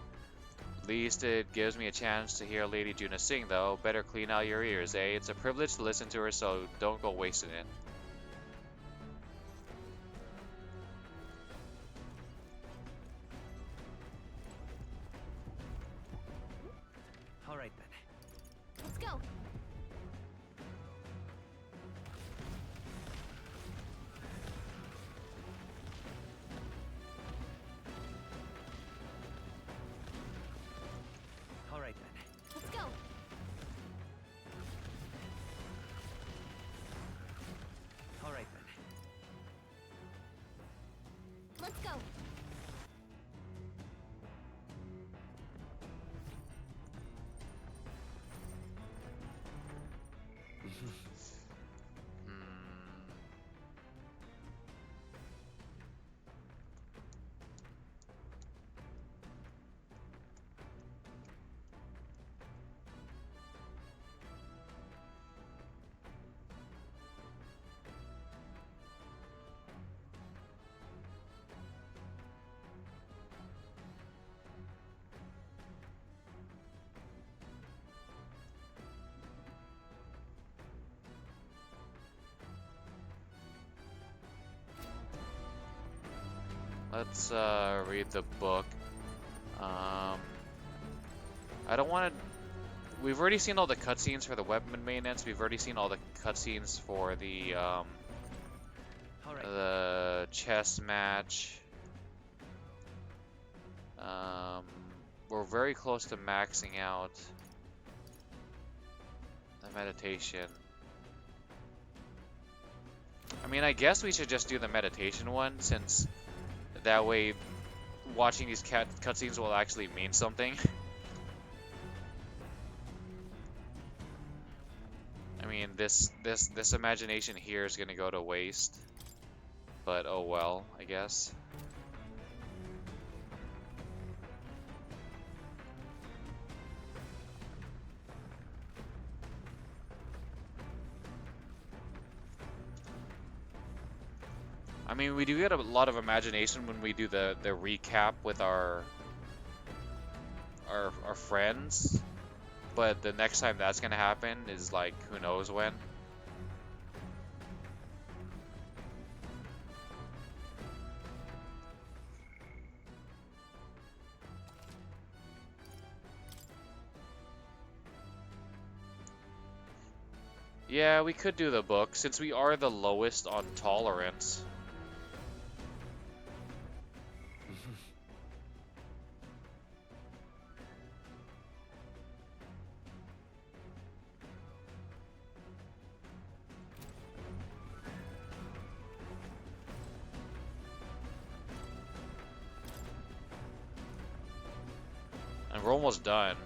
At least it gives me a chance to hear Lady Juna sing, though. Better clean out your ears, eh? It's a privilege to listen to her, so don't go wasting it. All right then. Let's go. All right then. Let's go. All right then. Let's go. Let's read the book. I don't want to. We've already seen all the cutscenes for the weapon maintenance. We've already seen all the cutscenes for the chess match. We're very close to maxing out the meditation. I mean, I guess we should just do the meditation one, since that way watching these cutscenes will actually mean something. I mean, this imagination here is gonna go to waste, but oh well, I guess. I mean, we do get a lot of imagination when we do the recap with our friends, but the next time that's gonna happen is like who knows when. Yeah, we could do the book since we are the lowest on tolerance. And we're almost done.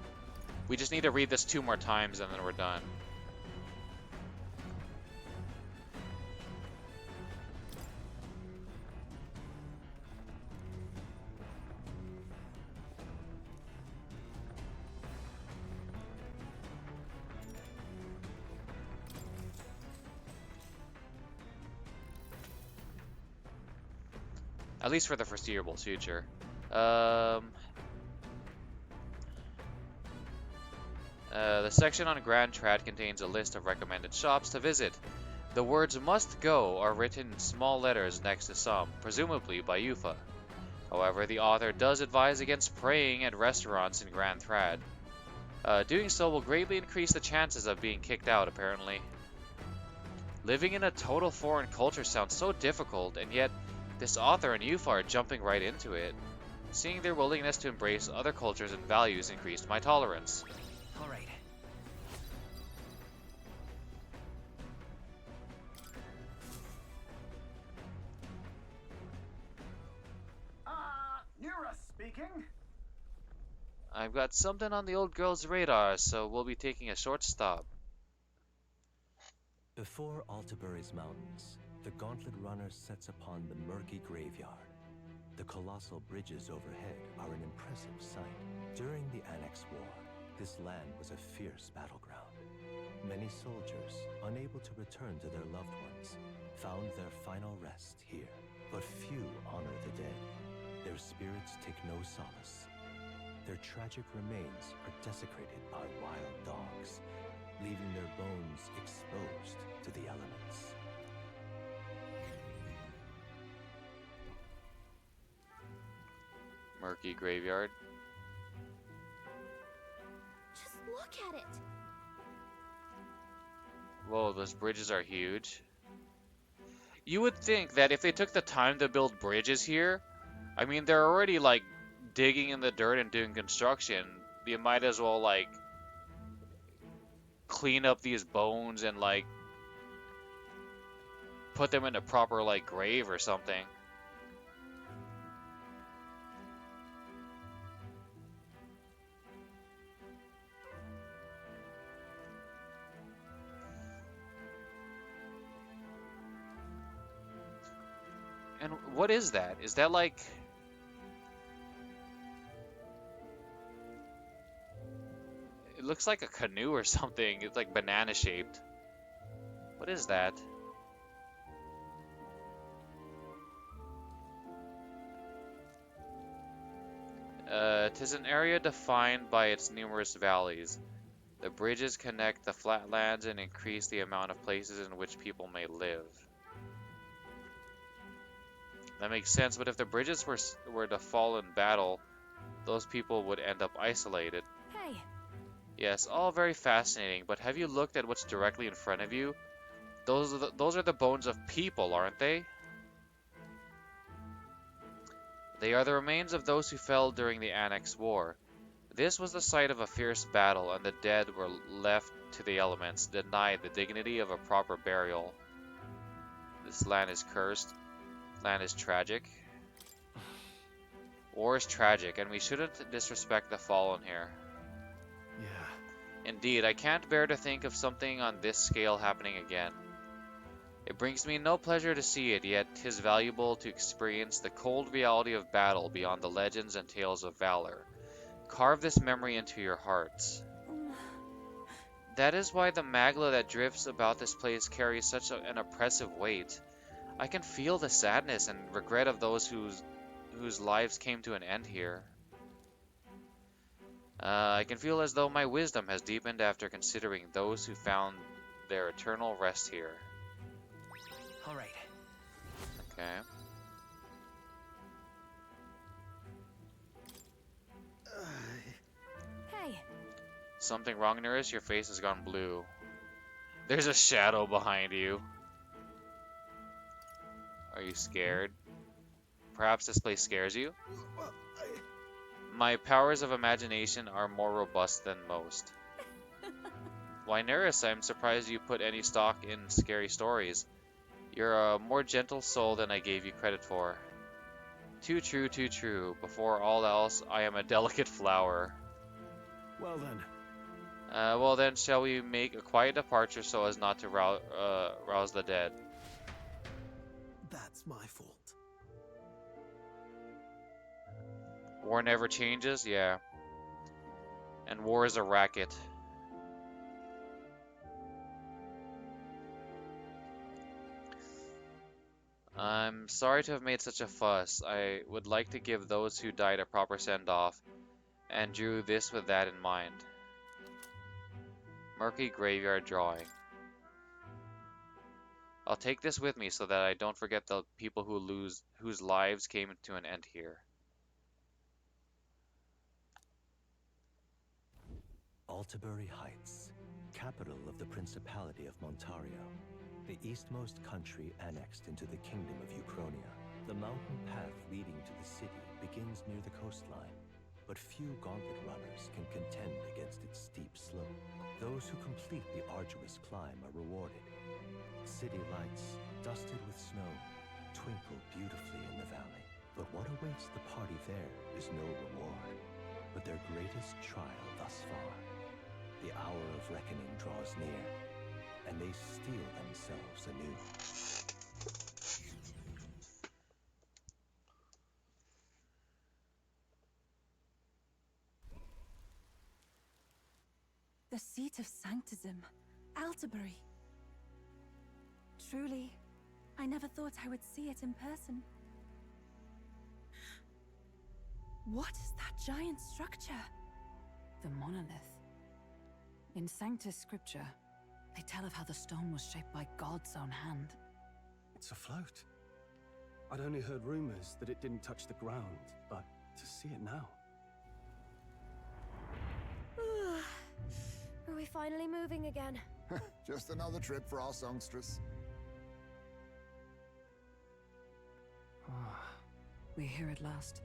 We just need to read this 2 more times and then we're done. At least for the foreseeable future. The section on Grand Trad contains a list of recommended shops to visit. The words "must go" are written in small letters next to some, presumably by Yufa. However, the author does advise against praying at restaurants in Grand Trad. Doing so will greatly increase the chances of being kicked out, apparently. Living in a total foreign culture sounds so difficult, and yet this author and Yufa are jumping right into it. Seeing their willingness to embrace other cultures and values increased my tolerance. All right. Nura speaking. I've got something on the old girl's radar, so we'll be taking a short stop. Before Altabury's mountains, the Gauntlet Runner sets upon the murky graveyard. The colossal bridges overhead are an impressive sight. During the Annex War, this land was a fierce battleground. Many soldiers, unable to return to their loved ones, found their final rest here. But few honor the dead. Their spirits take no solace. Their tragic remains are desecrated by wild dogs, leaving their bones exposed to the elements. Murky graveyard. Just look at it. Whoa, those bridges are huge. You would think that if they took the time to build bridges here, I mean, they're already, like, digging in the dirt and doing construction. You might as well, like, clean up these bones and, like, put them in a proper, like, grave or something. And what is that? Is that like... It looks like a canoe or something. It's like banana shaped. What is that? Tis an area defined by its numerous valleys. The bridges connect the flatlands and increase the amount of places in which people may live. That makes sense, but if the bridges were to fall in battle, those people would end up isolated. Hey. Yes, all very fascinating, but have you looked at what's directly in front of you? Those are the bones of people, aren't they? They are the remains of those who fell during the Annex War. This was the site of a fierce battle, and the dead were left to the elements, denied the dignity of a proper burial. This land is cursed. Land is tragic. War is tragic, and we shouldn't disrespect the fallen here. Yeah. Indeed, I can't bear to think of something on this scale happening again. It brings me no pleasure to see it, yet 'tis valuable to experience the cold reality of battle beyond the legends and tales of valor. Carve this memory into your hearts. That is why the magla that drifts about this place carries such an oppressive weight. I can feel the sadness and regret of those whose lives came to an end here. I can feel as though my wisdom has deepened after considering those who found their eternal rest here. All right. Okay. Hey. Something wrong, Nurse? Your face has gone blue. There's a shadow behind you. Are you scared? Perhaps this place scares you? My powers of imagination are more robust than most. Why, Nurse, I'm surprised you put any stock in scary stories. You're a more gentle soul than I gave you credit for. Too true, too true. Before all else, I am a delicate flower. Well then. Well then, shall we make a quiet departure so as not to rouse the dead? That's my fault. War never changes? Yeah. And war is a racket. I'm sorry to have made such a fuss. I would like to give those who died a proper send-off, and drew this with that in mind. Murky graveyard drawing. I'll take this with me so that I don't forget the people whose lives came to an end here. Altabury Heights, capital of the Principality of Montario, the eastmost country annexed into the Kingdom of Uchronia. The mountain path leading to the city begins near the coastline, but few gauntlet runners can contend against its steep slope. Those who complete the arduous climb are rewarded. City lights, dusted with snow, twinkle beautifully in the valley. But what awaits the party there is no reward, but their greatest trial thus far. The hour of reckoning draws near, and they steel themselves anew. The seat of sanctism. Altabury. Truly, I never thought I would see it in person. What is that giant structure? The monolith. In Sanctus Scripture, they tell of how the stone was shaped by God's own hand. It's afloat. I'd only heard rumors that it didn't touch the ground, but to see it now. Are we finally moving again? Just another trip for our songstress. We're here at last.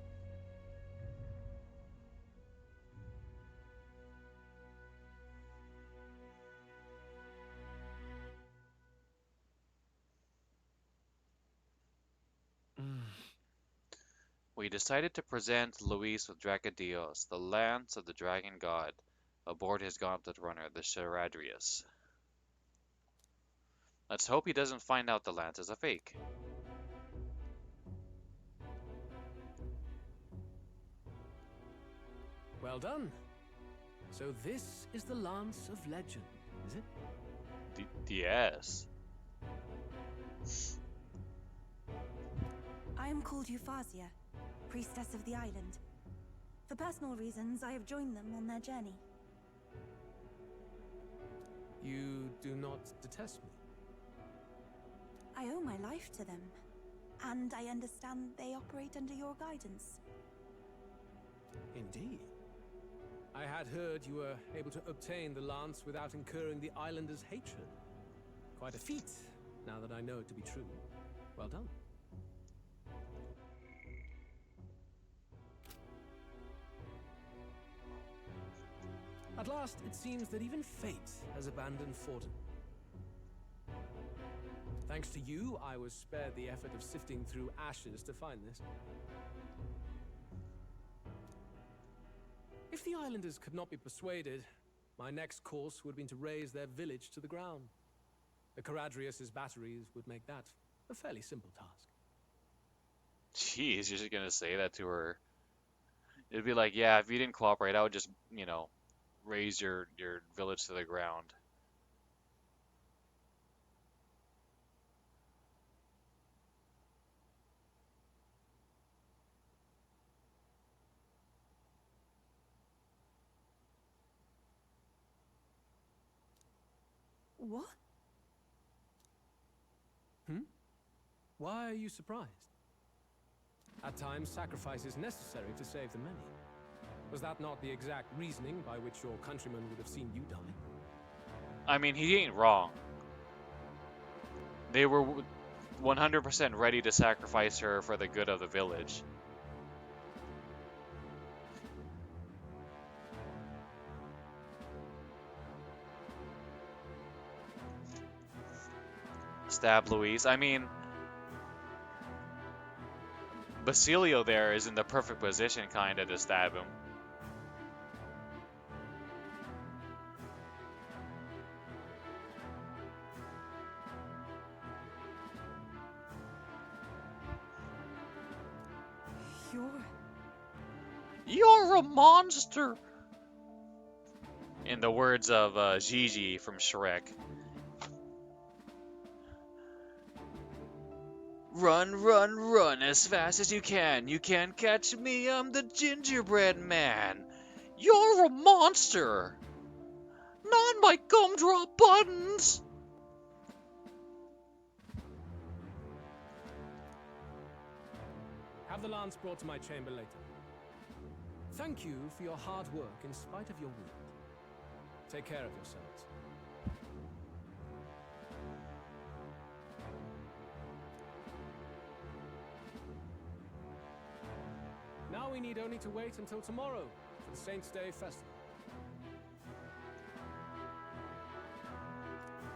We decided to present Luis with Dracodios, the lance of the dragon god, aboard his gauntlet runner, the Charadrius. Let's hope he doesn't find out the lance is a fake. Well done. So this is the Lance of Legend, is it? Yes. I am called Euphrasia, priestess of the island. For personal reasons, I have joined them on their journey. You do not detest me? I owe my life to them, and I understand they operate under your guidance. Indeed. I had heard you were able to obtain the lance without incurring the islanders' hatred. Quite a feat, now that I know it to be true. Well done. At last, it seems that even fate has abandoned Fortin. Thanks to you, I was spared the effort of sifting through ashes to find this. If the islanders could not be persuaded, my next course would have been to raze their village to the ground. The Charadrius' batteries would make that a fairly simple task. Jeez, you're just gonna say that to her. It'd be like, yeah, if you didn't cooperate, I would just, raise your village to the ground. What? Why are you surprised? At times, sacrifice is necessary to save the many. Was that not the exact reasoning by which your countrymen would have seen you die? I mean, he ain't wrong. They were 100% ready to sacrifice her for the good of the village. Stab Luis. I mean, Basilio there is in the perfect position, kinda, to stab him. You're a monster! In the words of Gigi from Shrek. Run, run, run as fast as you can. You can't catch me, I'm the gingerbread man. You're a monster! Not my gumdrop buttons! Have the lance brought to my chamber later. Thank you for your hard work in spite of your wound. Take care of yourselves. Now we need only to wait until tomorrow for the Saints' Day festival.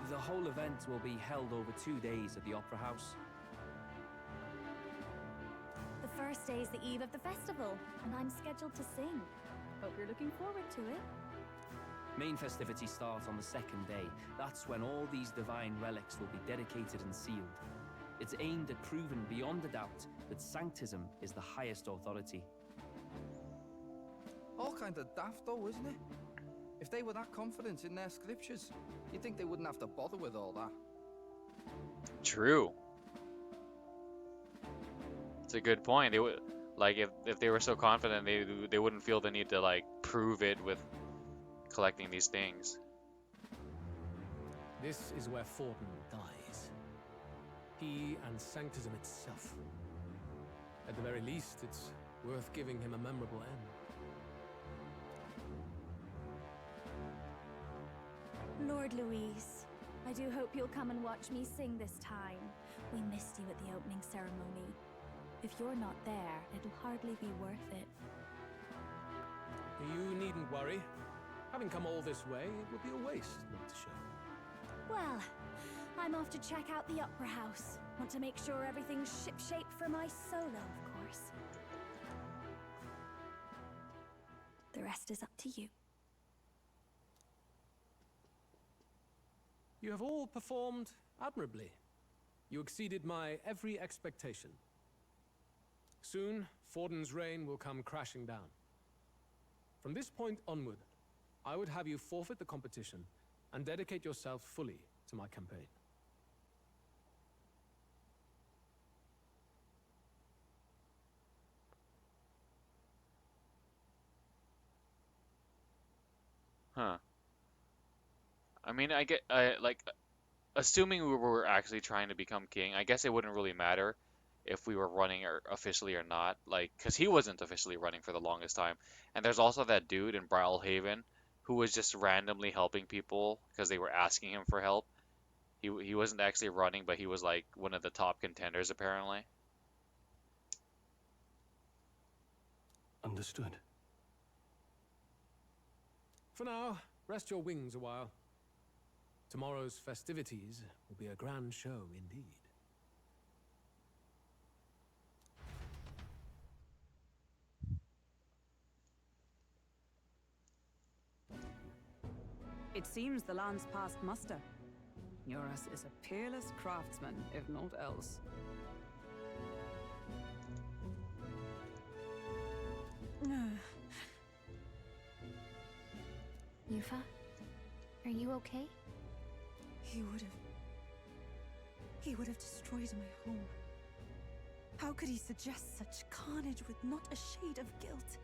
The whole event will be held over 2 days at the Opera House. The first day is the eve of the festival, and I'm scheduled to sing. Hope you're looking forward to it. Main festivities start on the second day. That's when all these divine relics will be dedicated and sealed. It's aimed at proving beyond a doubt that Sanctism is the highest authority. All kind of daft though, isn't it? If they were that confident in their scriptures, you'd think they wouldn't have to bother with all that. True. It's a good point. They would, like, if they were so confident, they wouldn't feel the need to like prove it with collecting these things. This is where Forden dies. He and Sanctism itself. At the very least, it's worth giving him a memorable end. Lord Louise, I do hope you'll come and watch me sing this time. We missed you at the opening ceremony. If you're not there, it'll hardly be worth it. You needn't worry. Having come all this way, it would be a waste not to show. Well, I'm off to check out the Opera House. Want to make sure everything's shipshape for my solo, of course. The rest is up to you. You have all performed admirably. You exceeded my every expectation. Soon, Forden's reign will come crashing down. From this point onward, I would have you forfeit the competition and dedicate yourself fully to my campaign. Huh. I mean, like, assuming we were actually trying to become king, I guess it wouldn't really matter if we were running officially or not. Like, because he wasn't officially running for the longest time. And there's also that dude in Brawlhaven who was just randomly helping people because they were asking him for help. He wasn't actually running, but he was like one of the top contenders apparently. Understood. For now, rest your wings a while. Tomorrow's festivities will be a grand show indeed. It seems the land's past muster. Eurus is a peerless craftsman, if not else. Yufa, are you okay? He would have destroyed my home. How could he suggest such carnage with not a shade of guilt?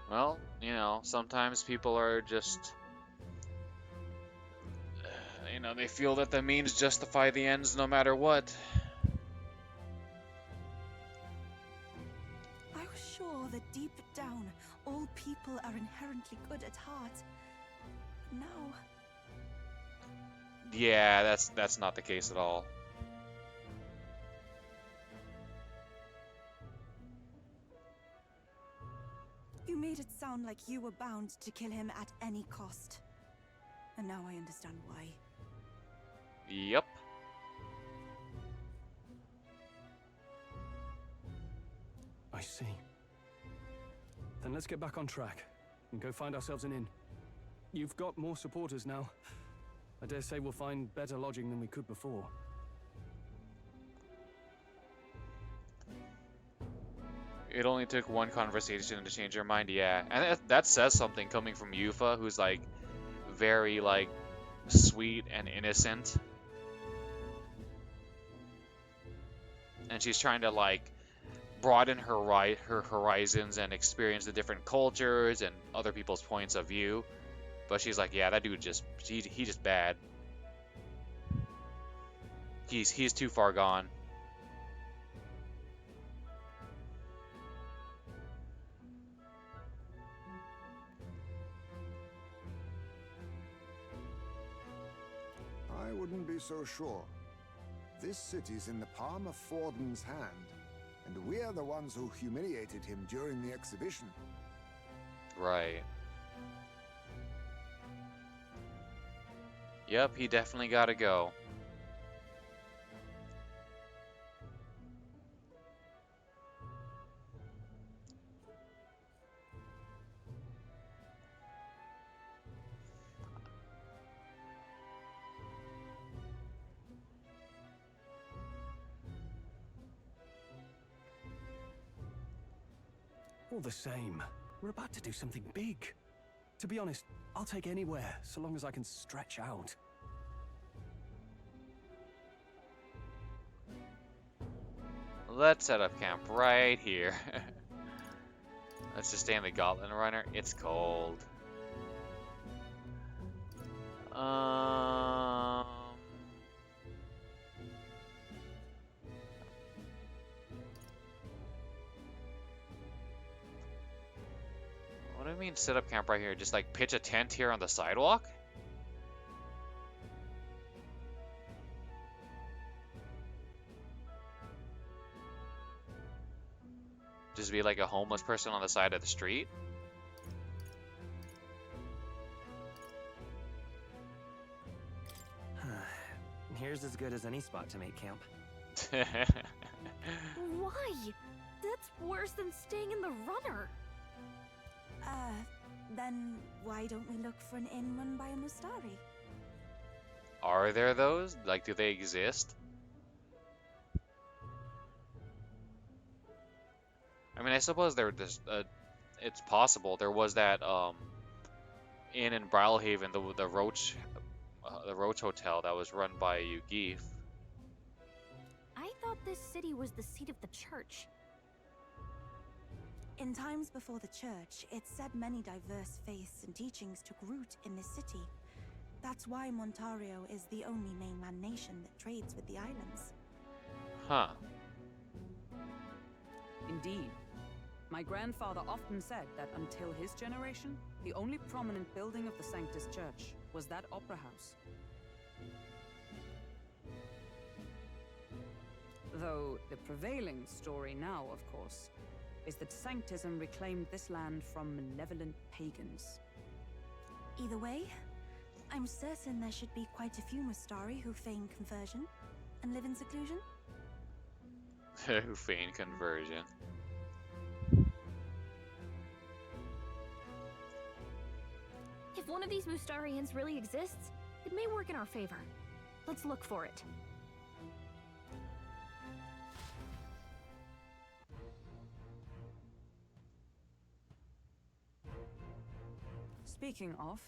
Well, you know, sometimes people are just, you know, they feel that the means justify the ends no matter what. I was sure that deep down, all people are inherently good at heart. Now... Yeah, that's not the case at all. You made it sound like you were bound to kill him at any cost. And now I understand why. Yep. I see. Then let's get back on track and go find ourselves an inn. You've got more supporters now. I dare say we'll find better lodging than we could before. It only took one conversation to change your mind, yeah. And that says something coming from Yufa, who's like very like sweet and innocent. And she's trying to like broaden her horizons and experience the different cultures and other people's points of view. But she's like, yeah, that dude just he just bad. He's too far gone. I wouldn't be so sure. This city's in the palm of Forden's hand, and we're the ones who humiliated him during the exhibition. Right. Yep, he definitely gotta go. All the same, we're about to do something big. To be honest, I'll take anywhere, so long as I can stretch out. Let's set up camp right here. Let's just stay in the Gauntlet Runner. It's cold. What do you mean set up camp right here? Just like pitch a tent here on the sidewalk? Just be like a homeless person on the side of the street? Here's as good as any spot to make camp. Why? That's worse than staying in the runner. Then why don't we look for an inn run by a Mustari? Are there those? Like, do they exist? I mean, I suppose they're just, it's possible. There was that, inn in Brilhaven, the Roach Hotel that was run by Yugif. I thought this city was the seat of the church. In times before the church, it's said many diverse faiths and teachings took root in this city. That's why Montario is the only mainland nation that trades with the islands. Huh. Indeed. My grandfather often said that until his generation, the only prominent building of the Sanctus Church was that opera house. Though the prevailing story now, of course, is that Sanctism reclaimed this land from malevolent pagans. Either way, I'm certain there should be quite a few Mustari who feign conversion and live in seclusion. Who feign conversion. If one of these Mustarians really exists, it may work in our favor. Let's look for it. Speaking of...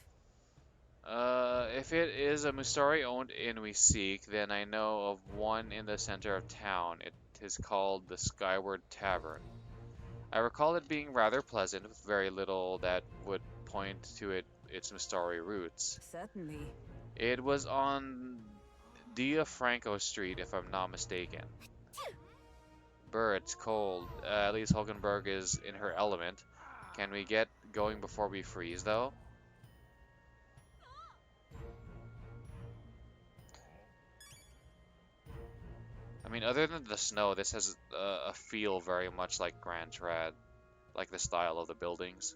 If it is a Mustari-owned inn we seek, then I know of one in the center of town. It is called the Skyward Tavern. I recall it being rather pleasant, with very little that would point to its Mustari roots. Certainly. It was on Diafranco Street, if I'm not mistaken. Brr, it's cold. At least Hulkenberg is in her element. Can we get going before we freeze, though? I mean, other than the snow, this has a feel very much like Grand Trad, like the style of the buildings.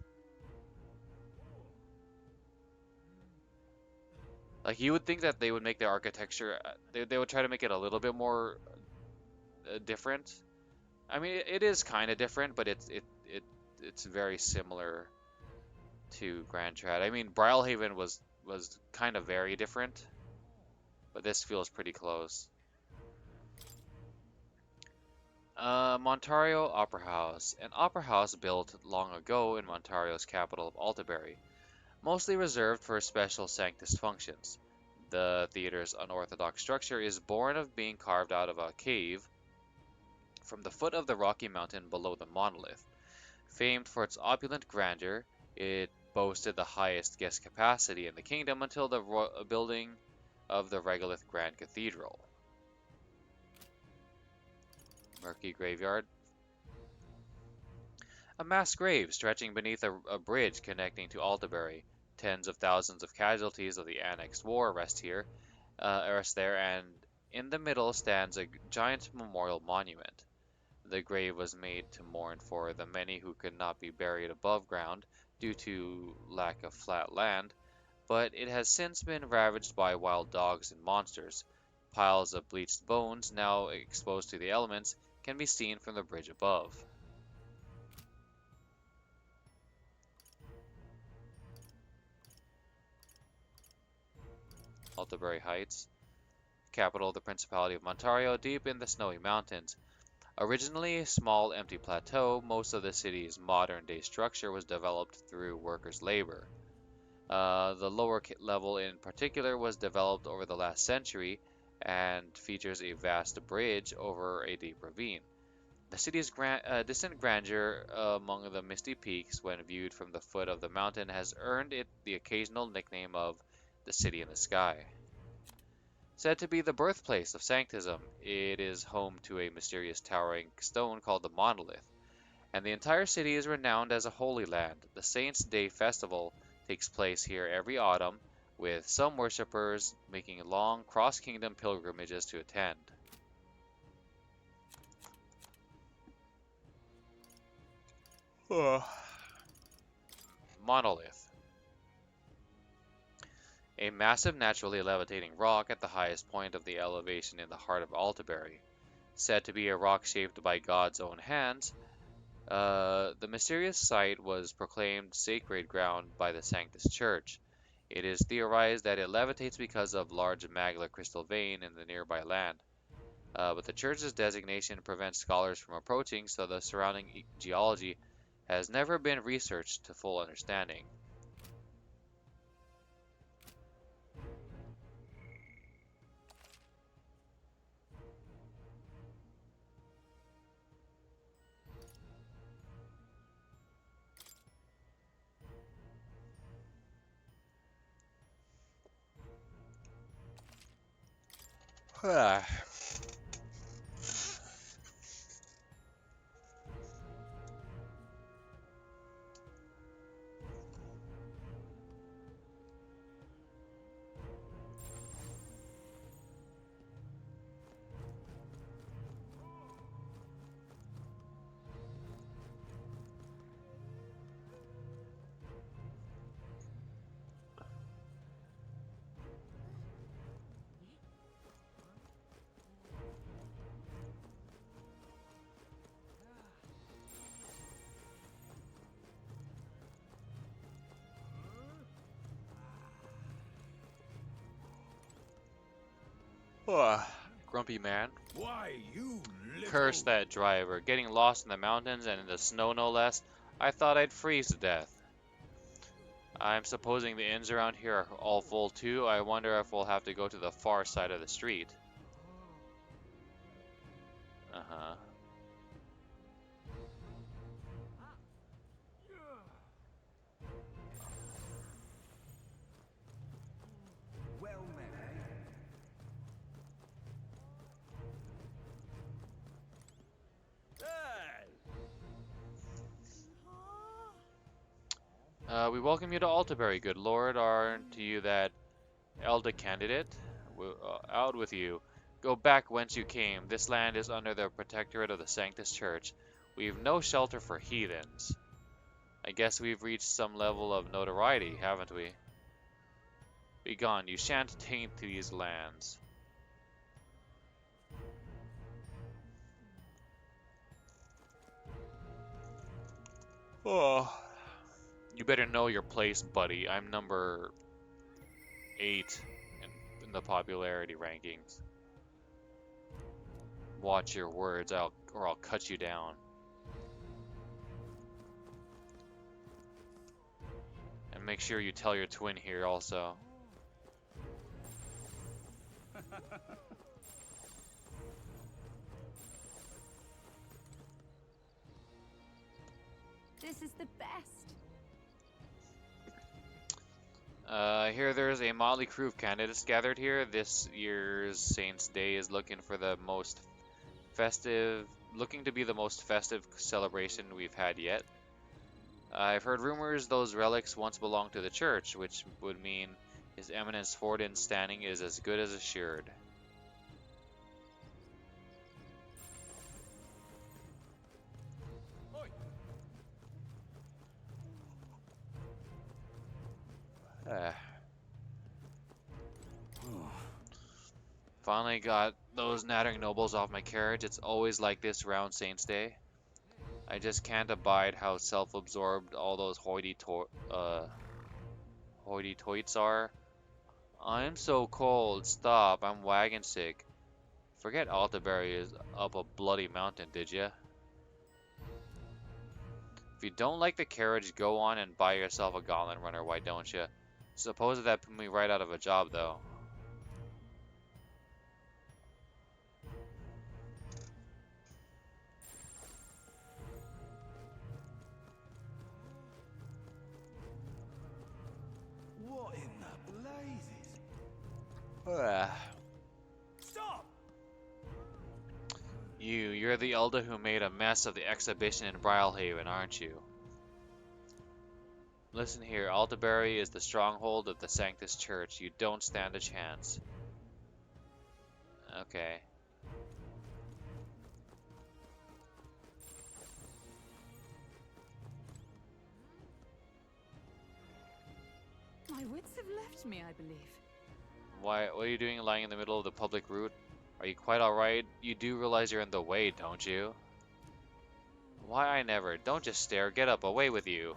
Like, you would think that they would make the architecture, they would try to make it a little bit more different. I mean, it is kind of different, but it's very similar to Grand Trad. I mean, Brilhaven was kind of very different, but this feels pretty close. Montario Opera House. An opera house built long ago in Montario's capital of Altaberry, mostly reserved for special Sanctus functions. The theater's unorthodox structure is born of being carved out of a cave from the foot of the rocky mountain below the monolith. Famed for its opulent grandeur, it boasted the highest guest capacity in the kingdom until the building of the Regolith Grand Cathedral. Murky Graveyard. A mass grave stretching beneath a bridge connecting to Altaberry. Tens of thousands of casualties of the annexed war rest there, and in the middle stands a giant memorial monument. The grave was made to mourn for the many who could not be buried above ground due to lack of flat land, but it has since been ravaged by wild dogs and monsters. Piles of bleached bones, now exposed to the elements, can be seen from the bridge above. Altaberry Heights, capital of the Principality of Montario, deep in the snowy mountains. Originally a small empty plateau, most of the city's modern-day structure was developed through workers' labor. The lower level in particular was developed over the last century and features a vast bridge over a deep ravine. The city's distant grandeur among the misty peaks when viewed from the foot of the mountain has earned it the occasional nickname of the City in the Sky. Said to be the birthplace of Sanctism, it is home to a mysterious towering stone called the Monolith, and the entire city is renowned as a holy land. The Saints' Day festival takes place here every autumn, with some worshippers making long cross-kingdom pilgrimages to attend. Monolith. A massive naturally levitating rock at the highest point of the elevation in the heart of Altabury. Said to be a rock shaped by God's own hands, the mysterious site was proclaimed sacred ground by the Sanctus Church. It is theorized that it levitates because of large magma crystal vein in the nearby land. But the church's designation prevents scholars from approaching, so the surrounding geology has never been researched to full understanding. Grumpy man. Why, you little... Curse that driver. Getting lost in the mountains and in the snow no less. I thought I'd freeze to death. I'm supposing the inns around here are all full too. I wonder if we'll have to go to the far side of the street. Uh-huh. Well met, We welcome you to Altabury, good lord. Aren't you that Elder candidate? Out with you. Go back whence you came. This land is under the protectorate of the Sanctus Church. We've no shelter for heathens. I guess we've reached some level of notoriety, haven't we? Begone, you shan't taint these lands. Oh. You better know your place, buddy. I'm number 8 in the popularity rankings. Watch your words, or I'll cut you down. And make sure you tell your twin here also. This is the best. I hear there's a motley crew of candidates gathered here. This year's Saints' Day is looking to be the most festive celebration we've had yet. I've heard rumors those relics once belonged to the church, which would mean His Eminence Forden's standing is as good as assured. Finally got those nattering nobles off my carriage. It's always like this round Saints' Day. I just can't abide how self-absorbed all those hoity-toits are. I'm so cold. Stop. I'm wagon sick. Forget Altaberry is up a bloody mountain, did ya? If you don't like the carriage, go on and buy yourself a Gauntlet Runner, why don't you? Suppose that put me right out of a job, though. What in the blazes? Stop! You're the elder who made a mess of the exhibition in Brylehaven, aren't you? Listen here, Altaberry is the stronghold of the Sanctus Church. You don't stand a chance. Okay. My wits have left me, I believe. What are you doing lying in the middle of the public route? Are you quite alright? You do realize you're in the way, don't you? Why I never. Don't just stare. Get up. Away with you.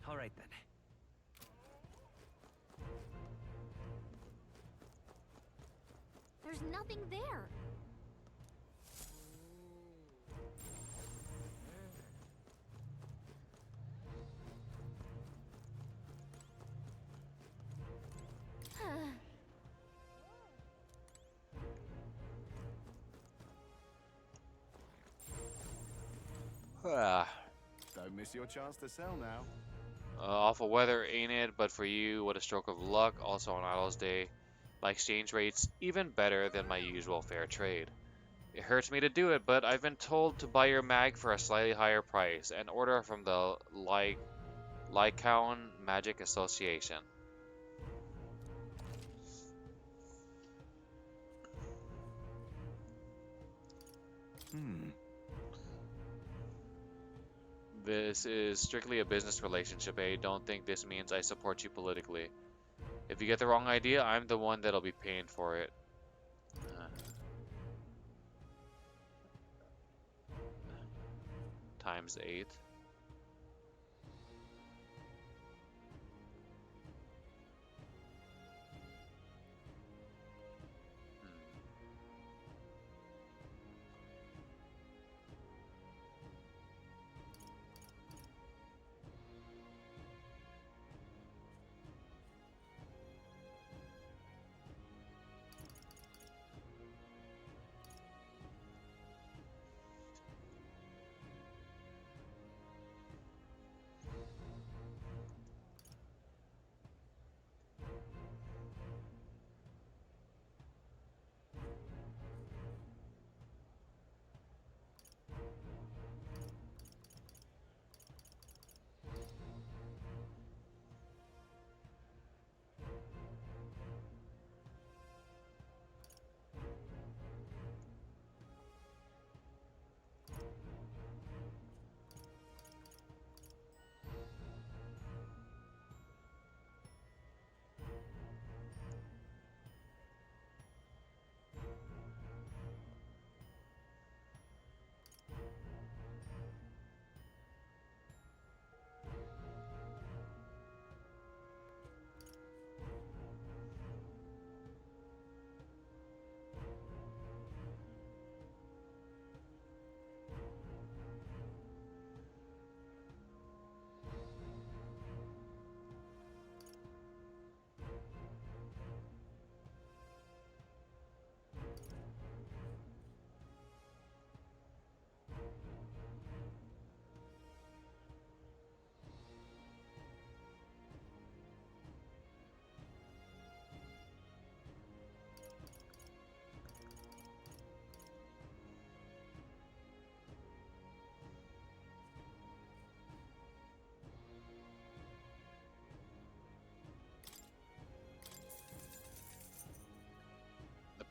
All right then. There's nothing there. Don't miss your chance to sell now. Awful weather, ain't it? But for you, what a stroke of luck. Also on Idol's Day. My exchange rate's even better than my usual fair trade. It hurts me to do it, but I've been told to buy your mag for a slightly higher price and order from the Lycaon Magic Association. This is strictly a business relationship, eh? Don't think this means I support you politically. If you get the wrong idea, I'm the one that'll be paying for it. Times 8.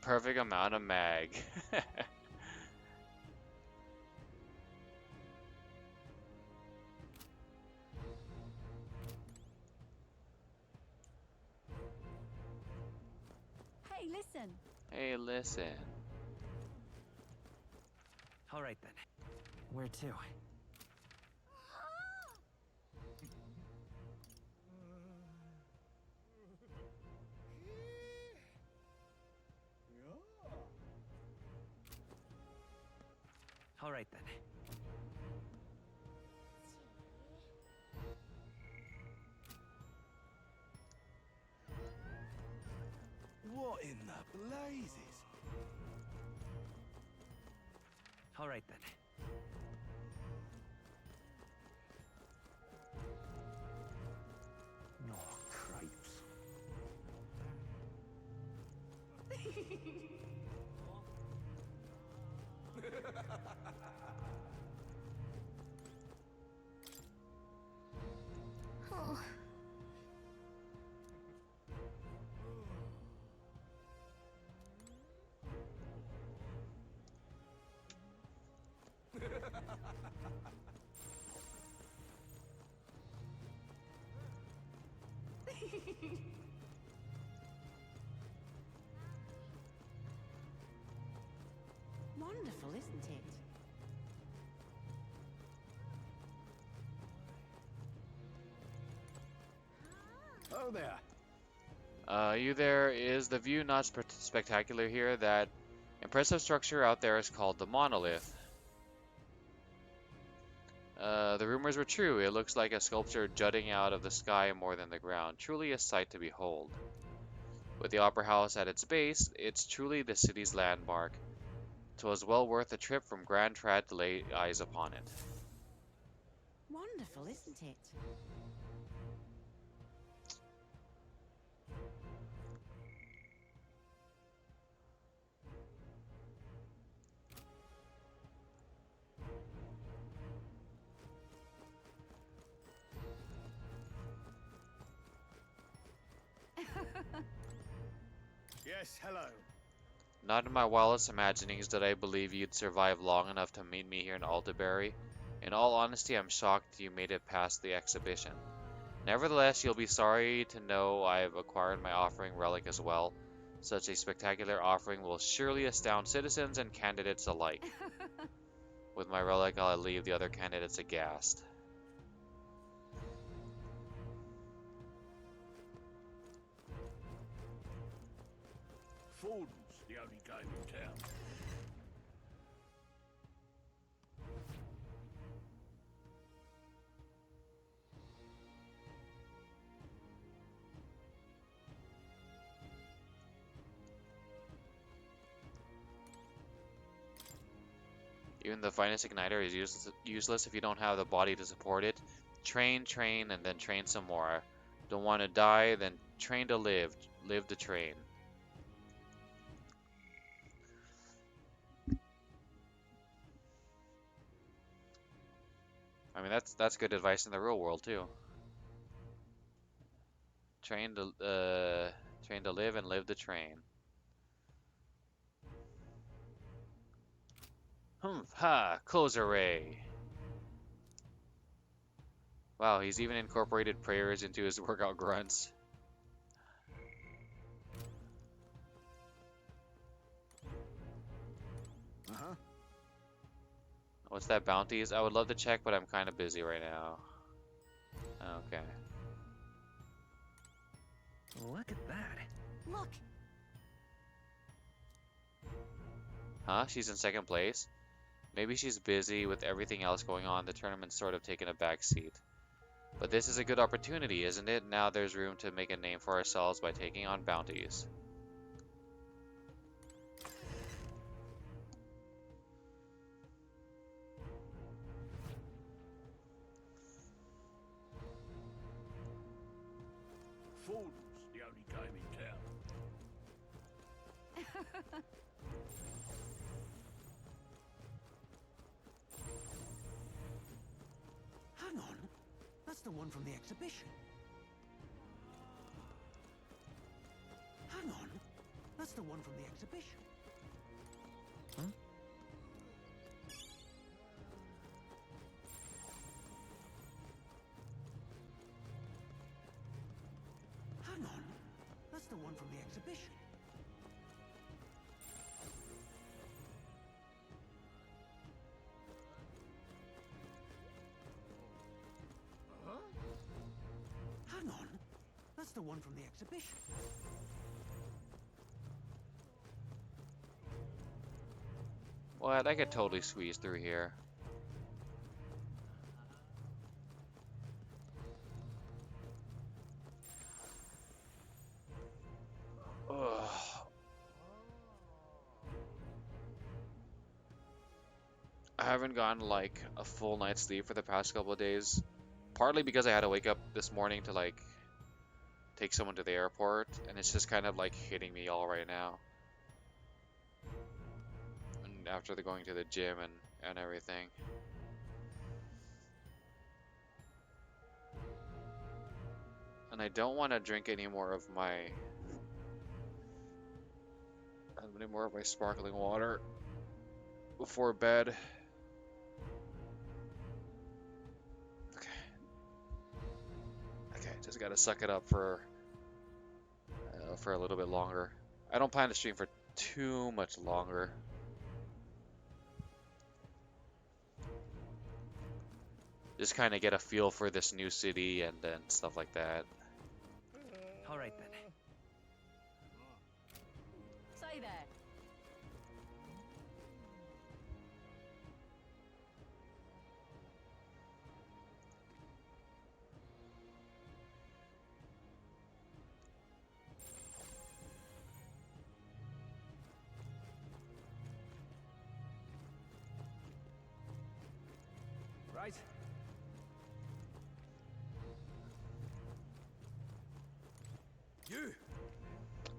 Perfect amount of mag. Hey, listen. Hey, listen. All right then. Where to? All right then. What in the blazes? All right then. No, cripes. Oh. Wonderful, isn't it? Oh there. You there. Is the view not spectacular here? That impressive structure out there is called the monolith. The rumors were true. It looks like a sculpture jutting out of the sky more than the ground. Truly a sight to behold. With the Opera House at its base, it's truly the city's landmark. 'Twas well worth the trip from Grand Trad to lay eyes upon it. Wonderful, isn't it? Yes, hello. Not in my wildest imaginings did I believe you'd survive long enough to meet me here in Alderberry. In all honesty, I'm shocked you made it past the exhibition. Nevertheless, you'll be sorry to know I've acquired my offering relic as well. Such a spectacular offering will surely astound citizens and candidates alike. With my relic, I'll leave the other candidates aghast. Forden's the only game in town. Even the finest igniter is useless if you don't have the body to support it. Train, train, and then train some more. Don't want to die, then train to live. Live to train. I mean, that's good advice in the real world too. Train to live and live to train. Close array. Wow, he's even incorporated prayers into his workout grunts. Uh-huh. What's that, bounties? I would love to check, but I'm kind of busy right now. Okay. Look at that. Look! Huh? She's in second place? Maybe she's busy with everything else going on. The tournament's sort of taken a back seat. But this is a good opportunity, isn't it? Now there's room to make a name for ourselves by taking on bounties. Forden's the only game in town. Hang on. That's the one from the exhibition. Hang on. That's the one from the exhibition. Huh? Hang on. That's the one from the exhibition. the one from the exhibition. What? I could totally squeeze through here. Ugh. I haven't gotten like a full night's sleep for the past couple of days. Partly because I had to wake up this morning to like take someone to the airport, and it's just kind of like hitting me all right now. And after the going to the gym and everything. And I don't want to drink any more of my sparkling water before bed. Okay, just gotta suck it up for a little bit longer. I don't plan to stream for too much longer. Just kind of get a feel for this new city and then stuff like that. All right then. Say there. Right. You.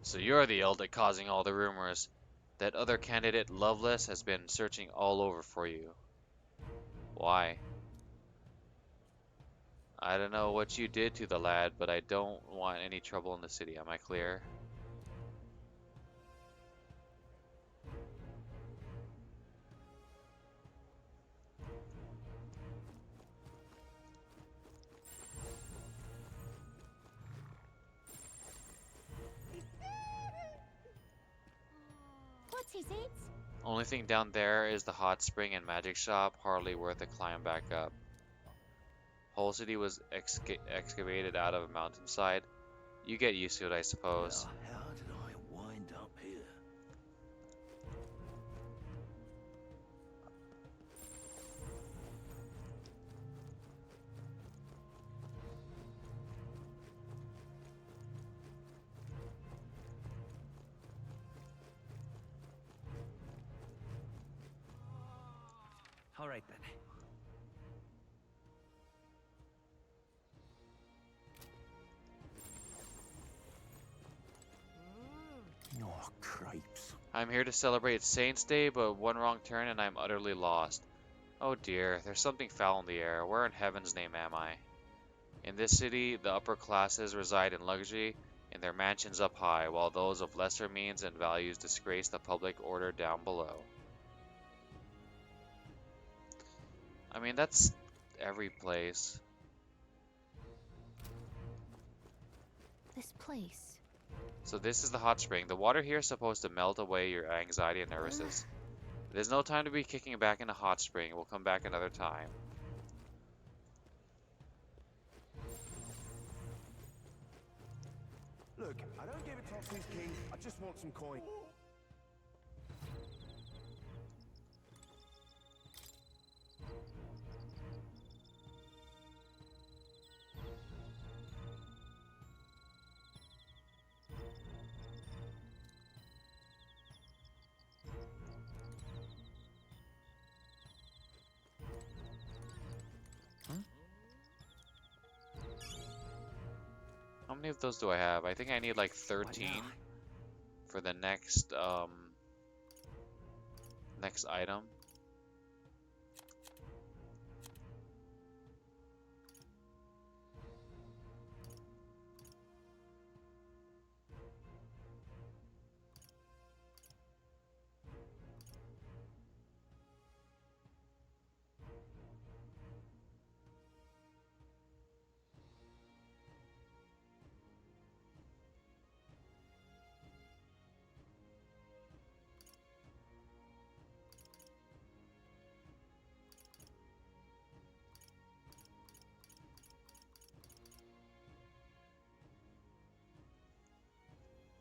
So you're the elder causing all the rumors. That other candidate, Loveless, has been searching all over for you. Why? I don't know what you did to the lad, but I don't want any trouble in the city. Am I clear? What is it? Only thing down there is the hot spring and magic shop, hardly worth a climb back up. Whole city was excavated out of a mountainside. You get used to it, I suppose. Now, how did I wind up here? All right then. Oh, cripes. I'm here to celebrate Saints' Day, but one wrong turn and I'm utterly lost. Oh dear, there's something foul in the air. Where in heaven's name am I? In this city, the upper classes reside in luxury in their mansions up high, while those of lesser means and values disgrace the public order down below. I mean, that's every place. This place. So this is the hot spring. The water here is supposed to melt away your anxiety and nervousness. There's no time to be kicking back in a hot spring. We'll come back another time. Look, I don't give it tossies, King. I just want some coin. How many of those do I have? I think I need like 13 for the next next item.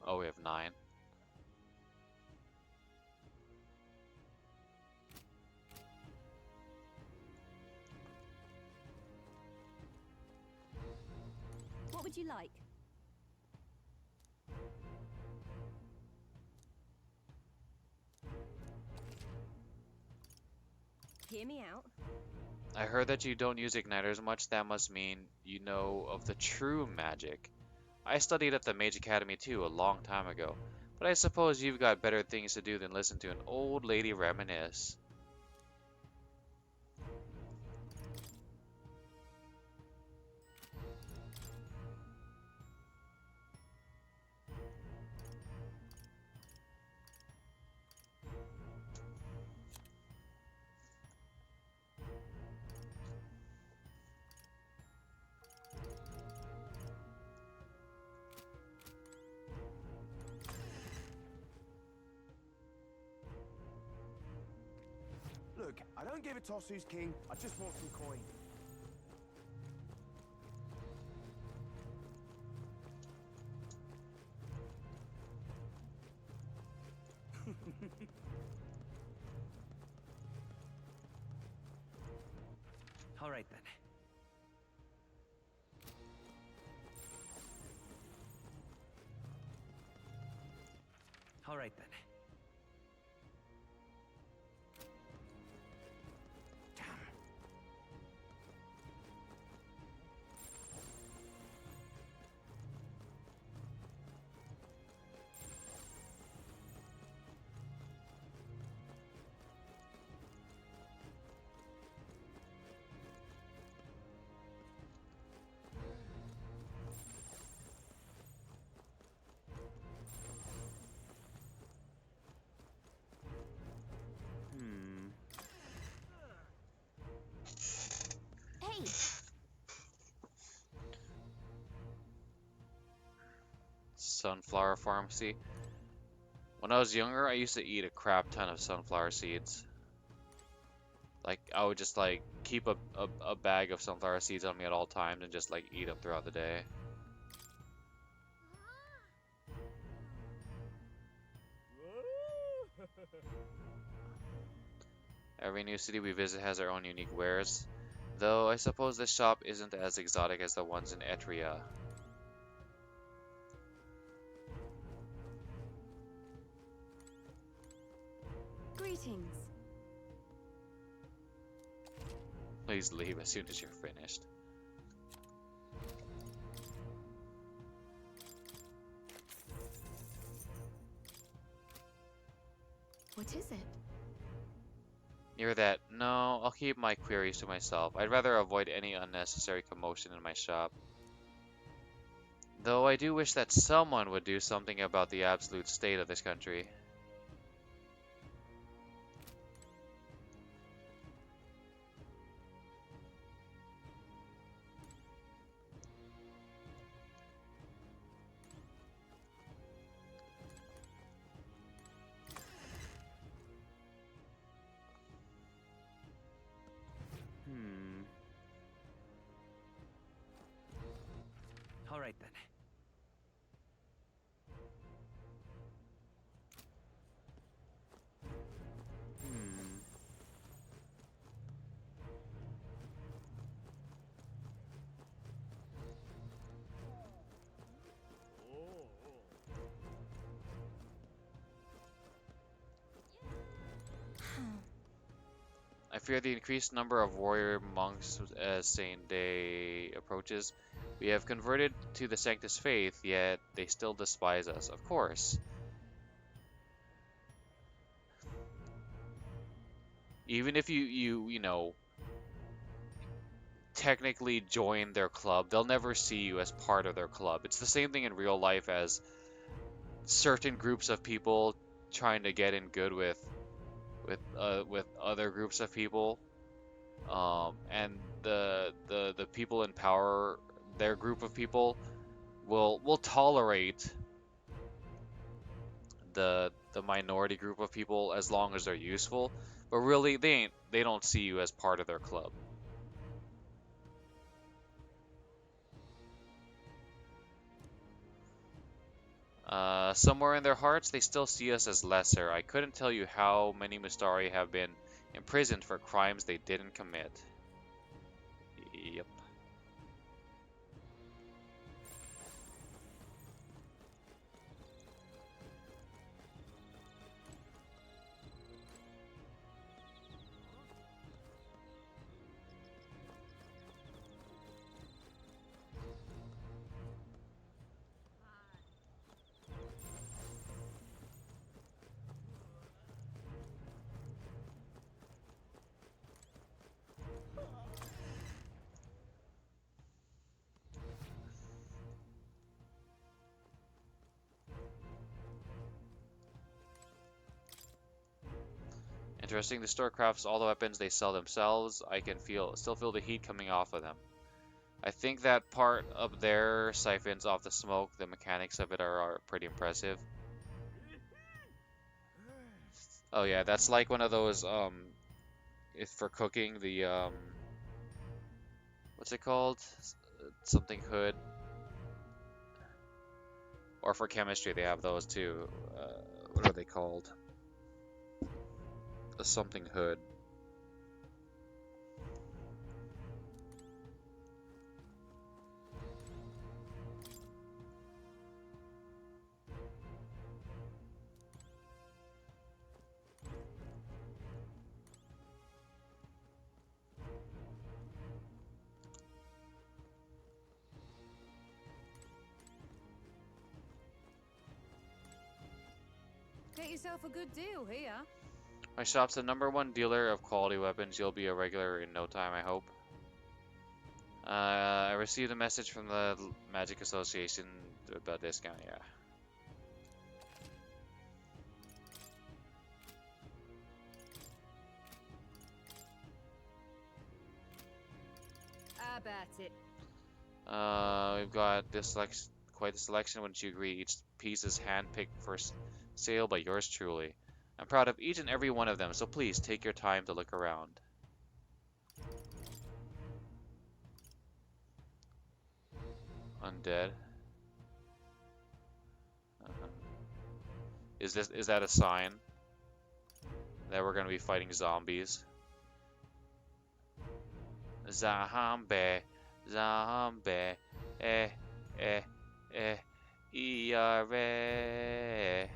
Oh, we have 9. What would you like? Hear me out. I heard that you don't use igniters much. That must mean you know of the true magic. I studied at the Mage Academy too a long time ago, but I suppose you've got better things to do than listen to an old lady reminisce. Look, I don't give a toss who's king. I just want some coin. All right then. All right then. Hey! Sunflower pharmacy. When I was younger, I used to eat a crap ton of sunflower seeds. Like, I would just, like, keep a bag of sunflower seeds on me at all times and just, like, eat them throughout the day. Every new city we visit has our own unique wares, though I suppose this shop isn't as exotic as the ones in Etria. Greetings. Please leave as soon as you're finished. What is it? Near that, no, I'll keep my queries to myself. I'd rather avoid any unnecessary commotion in my shop. Though I do wish that someone would do something about the absolute state of this country. All right then. I fear the increased number of warrior monks as Saint Day approaches. We have converted to the Sanctus faith, yet they still despise us, of course. Even if you know, technically join their club, they'll never see you as part of their club. It's the same thing in real life as certain groups of people trying to get in good with other groups of people, and the people in power, their group of people, will tolerate the minority group of people as long as they're useful, but really they don't see you as part of their club. Somewhere in their hearts, they still see us as lesser. I couldn't tell you how many Mustari have been imprisoned for crimes they didn't commit. Yep. Interesting. The store crafts all the weapons they sell themselves. I can still feel the heat coming off of them. I think that part up there siphons off the smoke. The mechanics of it are pretty impressive. Oh yeah, that's like one of those if for cooking the what's it called? Something hood. Or for chemistry they have those too. What are they called? A something hood. Get yourself a good deal here. My shop's the #1 dealer of quality weapons. You'll be a regular in no time, I hope. I received a message from the Magic Association about discount, yeah. How about it? We've got quite the selection, wouldn't you agree? Each piece is hand-picked for sale by yours truly. I'm proud of each and every one of them, so please take your time to look around. Undead. Is that a sign that we're gonna be fighting zombies? Zombie, zombie, eh, eh, eh, ERA.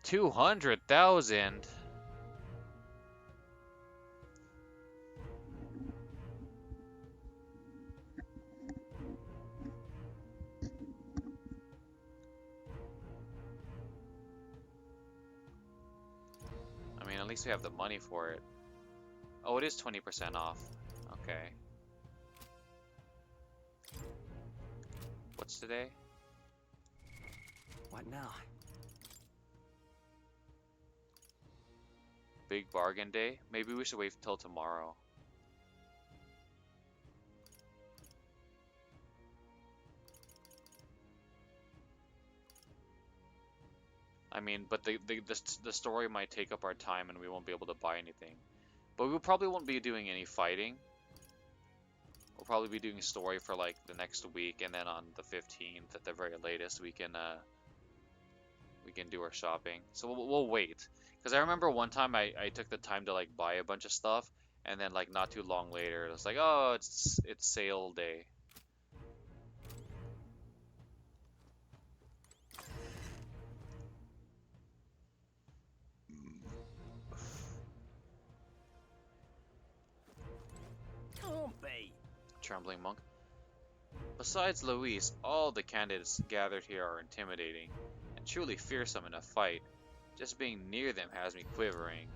$200,000. I mean, at least we have the money for it. Oh, it is 20% off. Okay. What's today? What now? Big bargain day? Maybe we should wait till tomorrow. I mean, but the story might take up our time and we won't be able to buy anything. But we probably won't be doing any fighting. We'll probably be doing a story for like the next week, and then on the 15th at the very latest we can do our shopping. So we'll wait. Because I remember one time I took the time to like buy a bunch of stuff, and then like not too long later it was like, oh, it's sale day. Can't be. Trembling monk. Besides Luis, all the candidates gathered here are intimidating and truly fearsome in a fight. Just being near them has me quivering.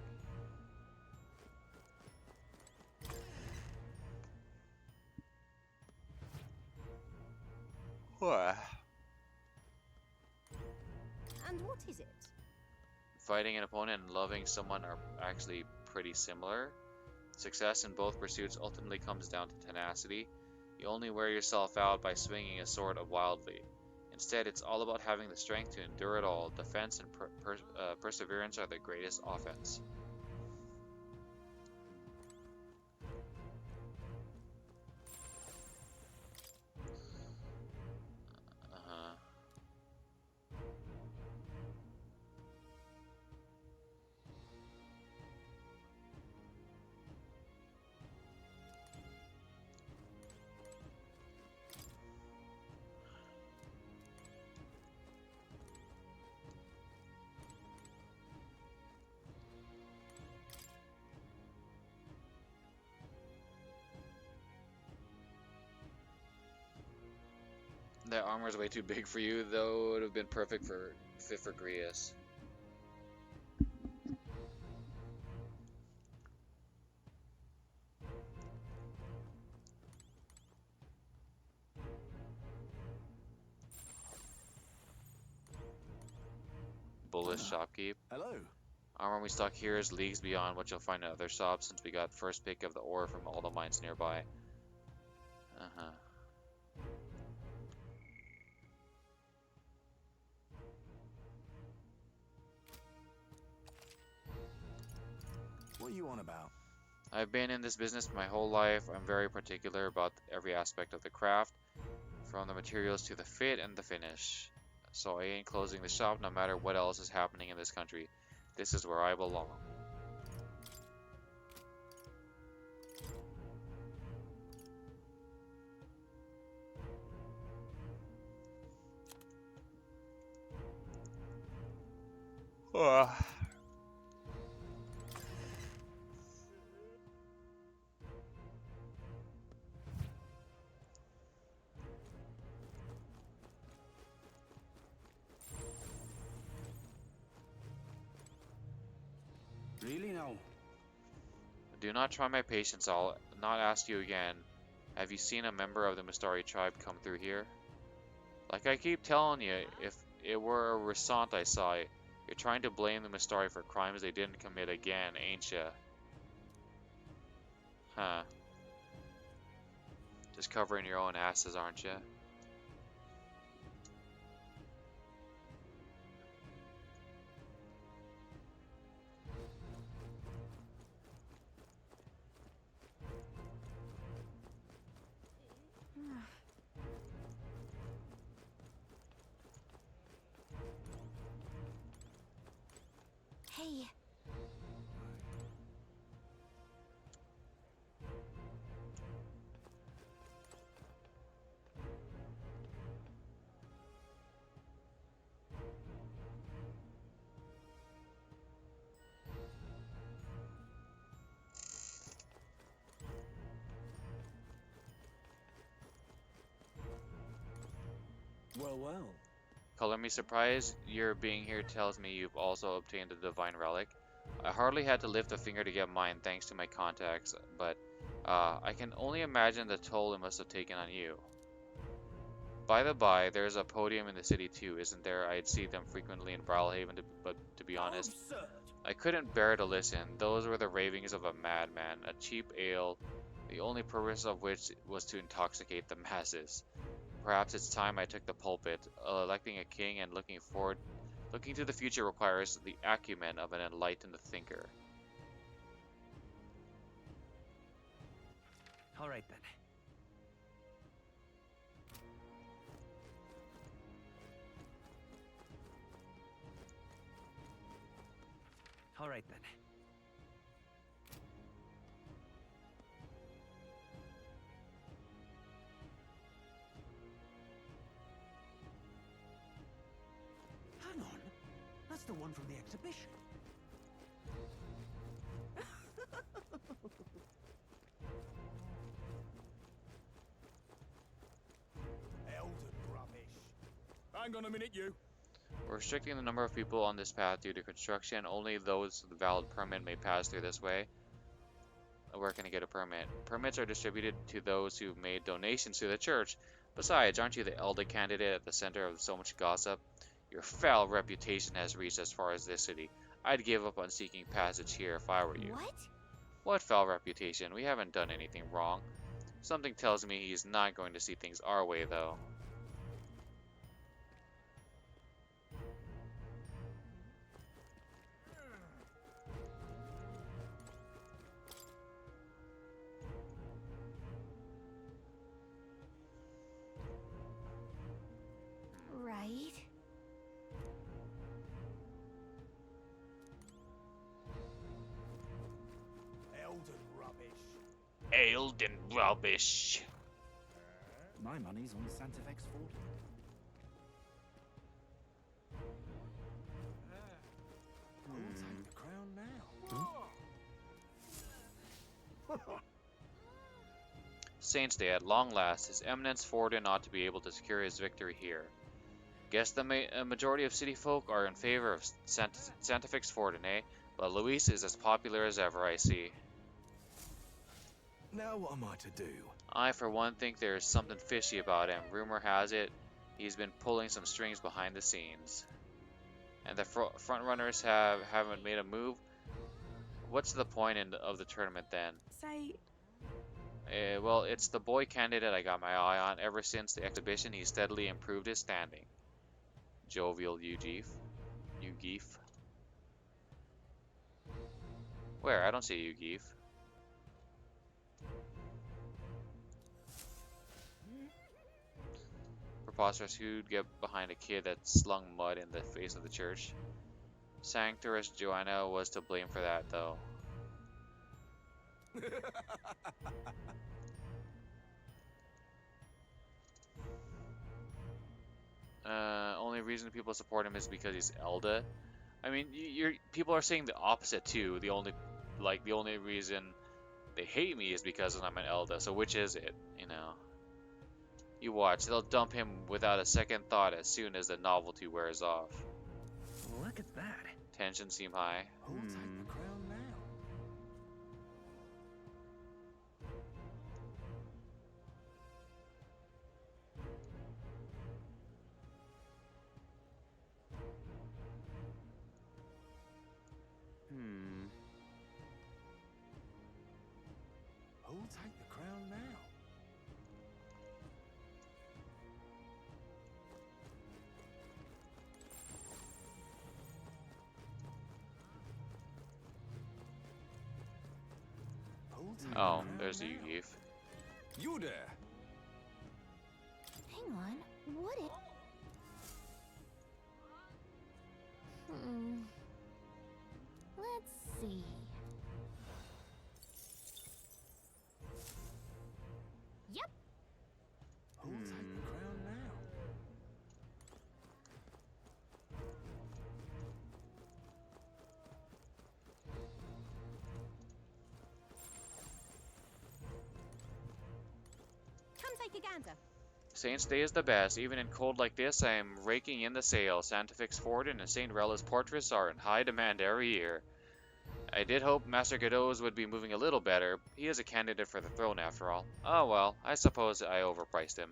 What? And what is it? Fighting an opponent and loving someone are actually pretty similar. Success in both pursuits ultimately comes down to tenacity. You only wear yourself out by swinging a sword wildly. Instead, it's all about having the strength to endure it all. Defense and perseverance are the greatest offense. That armor's way too big for you, though. It would have been perfect for fit for Grius. Bullish shopkeep. Hello. Armor we stock here is leagues beyond what you'll find in other shops, since we got first pick of the ore from all the mines nearby. What are you on about? I've been in this business my whole life. I'm very particular about every aspect of the craft, from the materials to the fit and the finish. So I ain't closing the shop no matter what else is happening in this country. This is where I belong. Really now? Do not try my patience, I'll not ask you again. Have you seen a member of the Mistari tribe come through here? Like I keep telling you, if it were a Resant I saw, you're trying to blame the Mistari for crimes they didn't commit again, ain't ya? Huh. Just covering your own asses, aren't ya? Hey. Well, well. Color me surprised, your being here tells me you've also obtained the Divine Relic. I hardly had to lift a finger to get mine thanks to my contacts, but I can only imagine the toll it must have taken on you. By the by, there's a podium in the city too, isn't there? I'd see them frequently in Brawlhaven, but to be honest, I couldn't bear to listen. Those were the ravings of a madman, a cheap ale, the only purpose of which was to intoxicate the masses. Perhaps it's time I took the pulpit. Electing a king and looking to the future requires the acumen of an enlightened thinker. All right then. All right then. Hang on. That's the one from the exhibition. Elden rubbish. Hang on a minute, you. We're restricting the number of people on this path due to construction. Only those with a valid permit may pass through this way. Where can I get a permit? Permits are distributed to those who made donations to the church. Besides, aren't you the elder candidate at the center of so much gossip? Your foul reputation has reached as far as this city. I'd give up on seeking passage here if I were you. What? What foul reputation? We haven't done anything wrong. Something tells me he's not going to see things our way, though. Right. Elden rubbish. Elden rubbish. My money's on Santa Vex Ford. I'll take the crown now. Saint's Day, at long last, His Eminence Forden ought to be able to secure his victory here. Guess the majority of city folk are in favor of Santafix Forden, eh? But Luis is as popular as ever, I see. Now what am I to do? I, for one, think there is something fishy about him. Rumor has it he's been pulling some strings behind the scenes. And the front runners haven't made a move. What's the point of the tournament then? Say, Well, it's the boy candidate I got my eye on. Ever since the exhibition, he's steadily improved his standing. Jovial Ugeef. Where? I don't see Ugeef. Preposterous, who'd get behind a kid that slung mud in the face of the church? Sanctoress Joanna was to blame for that, though. Only reason people support him is because he's Elda. I mean, people are saying the opposite too. The only reason they hate me is because I'm an Elda. So which is it? You know. You watch, they'll dump him without a second thought as soon as the novelty wears off. Look at that. Tensions seem high. Who'll take the crown now? Who'll take the crown now? Oh, there's the Ugeef. You there? Hang on, what it? Let's see. Yep. Who'll take the crown now? Come take a gander. Saint's Day is the best. Even in cold like this, I am raking in the sales. Santafix Forden and Saint Rella's portraits are in high demand every year. I did hope Master Godot's would be moving a little better. He is a candidate for the throne after all. Oh well, I suppose I overpriced him.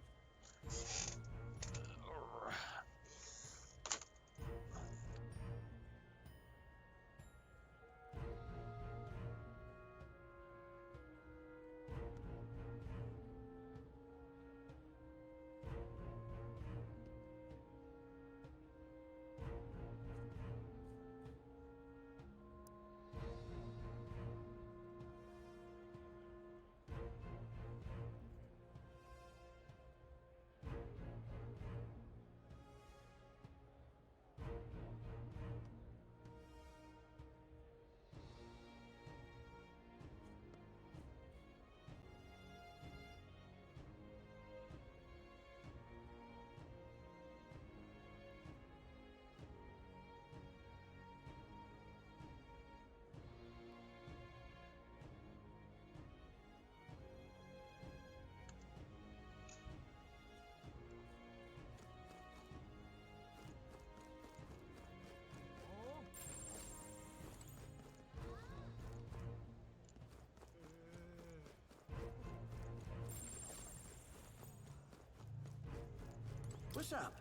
What's up?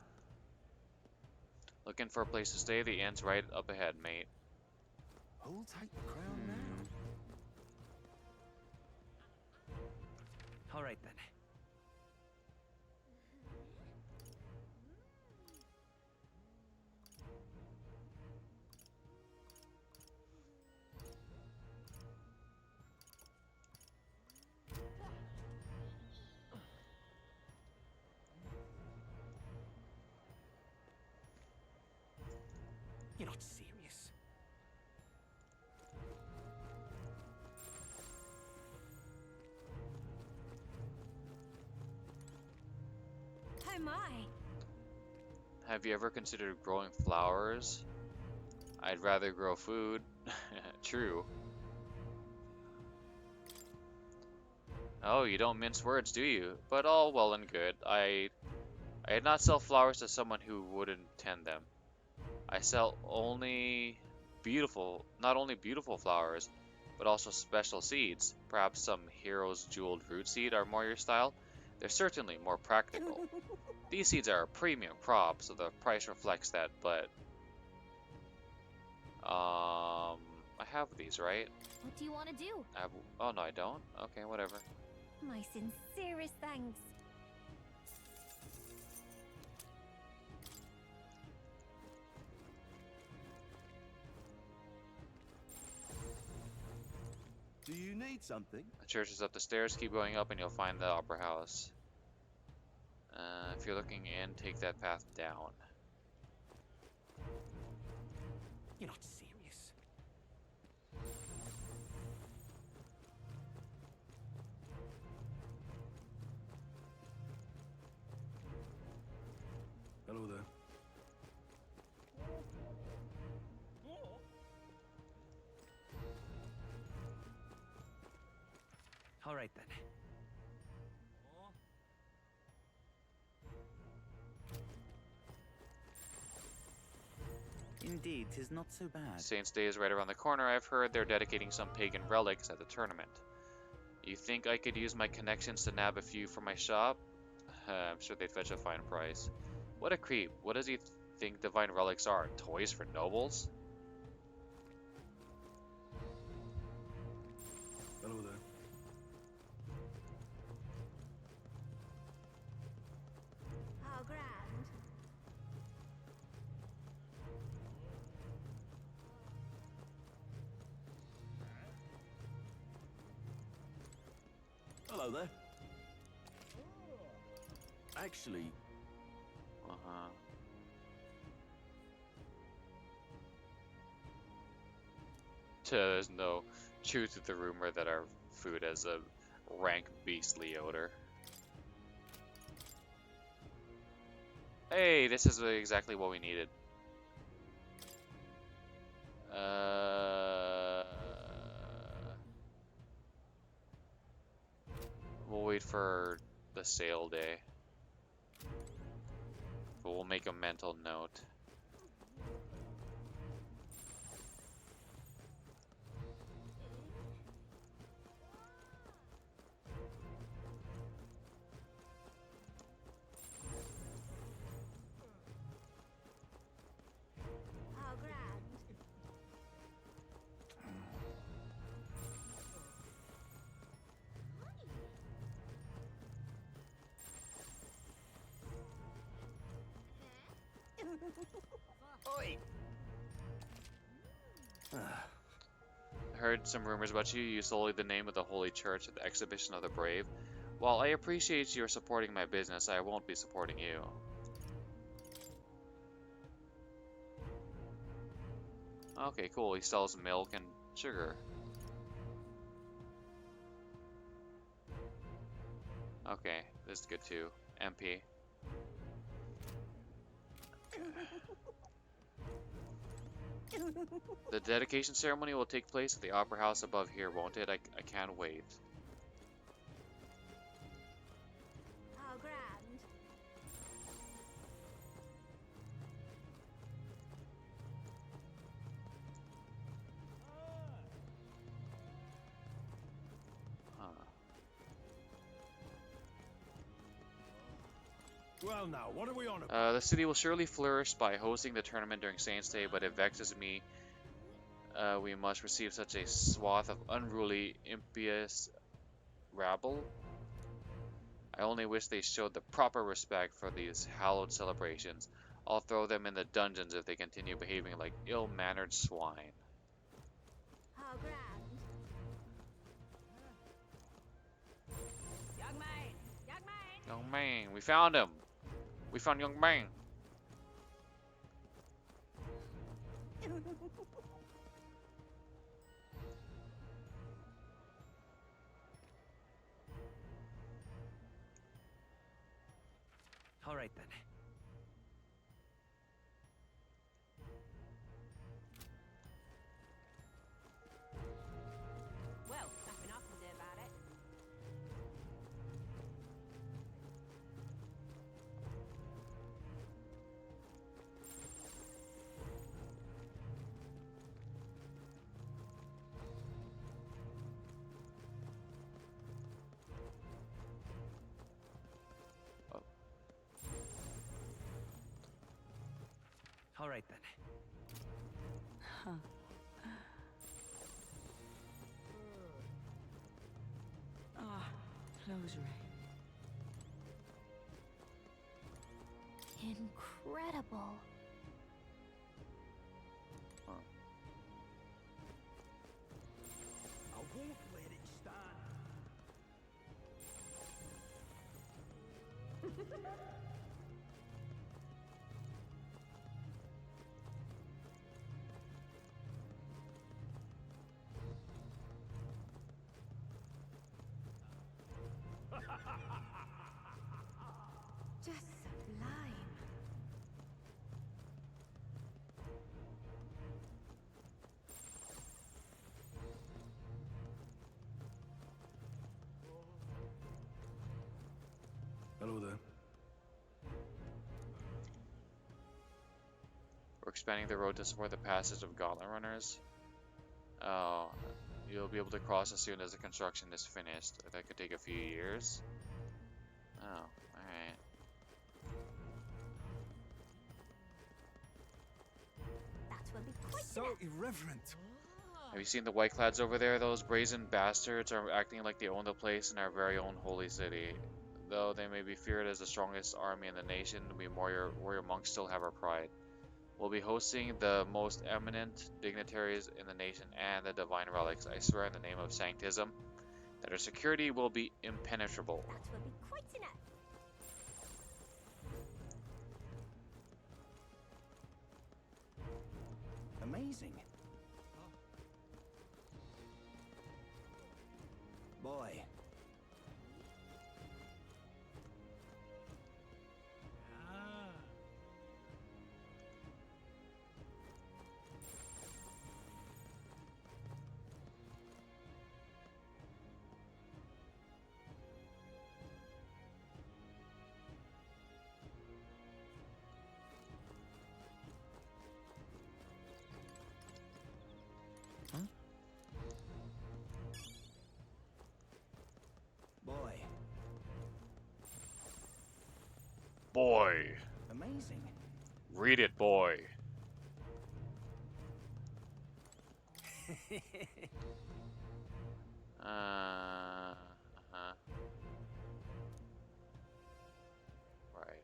Looking for a place to stay? The inn's right up ahead, mate. Who'll take the crown now? All right then. You're not serious. Oh my. Have you ever considered growing flowers? I'd rather grow food. True. Oh, you don't mince words, do you? But all well and good. I did not sell flowers to someone who wouldn't tend them. I sell not only beautiful flowers, but also special seeds. Perhaps some hero's jeweled root seed are more your style? They're certainly more practical. These seeds are a premium crop, so the price reflects that, but I have these, right? What do you want to do? Oh no, I don't? Okay, whatever. My sincerest thanks. Do you need something? The church is up the stairs, keep going up and you'll find the opera house. If you're looking in, take that path down. You're not serious. Hello there. All right then. Indeed, 'tis not so bad. Saint's Day is right around the corner. I've heard they're dedicating some pagan relics at the tournament. You think I could use my connections to nab a few for my shop? I'm sure they'd fetch a fine price. What a creep. What does he think divine relics are? Toys for nobles? Hello there. How grand. Hello there. Actually, There's no truth to the rumor that our food has a rank beastly odor. Hey, this is exactly what we needed. We'll wait for the sale day. But we'll make a mental note. How grand. oi! I heard some rumors about you. You sullied the name of the Holy Church at the Exhibition of the Brave. While I appreciate your supporting my business, I won't be supporting you. Okay, cool. He sells milk and sugar. Okay, this is good too. MP. The dedication ceremony will take place at the Opera House above here, won't it? I can't wait. How grand. Well now, what are we on about? The city will surely flourish by hosting the tournament during Saints' Day, but it vexes me we must receive such a swath of unruly, impious rabble. I only wish they showed the proper respect for these hallowed celebrations. I'll throw them in the dungeons if they continue behaving like ill-mannered swine. How grand. Young man! Young man! Young man, we found him! We found young man! All right then. Well, nothing I can do about it. All right then. Huh. Ah, closure. Incredible. I won't let it stand. Just sublime. Hello there. We're expanding the road to support the passage of gauntlet runners. Oh, you'll be able to cross as soon as the construction is finished. That could take a few years. Oh, alright. That will be quite So irreverent. Have you seen the Whiteclads over there? Those brazen bastards are acting like they own the place in our very own holy city. Though they may be feared as the strongest army in the nation, we warrior monks still have our pride. We'll be hosting the most eminent dignitaries in the nation and the divine relics. I swear in the name of Sanctism that our security will be impenetrable. That will be quite enough. Amazing. Boy. Boy. Boy. Amazing. Read it, boy. Right.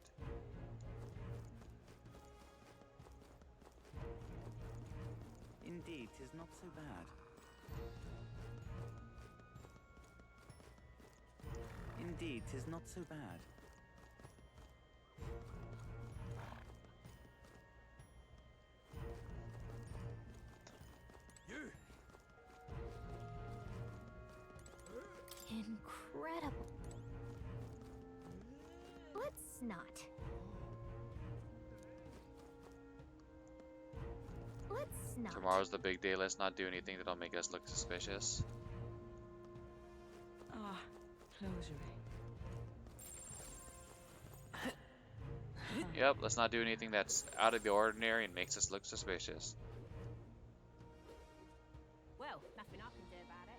Indeed, 'tis not so bad. Indeed, 'tis not so bad. Incredible. Let's not. Let's not. Tomorrow's the big day. Let's not do anything that'll make us look suspicious. Ah, closure. Yep, let's not do anything that's out of the ordinary and makes us look suspicious. Well, nothing I can do about it.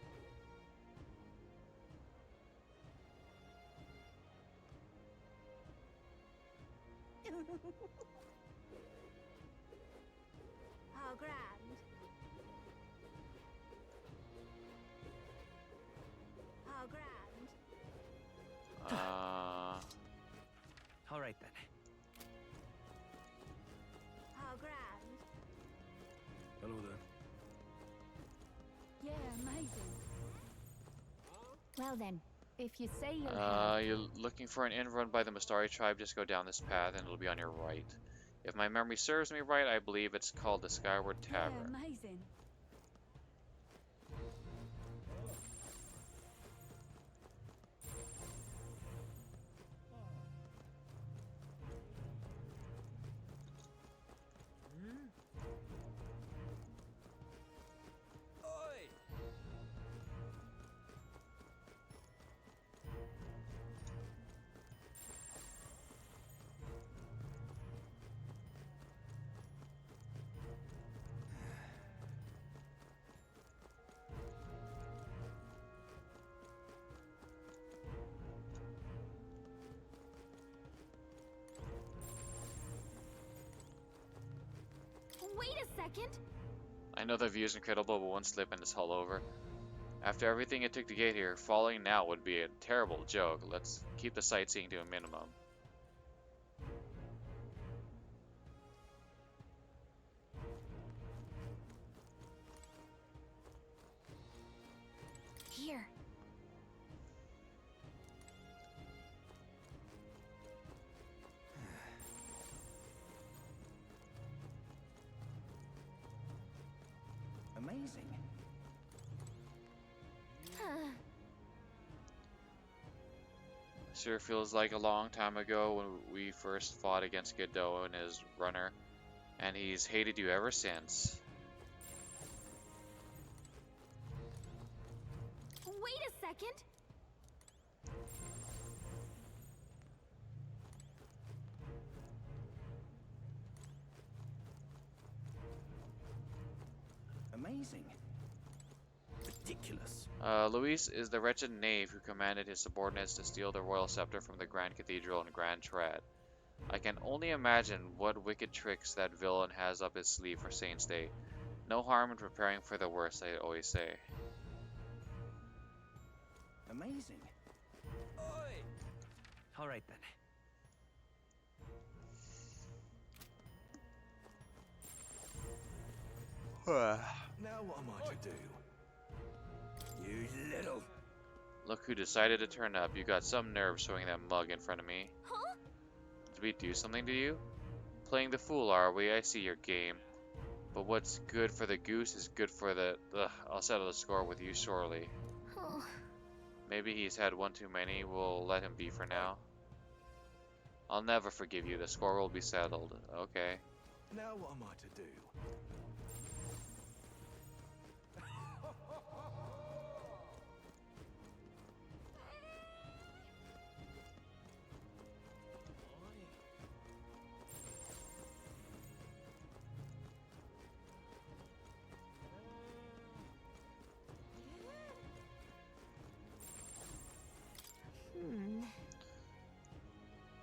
How grand. How grand. All right then. How grand. Hello there. Yeah, amazing. Well then, if you say you'll You're looking for an inn run by the Mastari tribe, just go down this path and it'll be on your right. If my memory serves me right, I believe it's called the Skyward Tavern. Yeah, amazing. Wait a second! I know the view is incredible, but one slip and it's all over. After everything it took to get here, falling now would be a terrible joke. Let's keep the sightseeing to a minimum. Here. Amazing. Sure feels like a long time ago when we first fought against Godot and his runner, and he's hated you ever since. Wait a second! Amazing. Ridiculous. Luis is the wretched knave who commanded his subordinates to steal the royal scepter from the Grand Cathedral in Grand Trad. I can only imagine what wicked tricks that villain has up his sleeve for Saint's Day. No harm in preparing for the worst, I always say. Amazing. All right then. Now what am I to do? You little... Look who decided to turn up. You got some nerve showing that mug in front of me. Huh? Did we do something to you? Playing the fool, are we? I see your game. But what's good for the goose is good for the... Ugh, I'll settle the score with you shortly. Oh. Maybe he's had one too many. We'll let him be for now. I'll never forgive you. The score will be settled. Okay. Now what am I to do?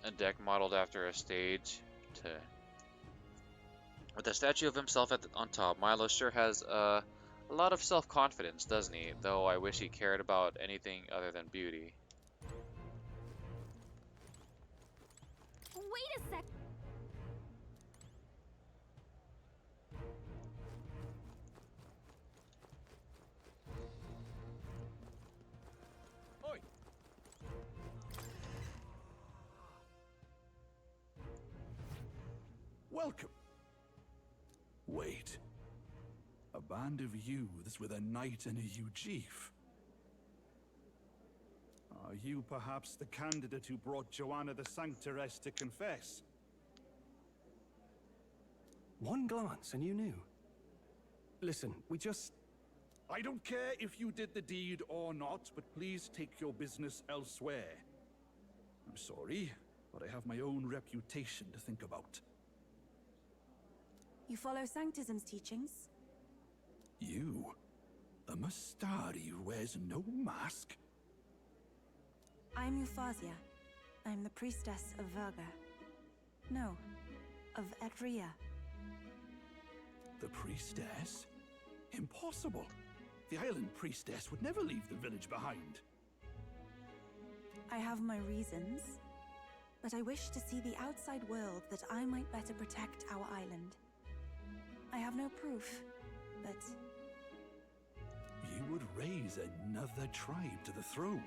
A deck modeled after a stage. With a statue of himself on top, Milo sure has a lot of self-confidence, doesn't he? Though I wish he cared about anything other than beauty. Wait a sec. Oi! Welcome. Wait. A band of youths with a knight and a chief. Are you perhaps the candidate who brought Joanna the Sanctoress to confess? One glance and you knew. Listen, we just... I don't care if you did the deed or not, but please take your business elsewhere. I'm sorry, but I have my own reputation to think about. You follow Sanctism's teachings? You? A Mustari who wears no mask? I'm Euphausia. I'm the priestess of Verga. No, of Edria. The priestess? Impossible! The island priestess would never leave the village behind. I have my reasons, but I wish to see the outside world that I might better protect our island. I have no proof, but... You would raise another tribe to the throne.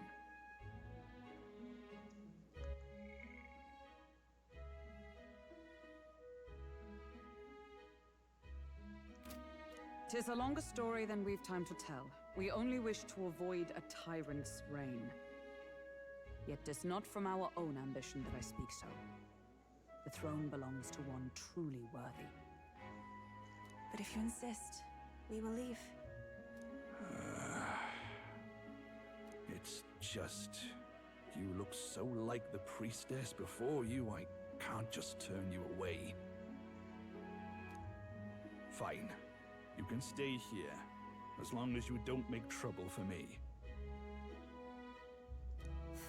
Tis a longer story than we've time to tell. We only wish to avoid a tyrant's reign. Yet 'tis not from our own ambition that I speak so. The throne belongs to one truly worthy. But if you insist, we will leave. It's just... You look so like the priestess before you, I can't just turn you away. Fine. You can stay here, as long as you don't make trouble for me.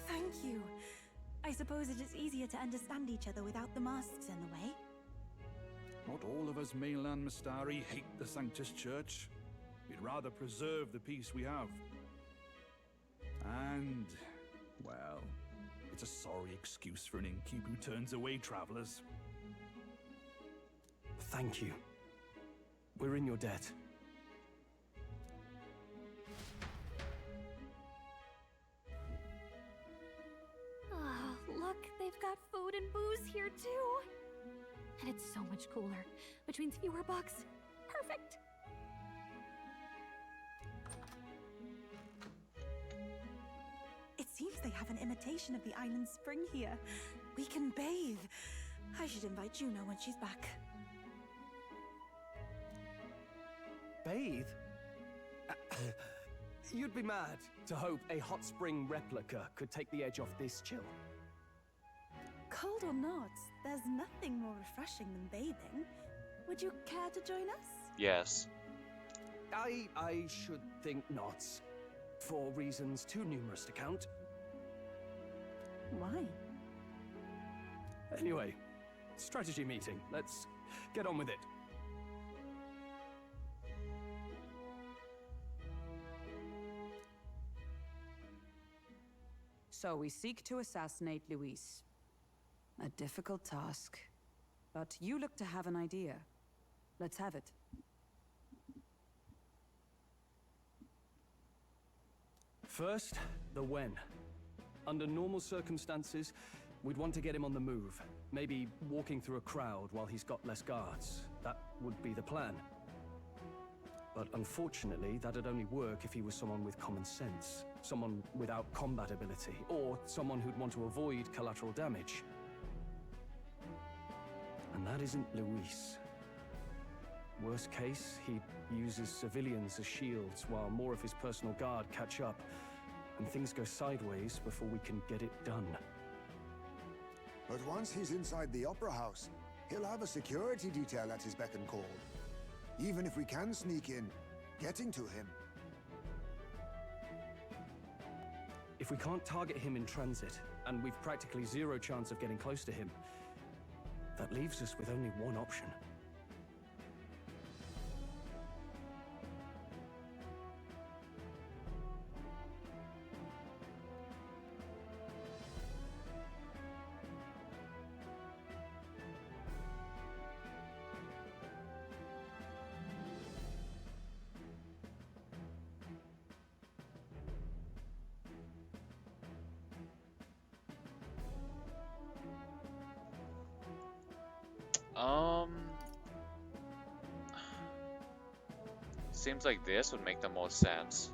Thank you. I suppose it is easier to understand each other without the masks in the way. Not all of us mainland Mistari hate the Sanctus Church. We'd rather preserve the peace we have. And, well, it's a sorry excuse for an innkeep who turns away travelers. Thank you. We're in your debt. Oh, look, they've got food and booze here too. And it's so much cooler, which means fewer bugs. Perfect. It seems they have an imitation of the island spring here. We can bathe. I should invite Juno when she's back. Bathe? You'd be mad to hope a hot spring replica could take the edge off this chill. Cold or not, there's nothing more refreshing than bathing. Would you care to join us? Yes. I should think not. For reasons too numerous to count. Why? Anyway, strategy meeting. Let's get on with it. So we seek to assassinate Luis. A difficult task. But you look to have an idea. Let's have it. First, the when. Under normal circumstances, we'd want to get him on the move. Maybe walking through a crowd while he's got less guards. That would be the plan. But unfortunately, that'd only work if he was someone with common sense. Someone without combat ability. Or someone who'd want to avoid collateral damage. And that isn't Luis. Worst case, he uses civilians as shields while more of his personal guard catch up. And things go sideways before we can get it done. But once he's inside the Opera House, he'll have a security detail at his beck and call. Even if we can sneak in, getting to him. If we can't target him in transit, and we've practically zero chance of getting close to him, that leaves us with only one option. Seems like this would make the most sense.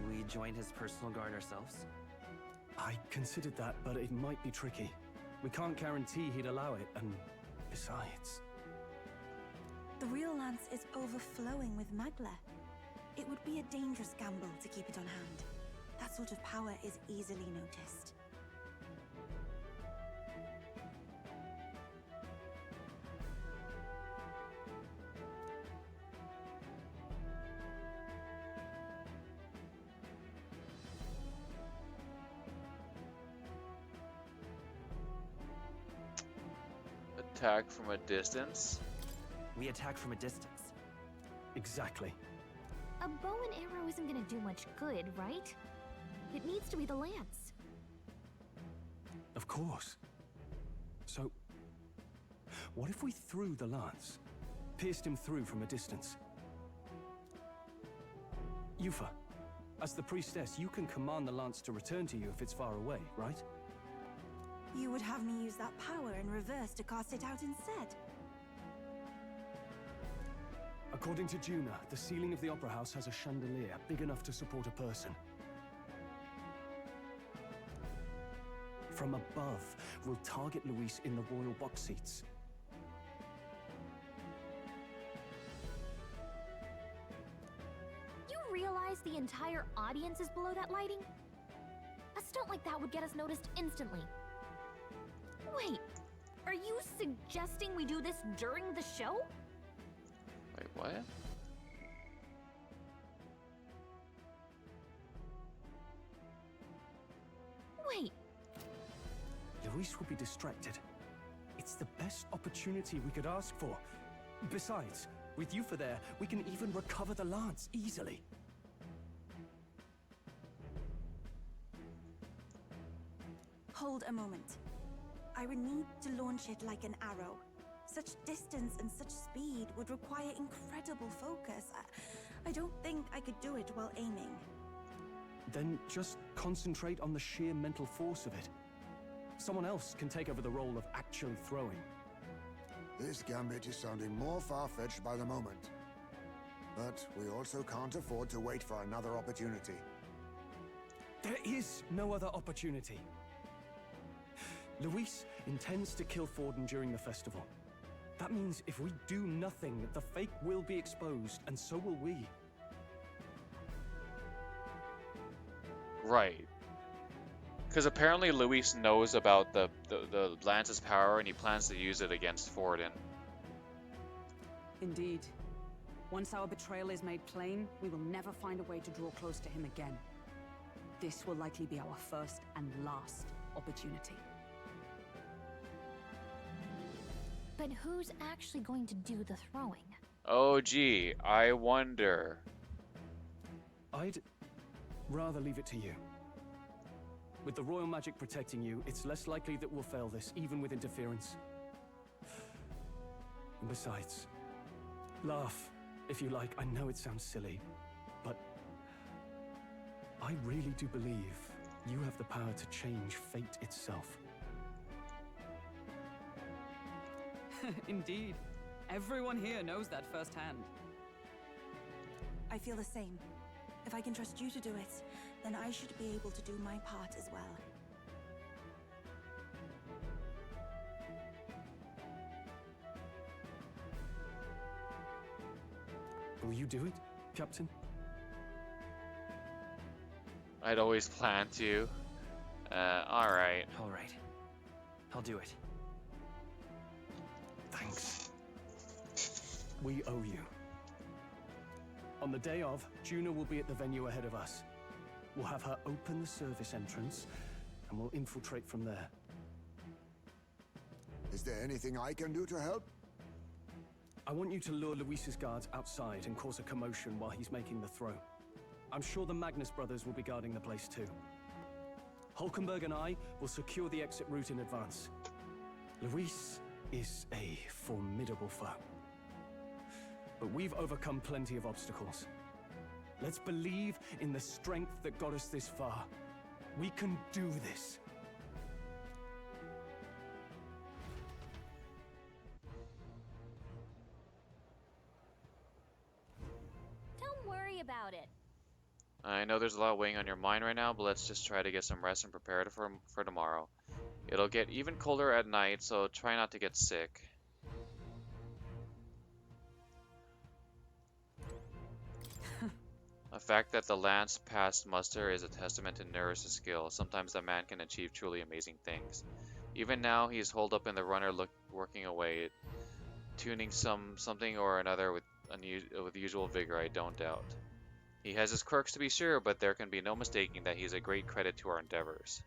We join his personal guard ourselves? I considered that, but it might be tricky. We can't guarantee he'd allow it, and besides... The real lance is overflowing with magla. It would be a dangerous gamble to keep it on hand. That sort of power is easily noticed. Attack from a distance? We attack from a distance. Exactly. A bow and arrow isn't gonna do much good, right? It needs to be the lance. Of course. So, what if we threw the lance? Pierced him through from a distance? Yufa, as the priestess, you can command the lance to return to you if it's far away, right? You would have me use that power in reverse to cast it out instead. According to Juna, the ceiling of the Opera House has a chandelier big enough to support a person. From above, we'll target Luis in the royal box seats. You realize the entire audience is below that lighting? A stunt like that would get us noticed instantly. Wait, are you suggesting we do this during the show? Wait, what? Wait, Luis will be distracted. It's the best opportunity we could ask for. Besides, with Yufa there, we can even recover the lance easily. Hold a moment. I would need to launch it like an arrow. Such distance and such speed would require incredible focus. I don't think I could do it while aiming. Then just concentrate on the sheer mental force of it. Someone else can take over the role of actually throwing. This gambit is sounding more far-fetched by the moment. But we also can't afford to wait for another opportunity. There is no other opportunity. Luis intends to kill Forden during the festival. That means if we do nothing, the fake will be exposed, and so will we. Right. Because apparently Luis knows about the lance's power, and he plans to use it against Forden. Indeed. Once our betrayal is made plain, we will never find a way to draw close to him again. This will likely be our first and last opportunity. But who's actually going to do the throwing? Oh gee, I wonder. I'd rather leave it to you. With the royal magic protecting you, it's less likely that we'll fail this, even with interference. And besides, laugh if you like. I know it sounds silly, but I really do believe you have the power to change fate itself. Indeed. Everyone here knows that firsthand. I feel the same. If I can trust you to do it, then I should be able to do my part as well. Will you do it, Captain? I'd always planned to. Alright. Alright. I'll do it. Thanks. We owe you. On the day of, Juna will be at the venue ahead of us. We'll have her open the service entrance, and we'll infiltrate from there. Is there anything I can do to help? I want you to lure Luis's guards outside and cause a commotion while he's making the throw. I'm sure the Magnus brothers will be guarding the place too. Hulkenberg and I will secure the exit route in advance. Luis is a formidable foe. But we've overcome plenty of obstacles. Let's believe in the strength that got us this far. We can do this. Don't worry about it. I know there's a lot weighing on your mind right now, but let's just try to get some rest and prepare for tomorrow. It'll get even colder at night, so try not to get sick. The fact that the lance passed muster is a testament to Nerys' skill. Sometimes a man can achieve truly amazing things. Even now, he's holed up in the runner, working away, tuning something or another with usual vigor, I don't doubt. He has his quirks to be sure, but there can be no mistaking that he's a great credit to our endeavors.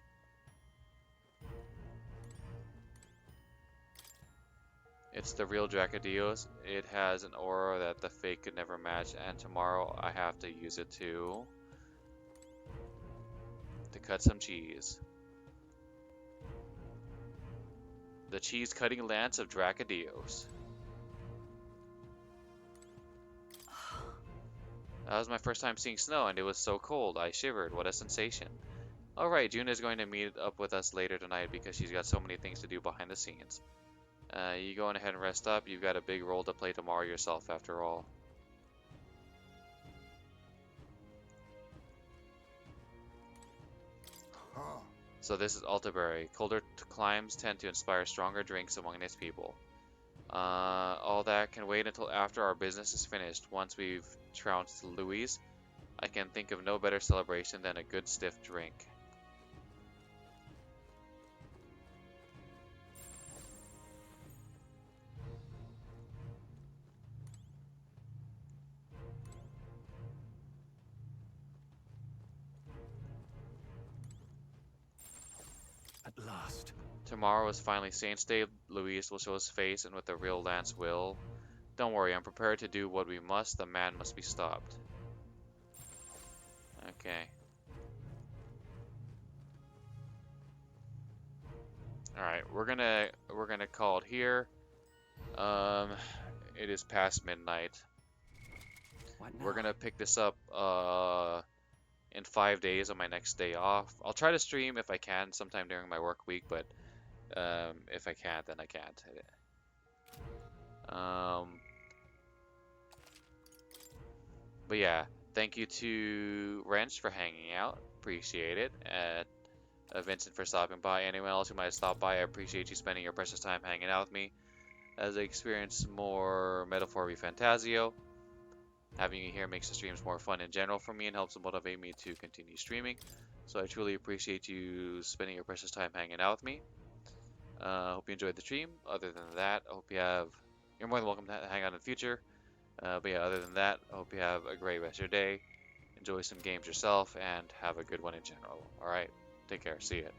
It's the real Dracodios. It has an aura that the fake could never match, and tomorrow I have to use it to cut some cheese. The cheese-cutting lance of Dracodios. That was my first time seeing snow, and it was so cold. I shivered. What a sensation. Alright, June is going to meet up with us later tonight because she's got so many things to do behind the scenes. You go on ahead and rest up. You've got a big role to play tomorrow yourself, after all. So this is Altaberry. Colder climes tend to inspire stronger drinks among its people. All that can wait until after our business is finished. Once we've trounced Louise, I can think of no better celebration than a good stiff drink. Tomorrow is finally Saints Day. Luis will show his face, and with the real Lance will. Don't worry, I'm prepared to do what we must. The man must be stopped. Okay. Alright, we're gonna call it here. It is past midnight. We're gonna pick this up in 5 days on my next day off. I'll try to stream if I can sometime during my work week, but if I can't, then I can't. But yeah, thank you to Wrench for hanging out. Appreciate it. Vincent for stopping by. Anyone else who might have stopped by, I appreciate you spending your precious time hanging out with me as I experience more Metaphor ReFantazio. Having you here makes the streams more fun in general for me and helps motivate me to continue streaming. So I truly appreciate you spending your precious time hanging out with me. Hope you enjoyed the stream. Other than that, I hope you have... You're more than welcome to hang out in the future. But yeah, other than that, I hope you have a great rest of your day. Enjoy some games yourself, and have a good one in general. Alright, take care. See ya.